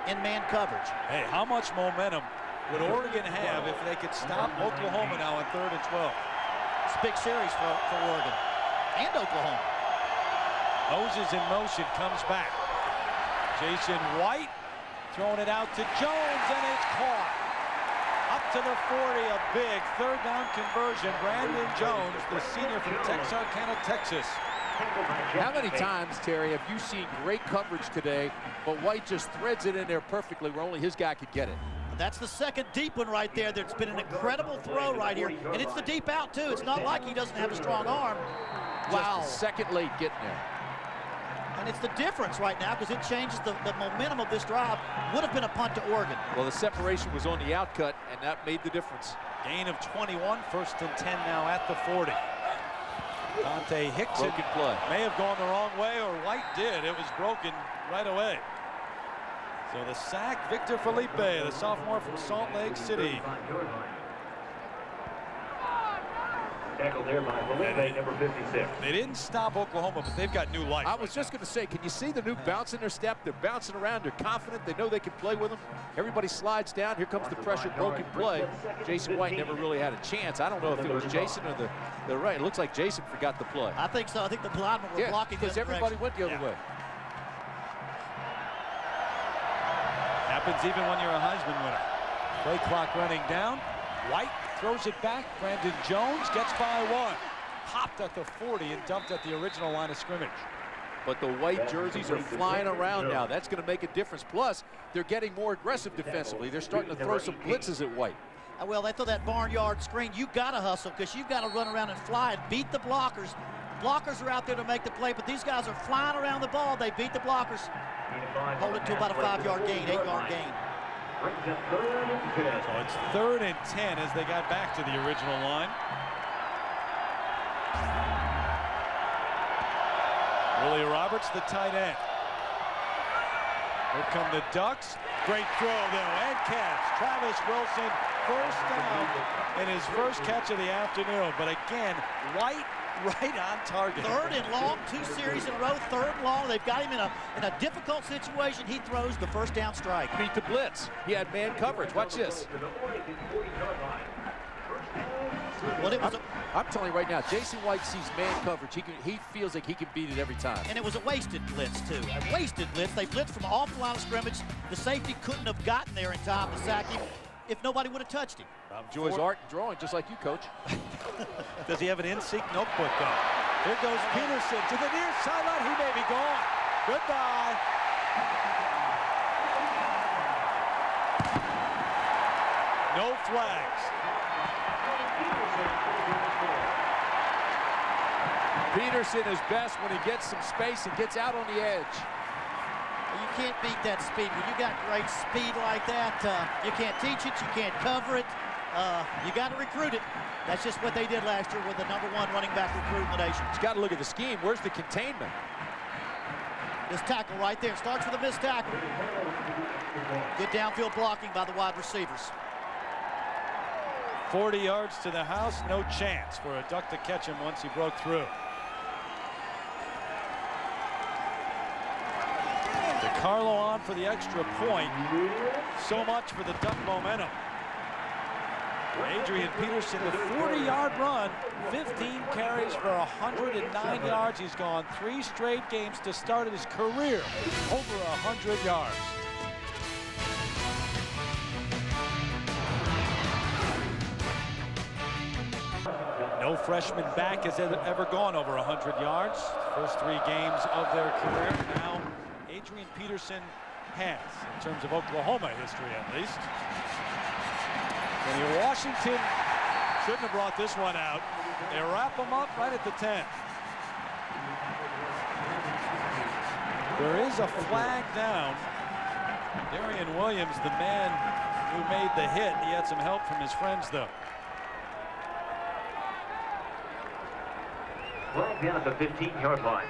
in man coverage. Hey, how much momentum would Oregon have if they could stop Oklahoma now on 3rd and 12? It's a big series for Oregon and Oklahoma. Moses in motion, comes back. Jason White throwing it out to Jones, and it's caught. Up to the 40, a big 3rd down conversion. Brandon Jones, the senior from Texarkana, Texas. How many times, Terry, have you seen great coverage today, but White just threads it in there perfectly where only his guy could get it? That's the second deep one right there. That's been an incredible throw right here. And it's the deep out, too. It's not like he doesn't have a strong arm. Wow. Just a second late getting there. And it's the difference right now because it changes the momentum of this drive. Would have been a punt to Oregon. Well, the separation was on the outcut, and that made the difference. Gain of 21, 1st and 10 now at the 40. Dante Hickson Broken play. May have gone the wrong way, or White did. It was broken right away. So the sack, Victor Felipe, the sophomore from Salt Lake City. Tackled there by Felipe, number 56. They didn't stop Oklahoma, but they've got new life. I was just going to say, can you see the new bounce in their step? They're bouncing around. They're confident. They know they can play with them. Everybody slides down. Here comes the pressure, broken play. Jason White never really had a chance. I don't know if it was Jason or the right. It looks like Jason forgot the play. I think so. I think the linemen were blocking because everybody went the other way. Happens even when you're a Heisman winner. Play clock running down. White throws it back. Brandon Jones gets by 1. Popped at the 40 and dumped at the original line of scrimmage. But the white jerseys are flying around now. That's going to make a difference. Plus, they're getting more aggressive defensively. They're starting to throw some blitzes at White. Well, they throw that barnyard screen. You got to hustle because you've got to run around and fly and beat the blockers. Blockers are out there to make the play, but these guys are flying around the ball. They beat the blockers. Hold it to about a 5-yard gain, 8-yard gain. So it's 3rd and 10 as they got back to the original line. Willie Roberts, the tight end. Here come the Ducks. Great throw, though, and catch. Travis Wilson, 1st down, and his first catch of the afternoon. But again, White right on target. 3rd and long, 2 series in a row, 3rd and long. They've got him in a difficult situation. He throws the 1st down strike. Beat the blitz. He had man coverage. Watch this. Well, it was I'm telling you right now, Jason White sees man coverage. He feels like he can beat it every time. And it was a wasted blitz, too. A wasted blitz. They blitzed from off the line of scrimmage. The safety couldn't have gotten there in time to sack him if nobody would have touched him. Enjoys art and drawing, just like you, Coach. Does he have an in-sync notebook, though? Here goes Peterson to the near sideline. He may be gone. Goodbye. No flags. Peterson is best when he gets some space and gets out on the edge. You can't beat that speed. When you got great speed like that, you can't teach it, you can't cover it. You got to recruit it. That's just what they did last year with the #1 running back recruit in the nation. You got to look at the scheme. Where's the containment? This tackle right there starts with a missed tackle. Good downfield blocking by the wide receivers. 40 yards to the house, no chance for a Duck to catch him once he broke through. DeCarlo on for the extra point. So much for the Duck momentum. Adrian Peterson, the 40-yard run, 15 carries for 109 yards. He's gone 3 straight games to start his career over 100 yards. No freshman back has ever gone over 100 yards. First 3 games of their career. Now Adrian Peterson has, in terms of Oklahoma history at least. When he walks Washington shouldn't have brought this one out. They wrap them up right at the 10. There is a flag down. Darian Williams, the man who made the hit, he had some help from his friends, though. Flag down at the 15-yard line.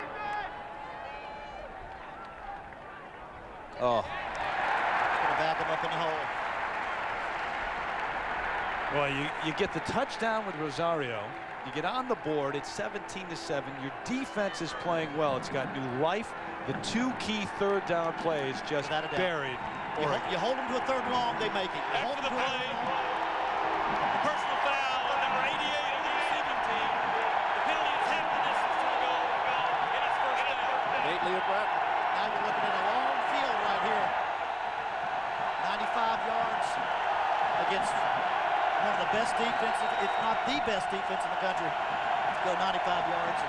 Oh. Gonna back him up in the hole. Well, you get the touchdown with Rosario. You get on the board. It's 17-7. Your defense is playing well. It's got new life. The two key third down plays just buried. You hold them to a third and long, they make it. You hold After them the to a play, third and long. personal foul on number 88 on the receiving team. The penalty is half the distance to the goal, and it's first down. Nate Leobrecht. Now you're looking at a long field right here. 95 yards against one of the best defenses, if not the best defense in the country. Let's go 95 yards.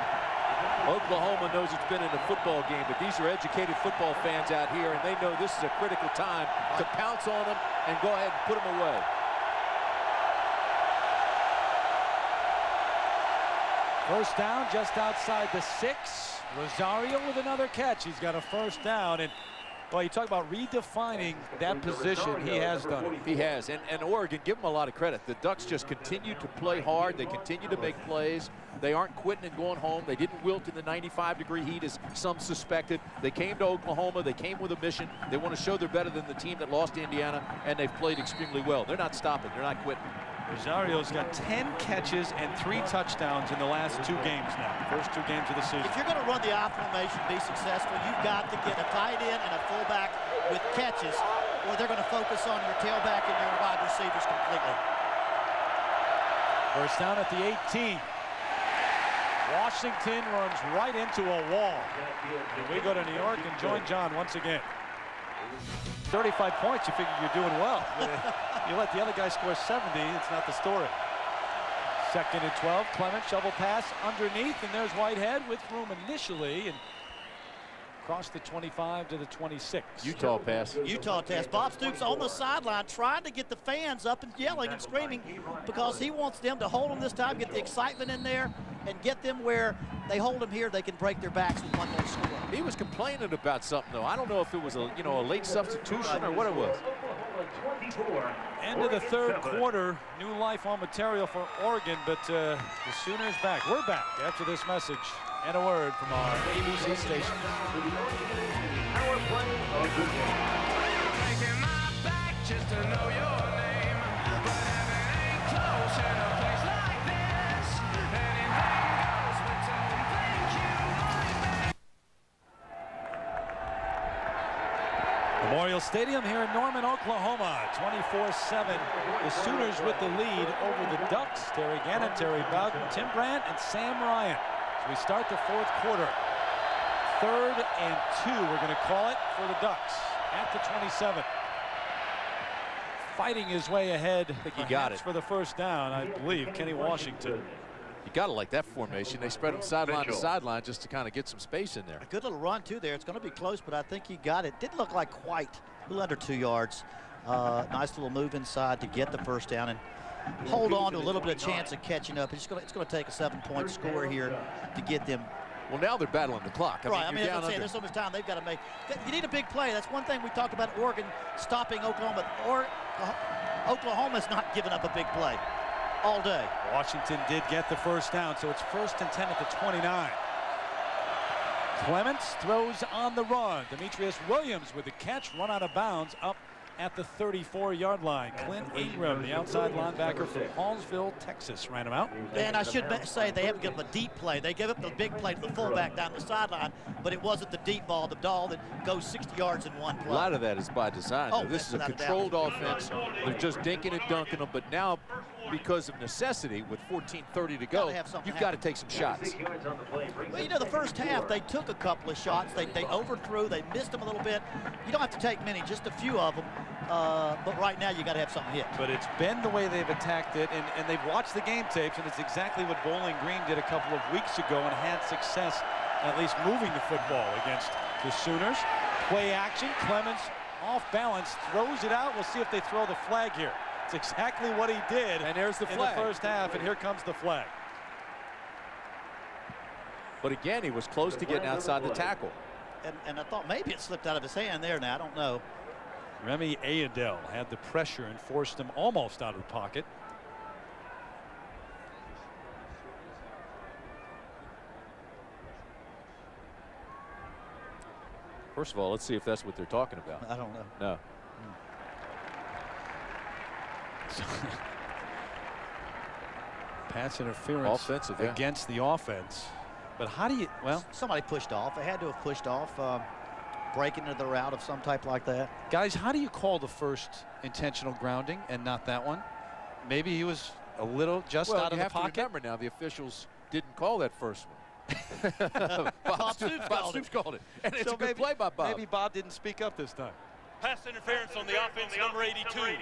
Oklahoma knows it's been in a football game, but these are educated football fans out here, and they know this is a critical time to pounce on them and go ahead and put them away. First down just outside the 6. Rosario with another catch. He's got a first down. And, well, you talk about redefining that position. He has done it. He has. And Oregon, give them a lot of credit. The Ducks just continue to play hard. They continue to make plays. They aren't quitting and going home. They didn't wilt in the 95-degree heat as some suspected. They came to Oklahoma. They came with a mission. They want to show they're better than the team that lost to Indiana, and they've played extremely well. They're not stopping. They're not quitting. Rosario's got 10 catches and 3 touchdowns in the last 2 games now. First 2 games of the season. If you're going to run the I formation, be successful, you've got to get a tight end and a fullback with catches, or they're going to focus on your tailback and your wide receivers completely. First down at the 18. Washington runs right into a wall. And we go to New York and join John once again. 35 points, you figure you're doing well. You let the other guy score 70, it's not the story. Second and 12, Clement shovel pass underneath, and there's Whitehead with room initially, and across the 25 to the 26. Utah pass. Utah pass. Bob Stoops on the sideline trying to get the fans up and yelling and screaming because he wants them to hold them this time, get the excitement in there, and get them where they hold them here, they can break their backs with one more score. He was complaining about something, though. I don't know if it was a late substitution or what it was. End of the third quarter, new life on material for Oregon, but the Sooners back. We're back after this message and a word from our ABC station. Taking my back just to know your name, but heaven ain't close in a place like this. Anything goes, but don't think you might make. Memorial Stadium here in Norman, Oklahoma, 24-7. The Sooners with the lead over the Ducks. Terry Gannon, Terry Bowden, Tim Brandt, and Sam Ryan. So we start the fourth quarter. 3rd and 2, we're going to call it, for the Ducks at the 27. Fighting his way ahead. I think he got it for the first down, I believe, Kenny Washington. You got to like that formation. They spread him sideline to sideline just to kind of get some space in there. A good little run, too, there. It's going to be close, but I think he got it. Didn't look like quite. A little under 2 yards. Nice little move inside to get the first down and hold on to a little bit of chance of catching up. It's going to take a 7-point score here to get them. Well, now they're battling the clock. I mean, that's what I'm saying. There's so much time they've got to make. You need a big play. That's one thing we talked about Oregon stopping Oklahoma. Oklahoma's not giving up a big play all day. Washington did get the first down, so it's 1st and 10 at the 29. Clements throws on the run. Demetrius Williams with the catch, run out of bounds up at the 34-yard line. Clint Ingram, the outside linebacker from Hallsville, Texas, ran him out. And I should say they haven't given up a deep play. They gave up the big play to the fullback down the sideline, but it wasn't the deep ball, the ball that goes 60 yards in one play. A lot of that is by design. Oh, this is a controlled offense. They're just dinking and dunking them, but now because of necessity with 14:30 to go, you've got to take some shots. Well, you know, the first half, they took a couple of shots. They overthrew. They missed them a little bit. You don't have to take many, just a few of them. But right now, you got to have something hit. But it's been the way they've attacked it, and they've watched the game tapes, and it's exactly what Bowling Green did a couple of weeks ago and had success at least moving the football against the Sooners. Play action, Clements off balance, throws it out. We'll see if they throw the flag here. It's exactly what he did. And there's the in flag. the first half, and here comes the flag. But again, he was close to getting outside the tackle. And I thought maybe it slipped out of his hand there. Now I don't know. Remy Ayadel had the pressure and forced him almost out of the pocket. First of all, let's see if that's what they're talking about. I don't know. No. Pass interference Offensive, yeah. against the offense. But how do you, well, Somebody pushed off. They had to have pushed off, breaking into the route of some type like that. guys, how do you call the first intentional grounding and not that one? Maybe he was a little just Well, out of you the have to pocket. remember now, the officials didn't call that first one. Bob Stoops called it. And it's So a good maybe- play by Bob. Maybe Bob didn't speak up this time. Pass interference on the offense, number 82.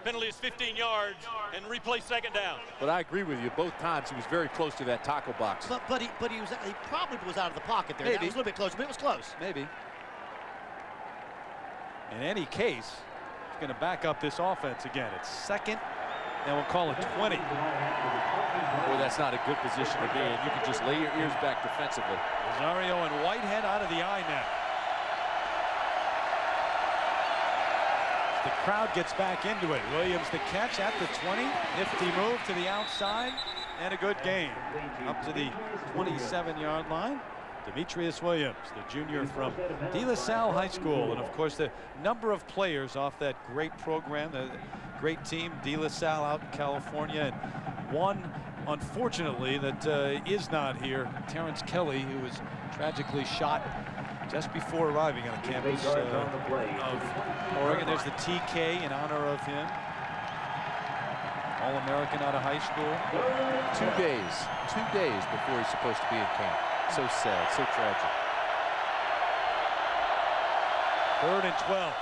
Penalty is 15 yards, and replay second down. But I agree with you. Both times he was very close to that tackle box. But he probably was out of the pocket there. That Maybe. was a little bit closer, but it was close. Maybe. In any case, he's going to back up this offense again. It's second, and we'll call it 20. Boy, that's not a good position to be in. You can just lay your ears back defensively. Rosario and Whitehead out of the eye now. The crowd gets back into it. Williams the catch at the 20. Nifty move to the outside, and a good game. Up to the 27-yard line. Demetrius Williams, the junior from De La Salle High School. And of course, the number of players off that great program, the great team, De La Salle out in California. And one, unfortunately, that is not here, Terrence Kelly, who was tragically shot just before arriving on the campus of Oregon. There's the TK in honor of him. All-American out of high school. 2 days before he's supposed to be in camp. So sad, so tragic. 3rd and 12.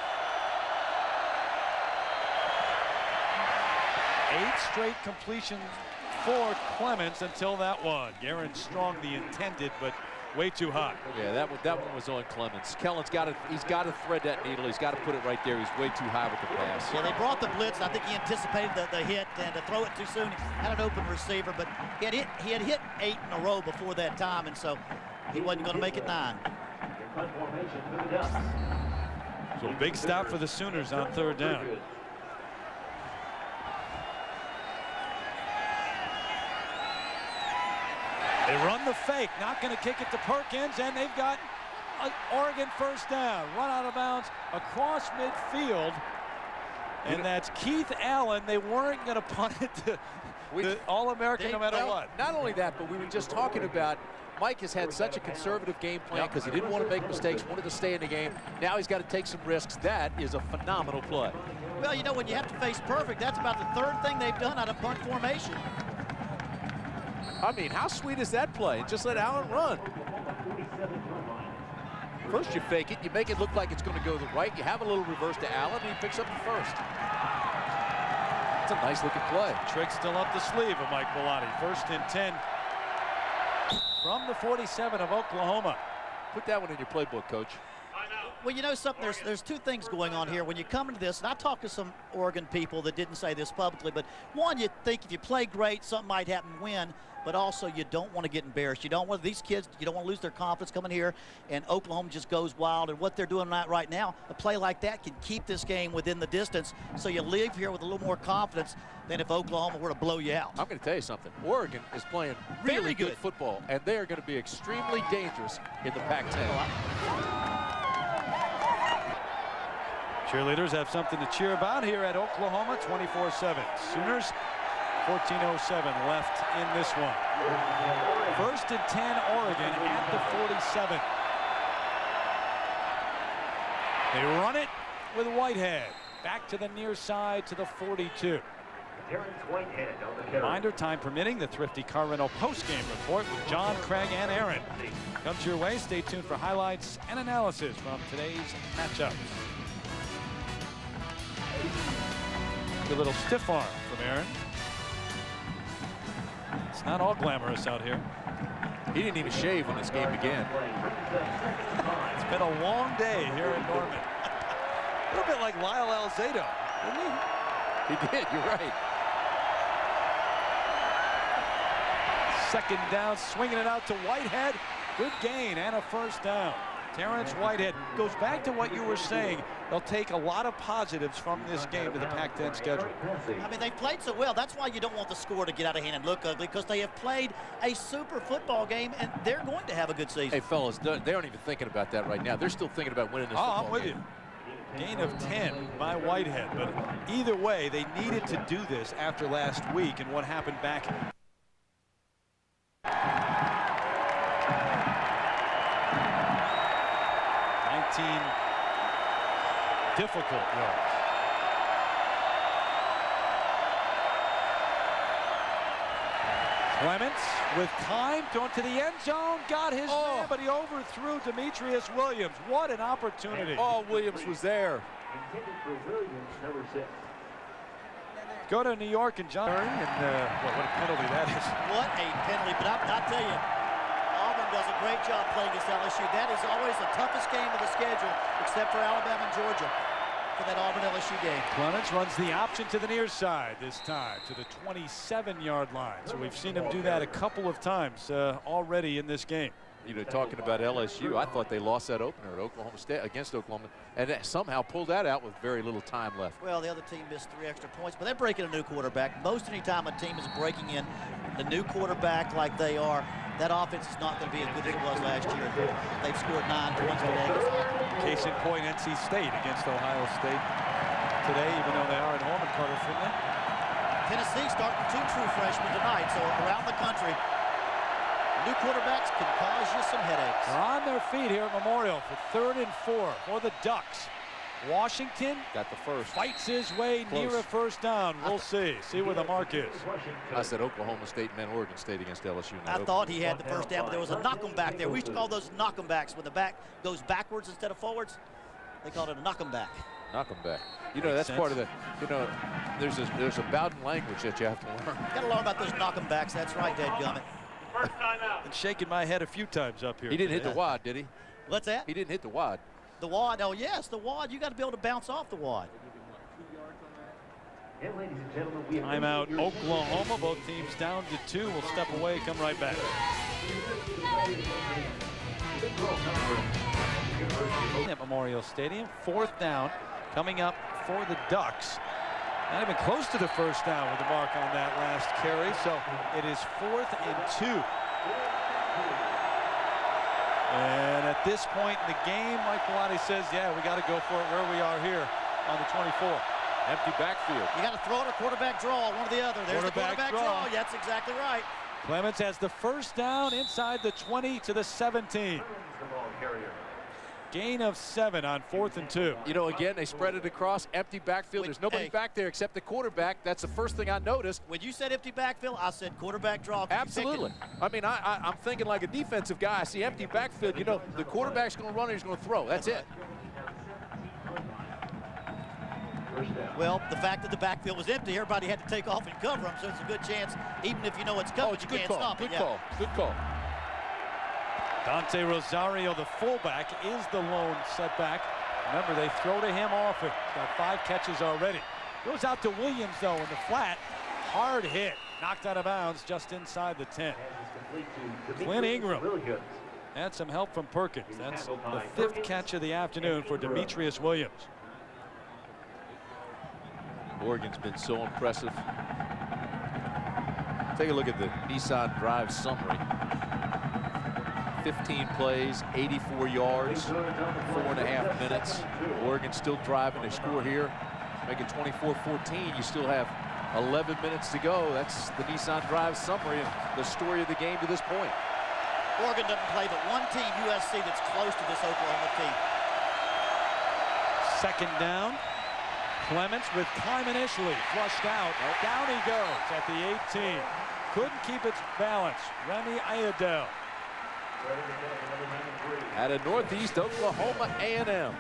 8 straight completions for Clements until that one. Garen Strong, the intended, but way too high. Yeah, that one was on Clements. Kellen's he's got to thread that needle. He's got to put it right there. He's way too high with the pass. Yeah, they brought the blitz. I think he anticipated the hit, and to throw it too soon, he had an open receiver, but he had hit 8 in a row before that time, and so he wasn't going to make it 9. So big stop for the Sooners on 3rd down. They run the fake, not going to kick it to Perkins, and they've got Oregon first down. Run out of bounds across midfield, and that's Keith Allen. They weren't going to punt it to the All-American no matter what. Not only that, but we were just talking about Mike has had such a conservative game plan because he didn't want to make mistakes, wanted to stay in the game. Now he's got to take some risks. That is a phenomenal play. Well, you know, when you have to face perfect, that's about the 3rd thing they've done out of punt formation. I mean, how sweet is that play? Just let Allen run. First you fake it, you make it look like it's going to go to the right. You have a little reverse to Allen, and he picks up the first. It's a nice looking play. Trick still up the sleeve of Mike Bellotti. 1st and 10 from the 47 of Oklahoma. Put that one in your playbook, Coach. Well, you know something, there's 2 things going on here. When you come into this, and I talked to some Oregon people that didn't say this publicly, but one, you think if you play great, something might happen, win, but also you don't want to get embarrassed. You don't want these kids, you don't want to lose their confidence coming here, and Oklahoma just goes wild, and what they're doing right now, a play like that can keep this game within the distance, so you leave here with a little more confidence than if Oklahoma were to blow you out. I'm going to tell you something. Oregon is playing really good football, and they are going to be extremely dangerous in the Pac-10. Cheerleaders have something to cheer about here at Oklahoma. 24-7. Sooners, 14:07 left in this one. 1st and 10 Oregon at the 47. They run it with Whitehead. Back to the near side to the 42. Reminder, time permitting, the Thrifty Car Rental post-game report with John, Craig, and Aaron comes your way. Stay tuned for highlights and analysis from today's matchups. Good little stiff arm from Aaron. It's not all glamorous out here. He didn't even shave when this game began. It's been a long day here in Norman. A little bit like Lyle Alzado, isn't he? He did, you're right. Second down, swinging it out to Whitehead. Good gain and a first down. Terrence Whitehead goes back to what you were saying. They'll take a lot of positives from this game to the Pac-10 schedule. I mean, they've played so well. That's why you don't want the score to get out of hand and look ugly, because they have played a super football game, and they're going to have a good season. Hey, fellas, they aren't even thinking about that right now. They're still thinking about winning this football I'm with game. you. Gain of 10 by Whitehead. But either way, they needed to do this after last week and what happened back. 19 difficult yards. Clements with time, thrown to the end zone, got his man, but he overthrew Demetrius Williams. What an opportunity. Oh, Williams was there. Intended for Williams, number 6. Go to New York and John. And what a penalty that is. What a penalty. But I tell you, Auburn does a great job playing against LSU. That is always the toughest game of the schedule, except for Alabama and Georgia, for that Auburn-LSU game. Clements runs the option to the near side this time, to the 27-yard line. So we've seen him do that a couple of times already in this game. You know, talking about LSU, I thought they lost that opener at Oklahoma State against Oklahoma, and somehow pulled that out with very little time left. Well, the other team missed 3 extra points, but they're breaking a new quarterback. Most any time a team is breaking in the new quarterback like they are, that offense is not going to be as good as it was last year. They've scored 9 points today. Case in point, NC State against Ohio State today, even though they are at home in Carter Finley. Tennessee starting 2 true freshmen tonight, so around the country, new quarterbacks can cause you some headaches. They're on their feet here at Memorial for 3rd and 4 for the Ducks. Washington got the first. Fights his way near a first down. We'll see where the mark is. I said Oklahoma State meant Oregon State against LSU. I thought he had the first down, but there was a knock 'em back there. We used to call those knock 'em backs when the back goes backwards instead of forwards. They called it a knock 'em back. Knock 'em back. You know, that's part of the, you know, there's a Bowden language that you have to learn. Got to learn about those knock 'em backs. That's right, dadgummit. Been shaking my head a few times up here. He didn't hit the wad, did he? What's that? He didn't hit the wad. The wad, oh yes, the wad. You got to be able to bounce off the wad. And ladies and gentlemen, we have Timeout Oklahoma. Both teams down to 2. We'll step away, come right back. At Memorial Stadium, 4th down coming up for the Ducks. Not even close to the first down with the mark on that last carry, so it is 4th and 2. And at this point in the game, Mike Pilati says, yeah, we got to go for it where we are here on the 24. Empty backfield. You got to throw it or quarterback draw, one or the other. There's the quarterback draw. Yeah, that's exactly right. Clements has the first down inside the 20 to the 17. Gain of 7 on 4th and 2. You know, again, they spread it across, empty backfield. There's nobody back there except the quarterback. That's the first thing I noticed. When you said empty backfield, I said quarterback draw. Absolutely. I mean, I'm thinking like a defensive guy. I see empty backfield. You know, the quarterback's going to run and he's going to throw. That's it. Well, the fact that the backfield was empty, everybody had to take off and cover them, so it's a good chance, even if you know it's coming, you can't stop it. Good call. Good call. Dante Rosario, the fullback, is the lone setback. Remember, they throw to him often. He's got 5 catches already. Goes out to Williams, though, in the flat. Hard hit. Knocked out of bounds just inside the 10. Clint Ingram had some help from Perkins. That's the 5th catch of the afternoon for Demetrius Williams. Oregon's been so impressive. Take a look at the Nissan Drive summary. 15 plays, 84 yards, 4.5 minutes. Oregon still driving. They score here, make it 24-14. You still have 11 minutes to go. That's the Nissan Drive summary of the story of the game to this point. Oregon doesn't play but one team, USC, that's close to this Oklahoma team. 2nd down. Clements with time initially, flushed out. Down he goes at the 18. Couldn't keep its balance. Remy Ayadel. Out of Northeast Oklahoma A&M.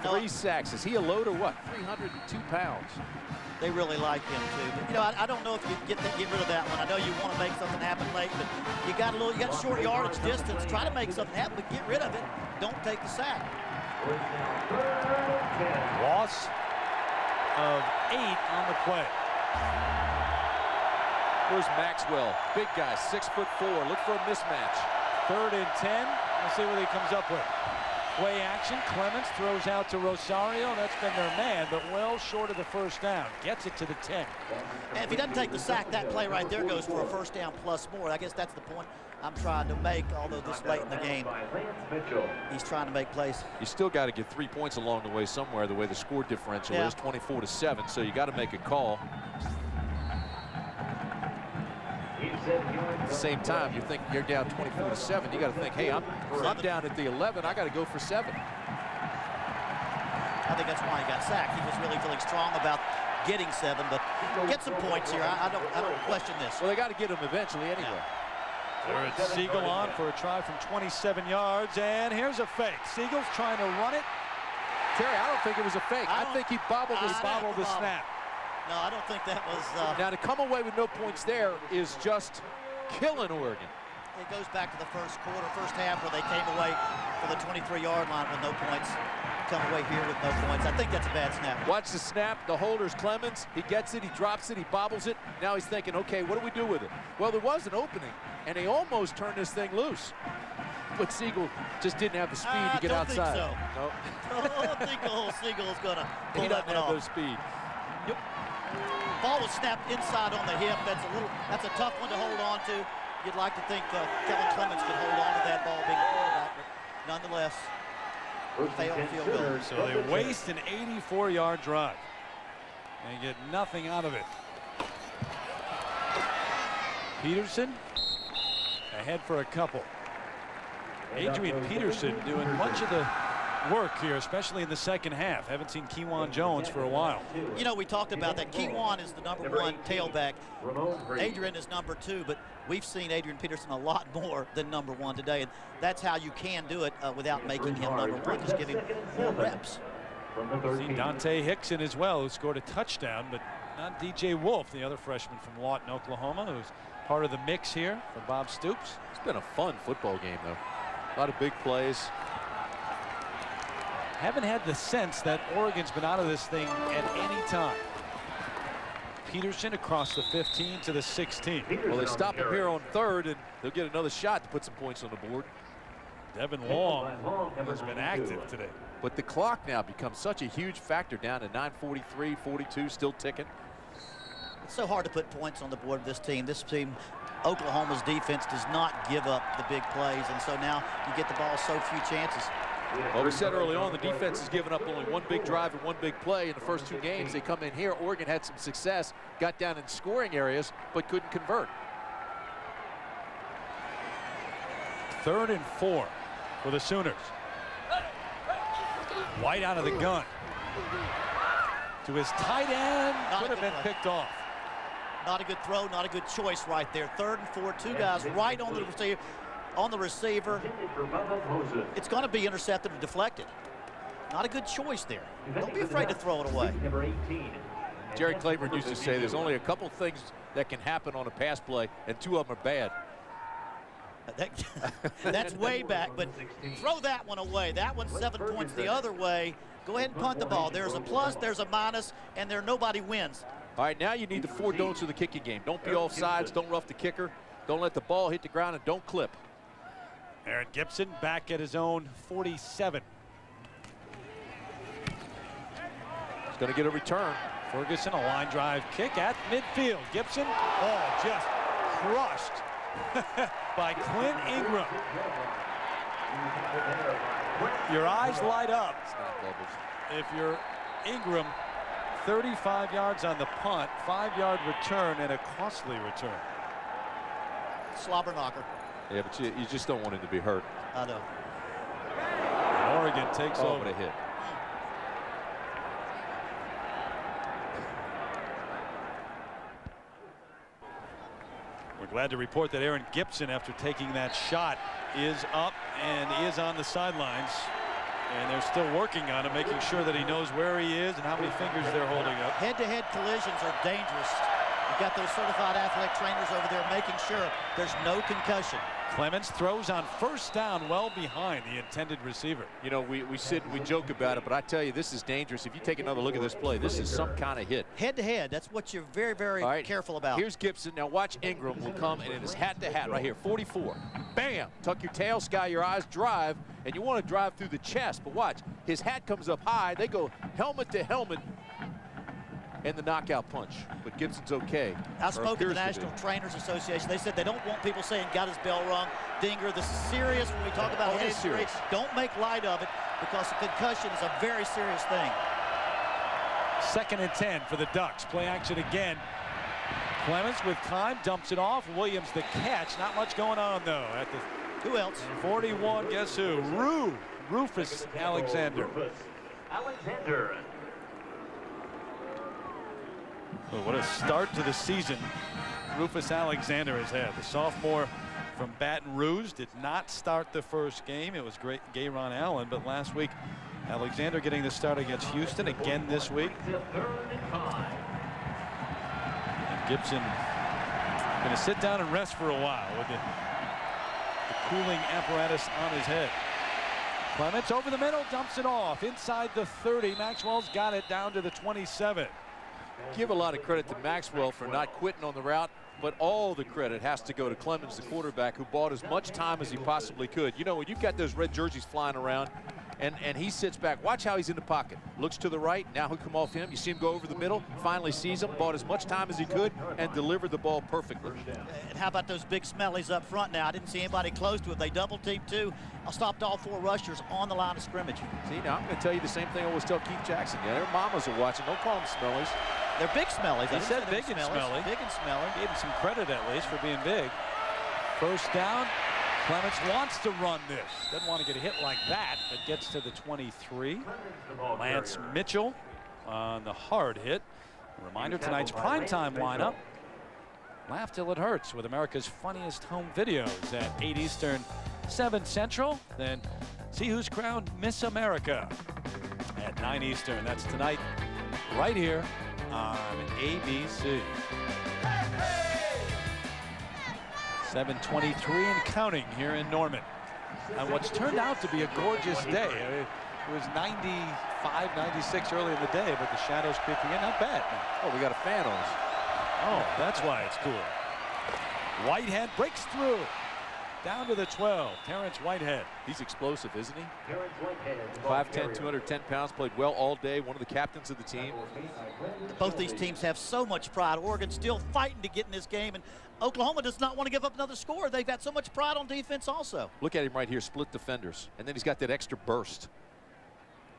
3 sacks. Is he a load or what? 302 pounds. They really like him too. But, you know, I don't know if you get rid of that one. I know you want to make something happen late, but you got short yardage distance. Try to make something happen, but get rid of it. Don't take the sack. Loss of 8 on the play. Where's Maxwell? Big guy, 6'4". Look for a mismatch. 3rd and 10. Let's see what he comes up with. Play action. Clemens throws out to Rosario. That's been their man, but well short of the first down. Gets it to the 10. And if he doesn't take the sack, that play right there goes for a first down plus more. I guess that's the point I'm trying to make, although this late in the game. He's trying to make plays. You still got to get 3 points along the way somewhere, the way the score differential is 24-7, so you got to make a call. At the same time, you think you're down 24-7. You got to think, hey, I'm down at the 11. I got to go for 7. I think that's why he got sacked. He was really feeling strong about getting 7, but get some points here. I don't question this. Well, they got to get him eventually anyway. There it's Siegel on for a try from 27 yards, and here's a fake. Siegel's trying to run it. Terry, I don't think it was a fake. I think he bobbled the snap. No, I don't think that was... Now, to come away with no points there is just killing Oregon. It goes back to the first half, where they came away for the 23-yard line with no points. Come away here with no points. I think that's a bad snap. Watch the snap. The holder's Clemens. He gets it. He drops it. He bobbles it. Now he's thinking, okay, what do we do with it? Well, there was an opening, and they almost turned this thing loose. But Siegel just didn't have the speed to get outside. I don't think so. Siegel's going to pull he that doesn't one have off. the speed. Yep. Ball was snapped inside on the hip. That's a tough one to hold on to. You'd like to think Kellen Clemens could hold on to that ball being a quarterback, but nonetheless, failed field goal. So they waste an 84-yard drive and get nothing out of it. Peterson ahead for a couple. Adrian Peterson doing much of the work here, especially in the second half. Haven't seen Kewan Jones for a while. You know, we talked about that. Kewan is the #1 tailback. Adrian is #2, but we've seen Adrian Peterson a lot more than #1 today, and that's how you can do it without making him #1. Just give him more reps. See Dante Hickson as well, who scored a touchdown, but not DJ Wolf, the other freshman from Lawton, Oklahoma, who's part of the mix here for Bob Stoops. It's been a fun football game, though. A lot of big plays. Haven't had the sense that Oregon's been out of this thing at any time. Peterson across the 15 to the 16. Well, they stop him here on 3rd, and they'll get another shot to put some points on the board. Devin Long has been active today. But the clock now becomes such a huge factor, down to 9:43, 42, still ticking. It's so hard to put points on the board of this team. This team, Oklahoma's defense, does not give up the big plays, and so now you get the ball so few chances. Well, we said early on the defense has given up only 1 big drive and 1 big play in the first 2 games. They come in here. Oregon had some success, got down in scoring areas, but couldn't convert. 3rd and 4 for the Sooners. White out of the gun. To his tight end. Could have been picked off. Not a good throw, not a good choice right there. 3rd and 4, 2 guys right on the receiver. It's going to be intercepted or deflected. Not a good choice there. Don't be afraid to throw it away. Jerry Claiborne used to say there's only a couple things that can happen on a pass play, and 2 of them are bad. That's way back, but throw that one away. That one's 7 points the other way. Go ahead and punt the ball. There's a plus, there's a minus, and nobody wins. All right, now you need the 4 don'ts of the kicking game. Don't be off sides, don't rough the kicker, don't let the ball hit the ground, and don't clip. Aaron Gibson back at his own 47. He's going to get a return. Ferguson, a line drive kick at midfield. Gibson, just crushed by Clint Ingram. Your eyes light up if you're Ingram. 35 yards on the punt, 5-yard return, and a costly return. Slobber knocker. Yeah, but you just don't want him to be hurt. I know. And Oregon takes over. What a hit. We're glad to report that Aaron Gibson, after taking that shot, is up and is on the sidelines. And they're still working on him, making sure that he knows where he is and how many fingers they're holding up. Head-to-head collisions are dangerous. You've got those certified athletic trainers over there making sure there's no concussion. Clemens throws on first down well behind the intended receiver. You know, we sit and we joke about it, but I tell you, this is dangerous. If you take another look at this play, this is some kind of hit. Head-to-head, that's what you're very, very careful about. Here's Gibson. Now watch Ingram will come, and it is hat-to-hat right here, 44. Bam! Tuck your tail, sky your eyes, drive, and you want to drive through the chest, but watch. His hat comes up high. They go helmet to helmet, and the knockout punch. But Gibson's okay. I spoke to the National Trainers Association. They said they don't want people saying got his bell rung. Dinger, this is serious when we talk about head injury. Don't make light of it because a concussion is a very serious thing. 2nd and 10 for the Ducks. Play action again. Clemens with time dumps it off. Williams the catch. Not much going on though. At the who else? 41. Guess who? Rufus Alexander. Alexander. Oh, what a start to the season Rufus Alexander has had. The sophomore from Baton Rouge did not start the first game. It was great Gayron Allen, but last week Alexander getting the start against Houston again this week. And Gibson going to sit down and rest for a while with the cooling apparatus on his head. Clements over the middle, dumps it off inside the 30. Maxwell's got it down to the 27. Give a lot of credit to Maxwell for not quitting on the route, but all the credit has to go to Clemens, the quarterback, who bought as much time as he possibly could. You know, when you've got those red jerseys flying around and he sits back, watch how he's in the pocket. Looks to the right, now he'll come off him. You see him go over the middle, finally sees him, bought as much time as he could, and delivered the ball perfectly. And how about those big smellies up front now? I didn't see anybody close to it. They double teamed too. I stopped all 4 rushers on the line of scrimmage. See, now I'm going to tell you the same thing I always tell Keith Jackson. Yeah, their mamas are watching. Don't call them smellies. They're big smellies. He said big and smelly. Big and smelly. Gave him some credit at least for being big. First down. Clements wants to run this. Doesn't want to get a hit like that, but gets to the 23. Lance Mitchell on the hard hit. A reminder, tonight's primetime lineup. Laugh till it hurts with America's funniest home videos at 8 Eastern, 7 Central. Then see who's crowned Miss America at 9 Eastern. That's tonight right here on ABC. 7:23 and counting here in Norman. And what's turned out to be a gorgeous day. It was 95, 96 early in the day, but the shadows creeping in. Not bad. Oh, we got a fan on us. Oh, that's why it's cool. Whitehead breaks through. Down to the 12. Terrence Whitehead. He's explosive, isn't he? Terrence Whitehead. 5'10", 210 pounds, played well all day, one of the captains of the team. Both these teams have so much pride. Oregon still fighting to get in this game, and Oklahoma does not want to give up another score. They've got so much pride on defense also. Look at him right here, split defenders, and then he's got that extra burst.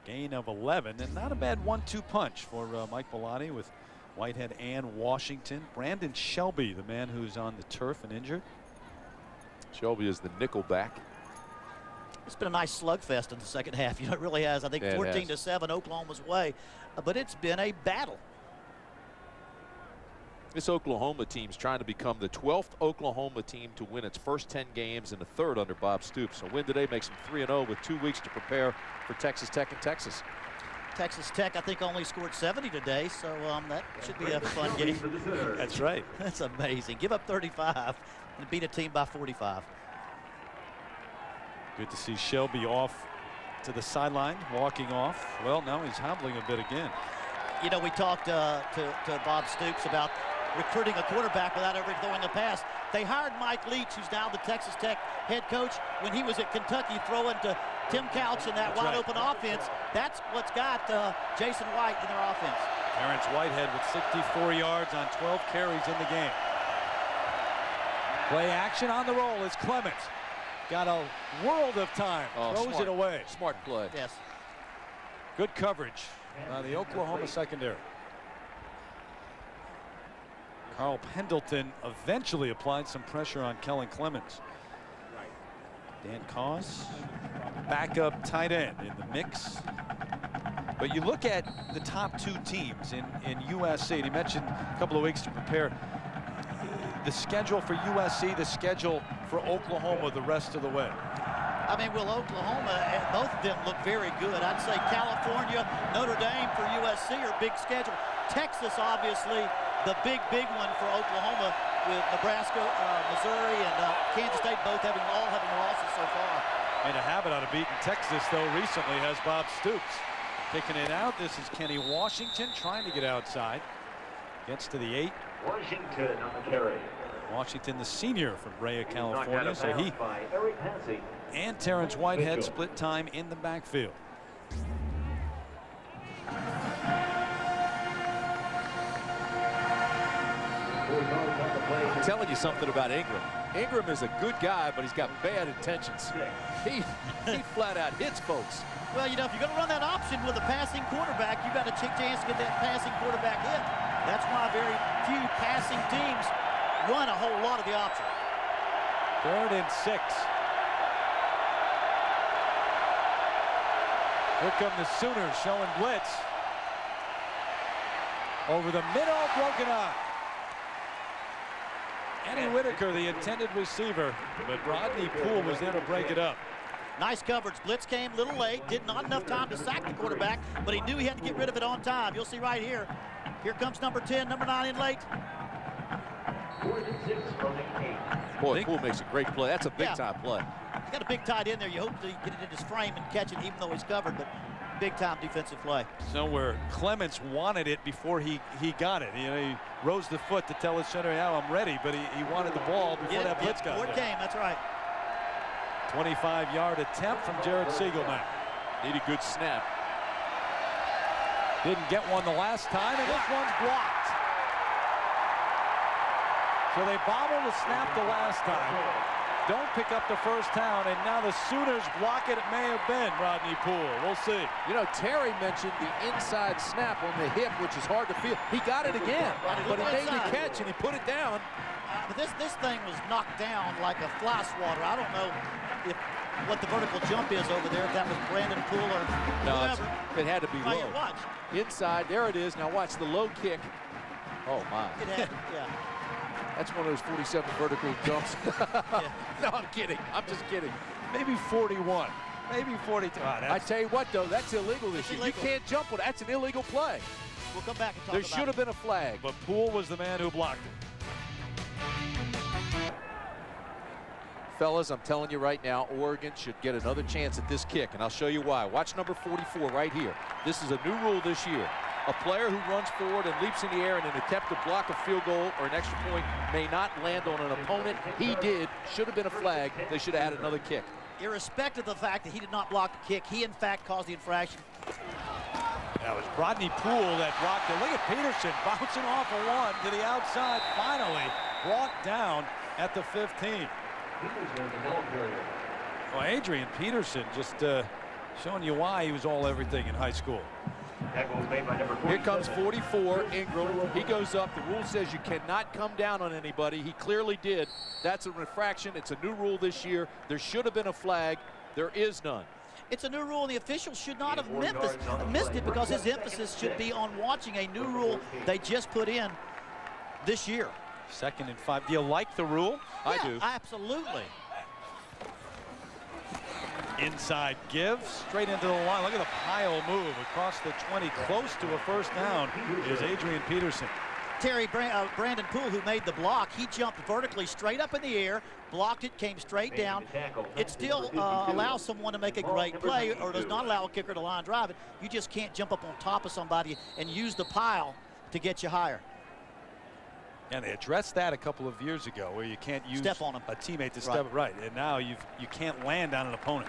Gain of 11, and not a bad 1-2 punch for Mike Bellotti with Whitehead and Washington. Brandon Shelby, the man who's on the turf and injured. Shelby is the nickel back. It's been a nice slugfest in the second half. You know, it really has. I think 14-7 Oklahoma's way, but it's been a battle. This Oklahoma team's trying to become the 12th Oklahoma team to win its first 10 games and the 3rd under Bob Stoops. A win today makes them 3-0 with 2 weeks to prepare for Texas Tech and Texas. Texas Tech, I think, only scored 70 today, so that should be a fun game. That's right. That's amazing. Give up 35 and beat a team by 45. Good to see Shelby off to the sideline, walking off. Well, now he's hobbling a bit again. You know, we talked to Bob Stoops about recruiting a quarterback without ever throwing a pass. They hired Mike Leach, who's now the Texas Tech head coach, when he was at Kentucky throwing to Tim Couch in that wide open offense. That's what's got Jason White in their offense. Terrence Whitehead with 64 yards on 12 carries in the game. Play action on the roll is Clements. Got a world of time. Throws it away. Smart play. Yes. Good coverage by the Oklahoma secondary. Carl Pendleton eventually applied some pressure on Kellen Clements. Dan Koss, backup tight end in the mix. But you look at the top 2 teams in USC, and he mentioned a couple of weeks to prepare. The schedule for USC, the schedule for Oklahoma the rest of the way. I mean, well, Oklahoma, both of them look very good. I'd say California, Notre Dame for USC are big schedule. Texas, obviously, the big one for Oklahoma. with Nebraska, Missouri, and Kansas State all having losses so far. Made a habit out of beating Texas, though, recently, has Bob Stoops. Kicking it out. This is Kenny Washington trying to get outside. Gets to the 8. Washington on the carry. Washington, the senior from Brea, California. So he and Terrence Whitehead split time in the backfield. I'm telling you something about Ingram. Ingram is a good guy, but he's got bad intentions. He flat out hits folks. Well, you know, if you're going to run that option with a passing quarterback, you've got a chance to get that passing quarterback hit. That's why very few passing teams run a whole lot of the option. 3rd and 6. Here come the Sooners showing blitz. Over the middle, broken up. Kenny Whitaker, the intended receiver, but Rodney Poole was there to break it up. Nice coverage. Blitz came a little late. Did not enough time to sack the quarterback, but he knew he had to get rid of it on time. You'll see right here. Here comes number 10, number 9 in late. 4th and 6 from the 8. Boy, Poole makes a great play. That's a big-time play. He's got a big tight end there. You hope to get it in his frame and catch it even though he's covered, but big-time defensive play. So where Clements wanted it before he got it. You know, he rose the foot to tell his center, yeah, I'm ready, but he wanted the ball before that blitz got there. Before it came, that's right. 25-yard attempt from Jared Siegelman. Need a good snap. Didn't get one the last time, and this one's blocked. So they bobbled the snap the last time. Don't pick up the first down, and now the Sooners block it. It may have been Rodney Poole. We'll see. You know, Terry mentioned the inside snap on the hip, which is hard to feel. He got it again, but he made the catch and he put it down. But this thing was knocked down like a fly swatter. I don't know what the vertical jump is over there, if that was Brandon Poole or whoever. It had to be low. Watch. Inside, there it is. Now watch the low kick. Oh, my. It had, yeah. That's one of those 47 vertical jumps. No, I'm kidding. I'm just kidding. Maybe 41. Maybe 42. I tell you what, though, that's illegal this year. You can't jump with that's an illegal play. We'll come back and talk there about should have been a flag. But Poole was the man who blocked it. Fellas, I'm telling you right now, Oregon should get another chance at this kick, and I'll show you why. Watch number 44 right here. This is a new rule this year. A player who runs forward and leaps in the air in an attempt to block a field goal or an extra point may not land on an opponent. He did. Should have been a flag. They should have had another kick. Irrespective of the fact that he did not block the kick, he in fact caused the infraction. That was Rodney Poole that blocked it. Look at Peterson bouncing off a one to the outside. Finally brought down at the 15. Well, Adrian Peterson just showing you why he was all everything in high school. Here comes 44, Ingram. He goes up. The rule says you cannot come down on anybody. He clearly did. That's a infraction. It's a new rule this year. There should have been a flag. There is none. It's a new rule, and the officials should not have missed it because his emphasis should be on watching a new rule they just put in this year. 2nd and 5. Do you like the rule? Yeah, I do. Absolutely. Inside give, straight into the line. Look at the pile move across the 20, close to a first down is Adrian Peterson. Terry, Brandon Poole, who made the block, he jumped vertically straight up in the air, blocked it, came straight down. It still allows someone to make a great play, or does not allow a kicker to line drive it. You just can't jump up on top of somebody and use the pile to get you higher. And they addressed that a couple of years ago, where you can't use step on him. A teammate to step right, and now you can't land on an opponent.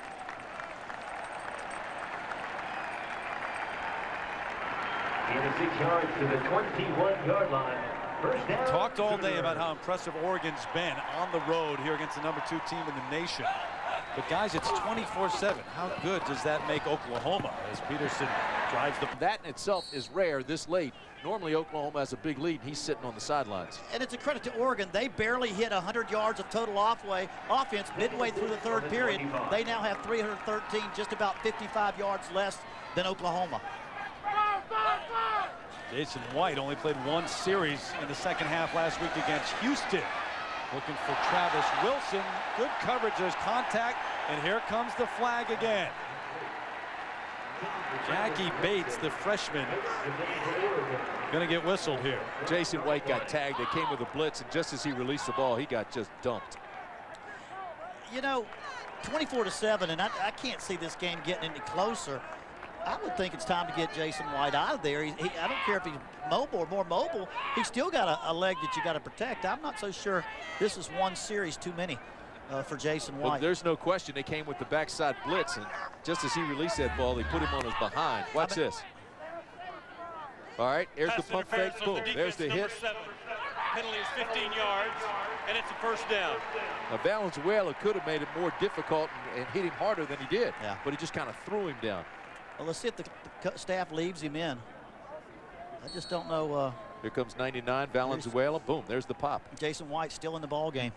In the 6 yards to the 21-yard line. First down. Talked all day about how impressive Oregon's been on the road here against the number 2 team in the nation. But guys, it's 24/7. How good does that make Oklahoma as Peterson drives the... That in itself is rare this late. Normally Oklahoma has a big lead. He's sitting on the sidelines. And it's a credit to Oregon. They barely hit 100 yards of total offense midway through the 3rd period. They now have 313, just about 55 yards less than Oklahoma. Jason White only played 1 series in the 2nd half last week against Houston. Looking for Travis Wilson. Good coverage. There's contact, and here comes the flag again. Jackie Bates, the freshman, going to get whistled here. Jason White got tagged. They came with a blitz, and just as he released the ball, he got just dumped. You know, 24-7, and I can't see this game getting any closer. I would think it's time to get Jason White out of there. I don't care if he's mobile or more mobile. He's still got a leg that you got to protect. I'm not so sure this is one series too many for Jason White. Well, there's no question they came with the backside blitz, and just as he released that ball, they put him on his behind. Watch this. All right, here's the pump fake. Boom. There's the hit. 7. Penalty is 15 yards, and it's a first down. Now, Valenzuela could have made it more difficult and hit him harder than he did, but he just kind of threw him down. Well, let's see if the staff leaves him in. I just don't know. Here comes 99, Valenzuela. Boom, there's the pop. Jason White still in the ball game.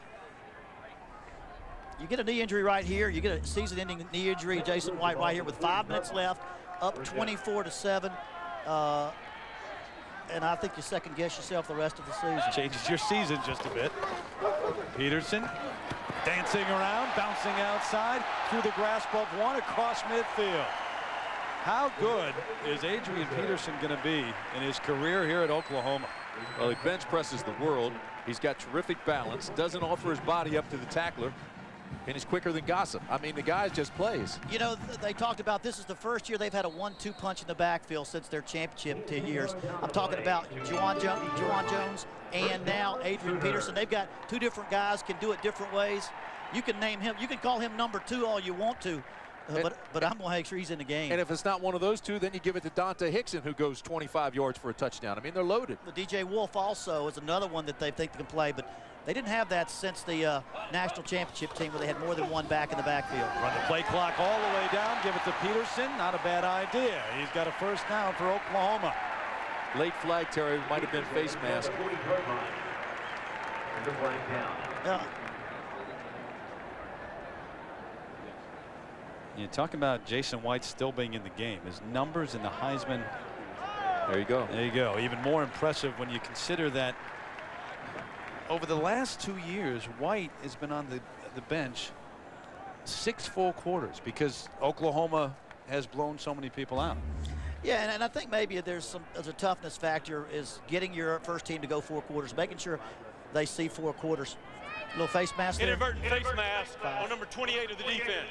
You get a knee injury right here. You get a season-ending knee injury. Jason White right here with 5 minutes left, up 24-7. And I think you second-guess yourself the rest of the season. Changes your season just a bit. Peterson dancing around, bouncing outside, through the grasp of one, across midfield. How good is Adrian Peterson going to be in his career here at Oklahoma? Well, he bench presses the world. He's got terrific balance, doesn't offer his body up to the tackler, and he's quicker than Gossip. I mean, the guy just plays. You know, they talked about this is the first year they've had a 1-2 punch in the backfield since their championship 10 years. I'm talking about Juwan Jones and now Adrian Peterson. They've got 2 different guys, can do it different ways. You can name him, you can call him number 2 all you want to. But I'm going to make sure he's in the game. And if it's not one of those 2, then you give it to Dante Hickson, who goes 25 yards for a touchdown. I mean, they're loaded. The DJ Wolf also is another one that they think they can play, but they didn't have that since the national championship team where they had more than one back in the backfield. Run the play clock all the way down, give it to Peterson. Not a bad idea. He's got a first down for Oklahoma. Late flag, Terry, might have been face mask. You talk about Jason White still being in the game. His numbers in the Heisman. There you go. There you go. Even more impressive when you consider that over the last 2 years, White has been on the bench 6 full quarters because Oklahoma has blown so many people out. Yeah, and I think maybe there's a toughness factor is getting your first team to go 4 quarters, making sure they see 4 quarters. Little face mask there. Inadvertent face mask on number 28 of the defense.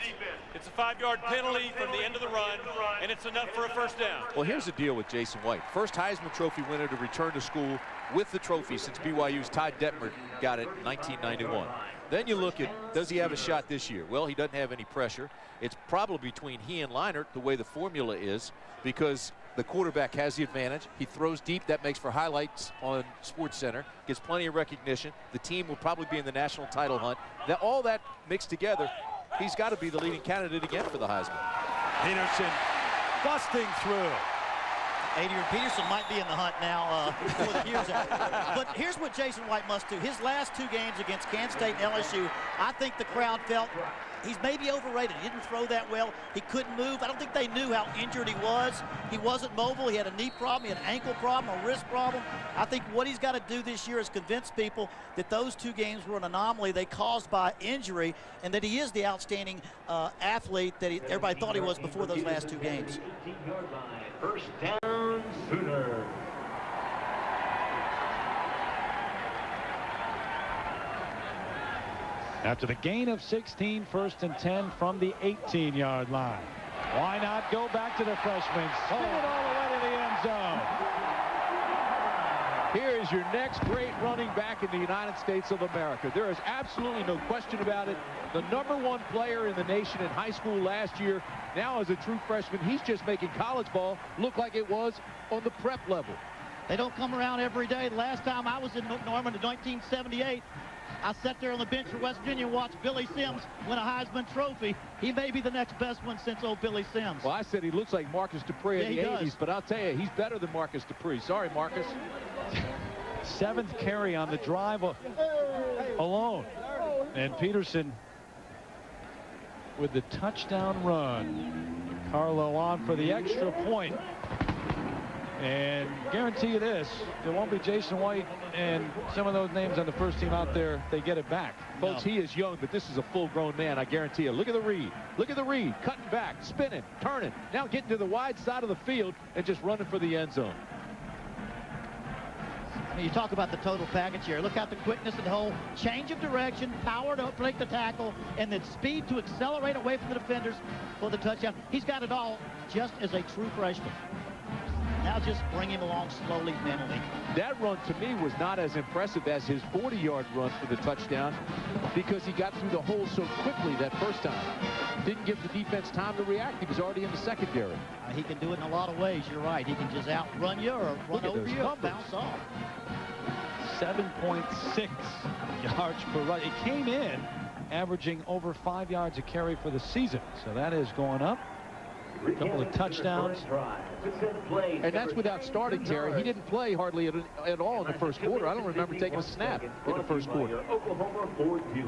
It's a 5-yard penalty from the end of the run, and it's enough for a first down. Well, here's the deal with Jason White. First Heisman Trophy winner to return to school with the trophy since BYU's Ty Detmer got it in 1991. Then you look at, does he have a shot this year? Well, he doesn't have any pressure. It's probably between he and Leinart, the way the formula is, because the quarterback has the advantage. He throws deep. That makes for highlights on SportsCenter. Gets plenty of recognition. The team will probably be in the national title hunt. All that mixed together, he's got to be the leading candidate again for the Heisman. Peterson busting through. Adrian Peterson might be in the hunt now before the year's out. But here's what Jason White must do. His last 2 games against Kansas State and LSU, I think the crowd felt he's maybe overrated. He didn't throw that well. He couldn't move. I don't think they knew how injured he was. He wasn't mobile. He had a knee problem. He had an ankle problem, a wrist problem. I think what he's got to do this year is convince people that those 2 games were an anomaly they caused by injury and that he is the outstanding athlete that everybody thought he was before those last 2 games. First down, Sooner. After the gain of 16, 1st and 10 from the 18-yard line. Why not go back to the freshman? Spin it all the way to the end zone. Here is your next great running back in the United States of America. There is absolutely no question about it. The #1 player in the nation in high school last year. Now as a true freshman, he's just making college ball look like it was on the prep level. They don't come around every day. The last time I was in Norman in 1978, I sat there on the bench for West Virginia and watched Billy Sims win a Heisman Trophy. He may be the next best one since old Billy Sims. Well, I said he looks like Marcus Dupree in the 80s, but I'll tell you, he's better than Marcus Dupree. Sorry, Marcus. 7th carry on the drive alone. And Peterson with the touchdown run. Carlo on for the extra point. And guarantee you this, there won't be Jason White and some of those names on the first team out there. They get it back. Folks, he is young, but this is a full-grown man, I guarantee you. Look at the read. Look at the read. Cutting back, spinning, turning. Now getting to the wide side of the field and just running for the end zone. You talk about the total package here. Look at the quickness of the whole change of direction, power to break the tackle, and then speed to accelerate away from the defenders for the touchdown. He's got it all just as a true freshman. Now just bring him along slowly mentally. That run to me was not as impressive as his 40-yard run for the touchdown because he got through the hole so quickly that first time. Didn't give the defense time to react. He was already in the secondary. He can do it in a lot of ways. You're right. He can just outrun you or run over you and bounce off. 7.6 yards per run. It came in averaging over 5 yards a carry for the season. So that is going up. A couple of touchdowns. And that's without starting, Terry. He didn't play hardly at all in the first quarter. I don't remember taking a snap in the first quarter. You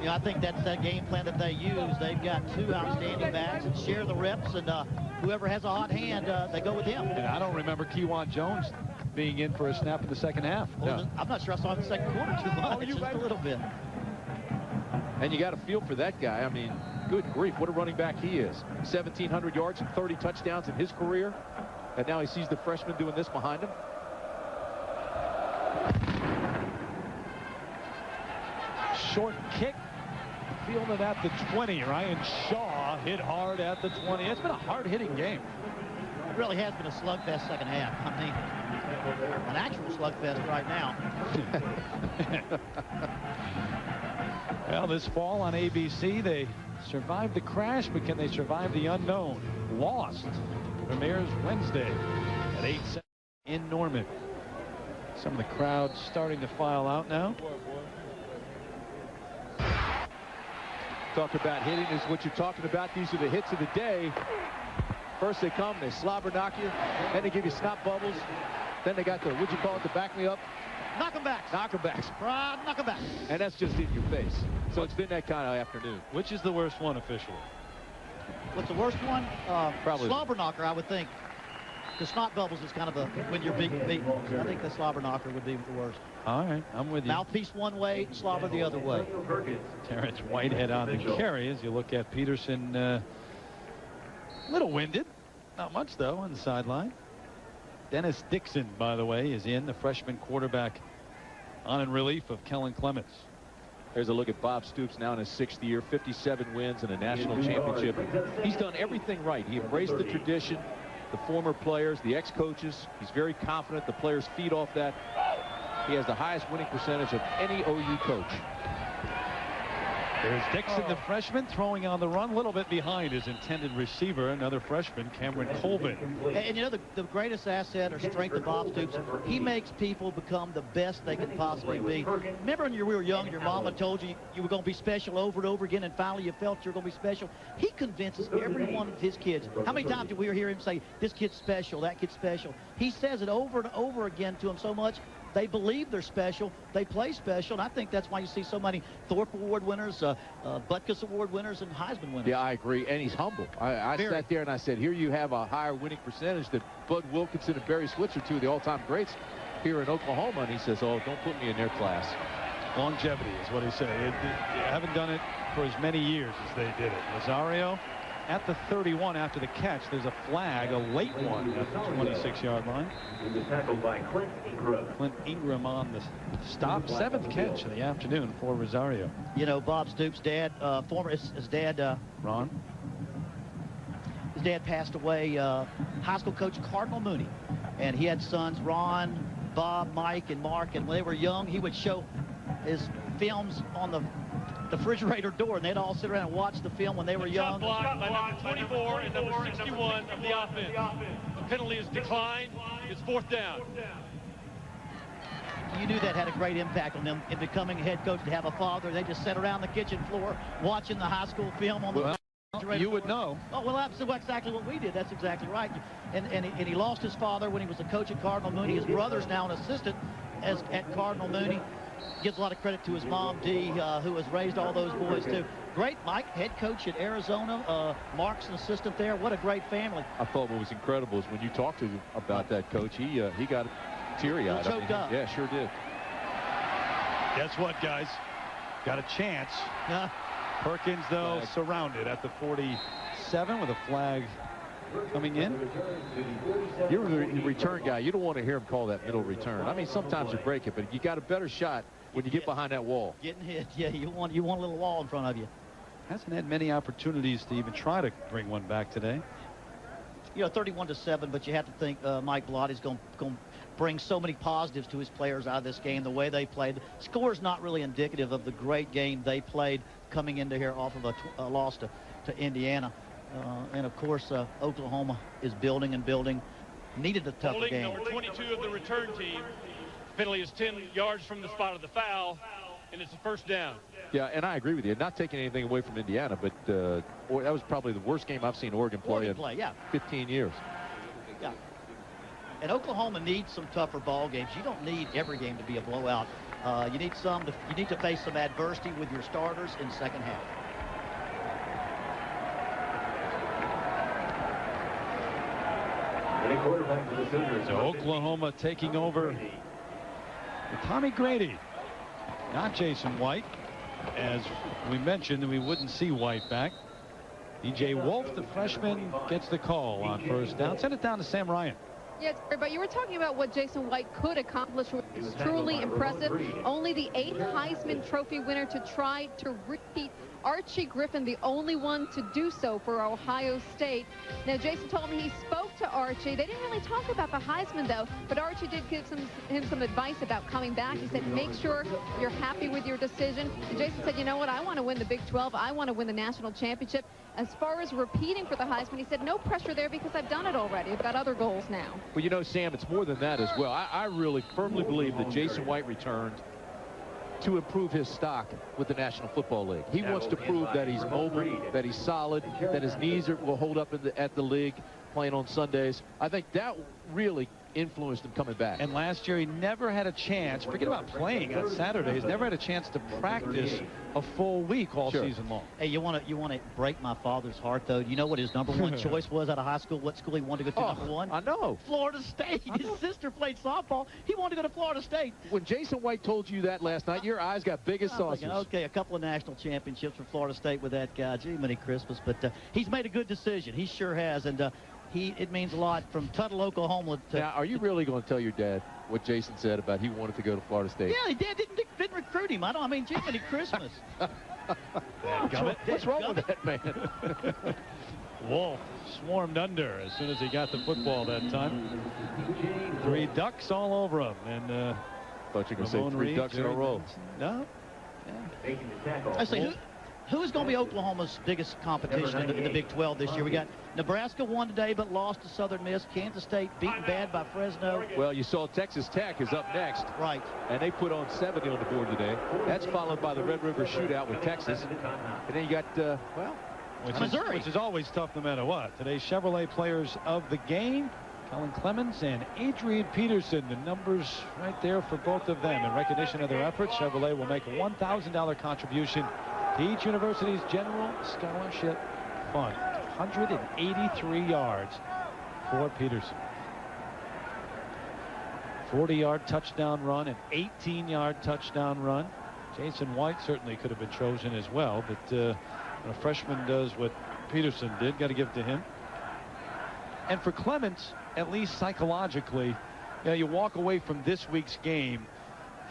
know, I think that's that game plan that they use. They've got two outstanding backs and share the reps, and whoever has a hot hand, they go with him. And I don't remember Kewan Jones being in for a snap in the second half. Well, no. I'm not sure I saw him in the second quarter too much, just a little bit. And you got a feel for that guy. I mean, good grief, what a running back he is. 1,700 yards and 30 touchdowns in his career. And now he sees the freshman doing this behind him. Short kick. Fielded it at the 20. Ryan Shaw hit hard at the 20. It's been a hard-hitting game. It really has been a slugfest second half. I mean, an actual slugfest right now. Well, this fall on ABC, they survived the crash, but can they survive the unknown? Lost premieres Wednesday at 8 in Norman. Some of the crowd starting to file out now. Talk about hitting is what you're talking about. These are the hits of the day. First they come, they slobber knock you, then they give you snot bubbles. Then they got the, what'd you call it, the back me up? Knock 'em back. Knock 'em back. Knock 'em back. And that's just in your face. So it's been that kind of afternoon. Which is the worst one officially? What's the worst one? Probably slobber knocker, I would think. The snot bubbles is kind of when you're beaten. I think the slobber knocker would be the worst. All right, I'm with you. Mouthpiece one way, slobber the other way. Terrence Whitehead on the carry as you look at Peterson. A little winded. Not much, though, on the sideline. Dennis Dixon, by the way, is in, the freshman quarterback on in relief of Kellen Clements. There's a look at Bob Stoops now in his 6th year, 57 wins and a national championship. He's done everything right. He embraced the tradition, the former players, the ex-coaches. He's very confident. The players feed off that. He has the highest winning percentage of any OU coach. There's Dixon, the freshman, throwing on the run, a little bit behind his intended receiver, another freshman, Cameron Colvin. And you know, the greatest asset or strength of Bob Stoops, he makes people become the best they can possibly be. Remember when you were young, your mama told you you were going to be special over and over again, and finally you felt you were going to be special? He convinces every one of his kids. How many times did we hear him say, this kid's special, that kid's special? He says it over and over again to them so much. They believe they're special. They play special. And I think that's why you see so many Thorpe Award winners, Butkus Award winners, and Heisman winners. Yeah, I agree. And he's humble. I sat there and I said, here you have a higher winning percentage than Bud Wilkinson and Barry Switzer, two of the all-time greats here in Oklahoma. And he says, oh, don't put me in their class. Longevity is what he said. They haven't done it for as many years as they did it. Rosario at the 31 after the catch. There's a flag, a late one at the 26-yard line. Tackled by Clint Ingram. Clint Ingram on the stop. 7th catch of the afternoon for Rosario. You know, Bob Stoops' dad, his dad, Ron. His dad passed away, high school coach Cardinal Mooney. And he had sons, Ron, Bob, Mike, and Mark. And when they were young, he would show his films on the refrigerator door, and they'd all sit around and watch the film when they were young. Blocked by number 24 and number 61 of the offense. The penalty is declined. It's 4th down. You knew that had a great impact on them in becoming a head coach. To have a father, they just sat around the kitchen floor watching the high school film on the refrigerator. You would know. Oh, well, that's exactly what we did. That's exactly right. And he lost his father when he was a coach at Cardinal Mooney. His brother's now an assistant at Cardinal Mooney. gives a lot of credit to his mom, Dee, who has raised all those boys, too. Great, Mike, head coach at Arizona. Mark's an assistant there. What a great family. I thought what was incredible is when you talked to him about that, Coach, he got teary-eyed. Choked up. Yeah, sure did. Guess what, guys? Got a chance. Perkins, though, surrounded at the 47 with a flag coming in. You're the return guy. You don't want to hear him call that middle return. I mean, sometimes you break it, but you got a better shot when you get behind that wall. Getting hit, yeah, you want a little wall in front of you. Hasn't had many opportunities to even try to bring one back today. You know, 31-7, but you have to think Mike Belotti's going to bring so many positives to his players out of this game, the way they played. The score is not really indicative of the great game they played coming into here off of a loss to Indiana. And, of course, Oklahoma is building and building. Needed a tougher Holding game. number 22 of the return team. Penalty is 10 yards from the spot of the foul, and it's a first down. Yeah, and I agree with you. Not taking anything away from Indiana, but that was probably the worst game I've seen Oregon play in 15 years. Yeah. And Oklahoma needs some tougher ball games. You don't need every game to be a blowout. You need to face some adversity with your starters in second half. So Oklahoma taking over with Tommy Grady, not Jason White. As we mentioned, we wouldn't see White back. DJ Wolf, the freshman, gets the call on first down. Send it down to Sam Ryan. Yeah, but you were talking about what Jason White could accomplish, which is truly impressive. Only the 8th Heisman Trophy winner to try to repeat. Archie Griffin, the only one to do so for Ohio State. Now, Jason told me he spoke to Archie. They didn't really talk about the Heisman, though, but Archie did give him some advice about coming back. He said, make sure you're happy with your decision. And Jason said, you know what, I want to win the Big 12. I want to win the national championship. As far as repeating for the Heisman, he said, no pressure there because I've done it already. I've got other goals now. Well, you know, Sam, it's more than that as well. I really firmly believe that Jason White returned to improve his stock with the National Football League. He wants to prove that he's mobile, that he's solid, that his knees will hold up at the league playing on Sundays. I think that really influenced him coming back. And last year he never had a chance, forget about playing on Saturdays, never had a chance to practice a full week all season long. Hey, you want to break my father's heart, though? You know what his number one choice was out of high school? What school he wanted to go to number one? I know. Florida State. His sister played softball. He wanted to go to Florida State. When Jason White told you that last night, your eyes got big as saucers. Thinking, okay, a couple of national championships for Florida State with that guy. Gee, many Christmas. But he's made a good decision. He sure has. And it means a lot from Tuttle, Oklahoma. Now, are you really going to tell your dad what Jason said about he wanted to go to Florida State? Yeah, he didn't recruit him. I mean, gee, many Christmas. What's wrong with that man? Wolf swarmed under as soon as he got the football that time. 3 ducks all over him. And thought you were going to say 3 ducks in a row. No. I say, who's going to be Oklahoma's biggest competition in the Big 12 this year? We got Nebraska won today but lost to Southern Miss. Kansas State beaten bad by Fresno. Well, you saw Texas Tech is up next. Right. And they put on 70 on the board today. That's followed by the Red River Shootout with Texas. And then you got, Missouri. Which is always tough no matter what. Today's Chevrolet players of the game, Colin Clemens and Adrian Peterson. The numbers right there for both of them. In recognition of their efforts, Chevrolet will make a $1,000 contribution to each university's general scholarship fund. 183 yards for Peterson. 40-yard touchdown run, an 18-yard touchdown run. Jason White certainly could have been chosen as well, but when a freshman does what Peterson did, got to give it to him. And for Clemens, at least psychologically, you walk away from this week's game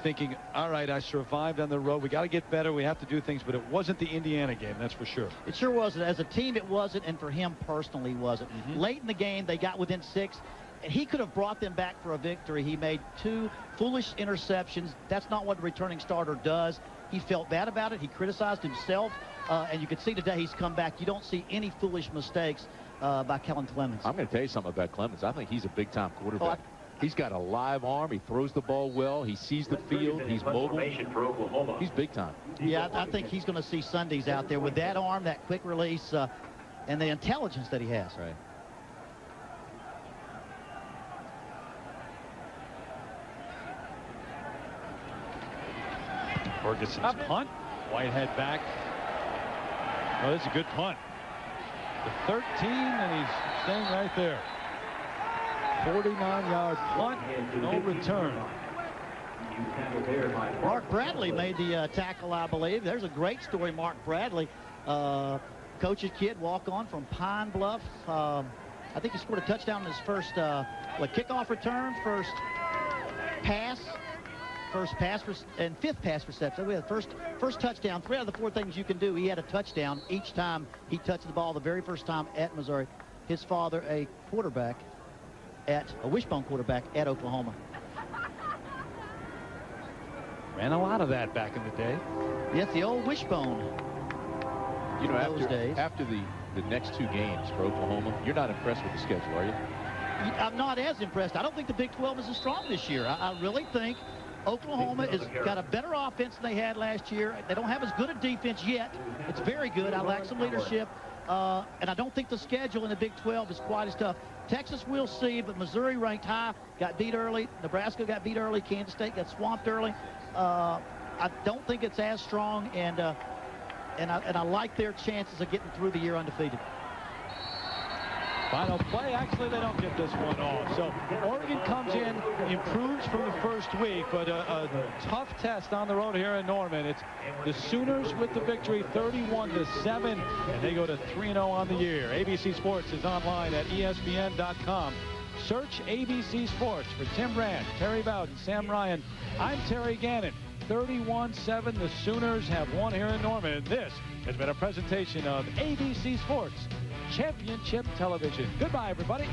thinking, all right, I survived on the road. We got to get better. We have to do things, but it wasn't the Indiana game, that's for sure. It sure wasn't. As a team, it wasn't, and for him personally, wasn't. Late in the game, they got within 6, and he could have brought them back for a victory. He made 2 foolish interceptions. That's not what a returning starter does. He felt bad about it. He criticized himself, and you can see today he's come back. You don't see any foolish mistakes by Kellen Clemens. I'm going to tell you something about Clemens. I think he's a big-time quarterback. He's got a live arm. He throws the ball well. He sees the field. He's mobile. He's big time. Yeah, I think he's going to see Sundays out there with that arm, that quick release, and the intelligence that he has. Right. Ferguson's punt. Whitehead back. Oh, this is a good punt. The 13, and he's staying right there. 49-yard punt, no return. Mark Bradley made the tackle, I believe. There's a great story, Mark Bradley. Coach's kid, walk on from Pine Bluff. I think he scored a touchdown in his first kickoff return, first pass, and fifth pass reception. We had first touchdown. 3 out of the 4 things you can do, he had a touchdown each time he touched the ball the very first time at Missouri. His father, a wishbone quarterback at Oklahoma. Ran a lot of that back in the day. Yes, the old wishbone. You know, after the next 2 games for Oklahoma, you're not impressed with the schedule, are you? I'm not as impressed. I don't think the Big 12 is as strong this year. I really think Oklahoma has got a better offense than they had last year. They don't have as good a defense yet. It's very good. I lack some leadership. And I don't think the schedule in the Big 12 is quite as tough. Texas, we'll see, but Missouri ranked high, got beat early. Nebraska got beat early. Kansas State got swamped early. I don't think it's as strong, and I like their chances of getting through the year undefeated. Final play, actually they don't get this one off. So Oregon comes in, improves from the first week, but a tough test on the road here in Norman. It's the Sooners with the victory, 31-7, and they go to 3-0 on the year. ABC Sports is online at ESPN.com. Search ABC Sports. For Tim Brand, Terry Bowden, Sam Ryan, I'm Terry Gannon. 31-7, the Sooners have won here in Norman. This has been a presentation of ABC Sports Championship Television. Goodbye, everybody.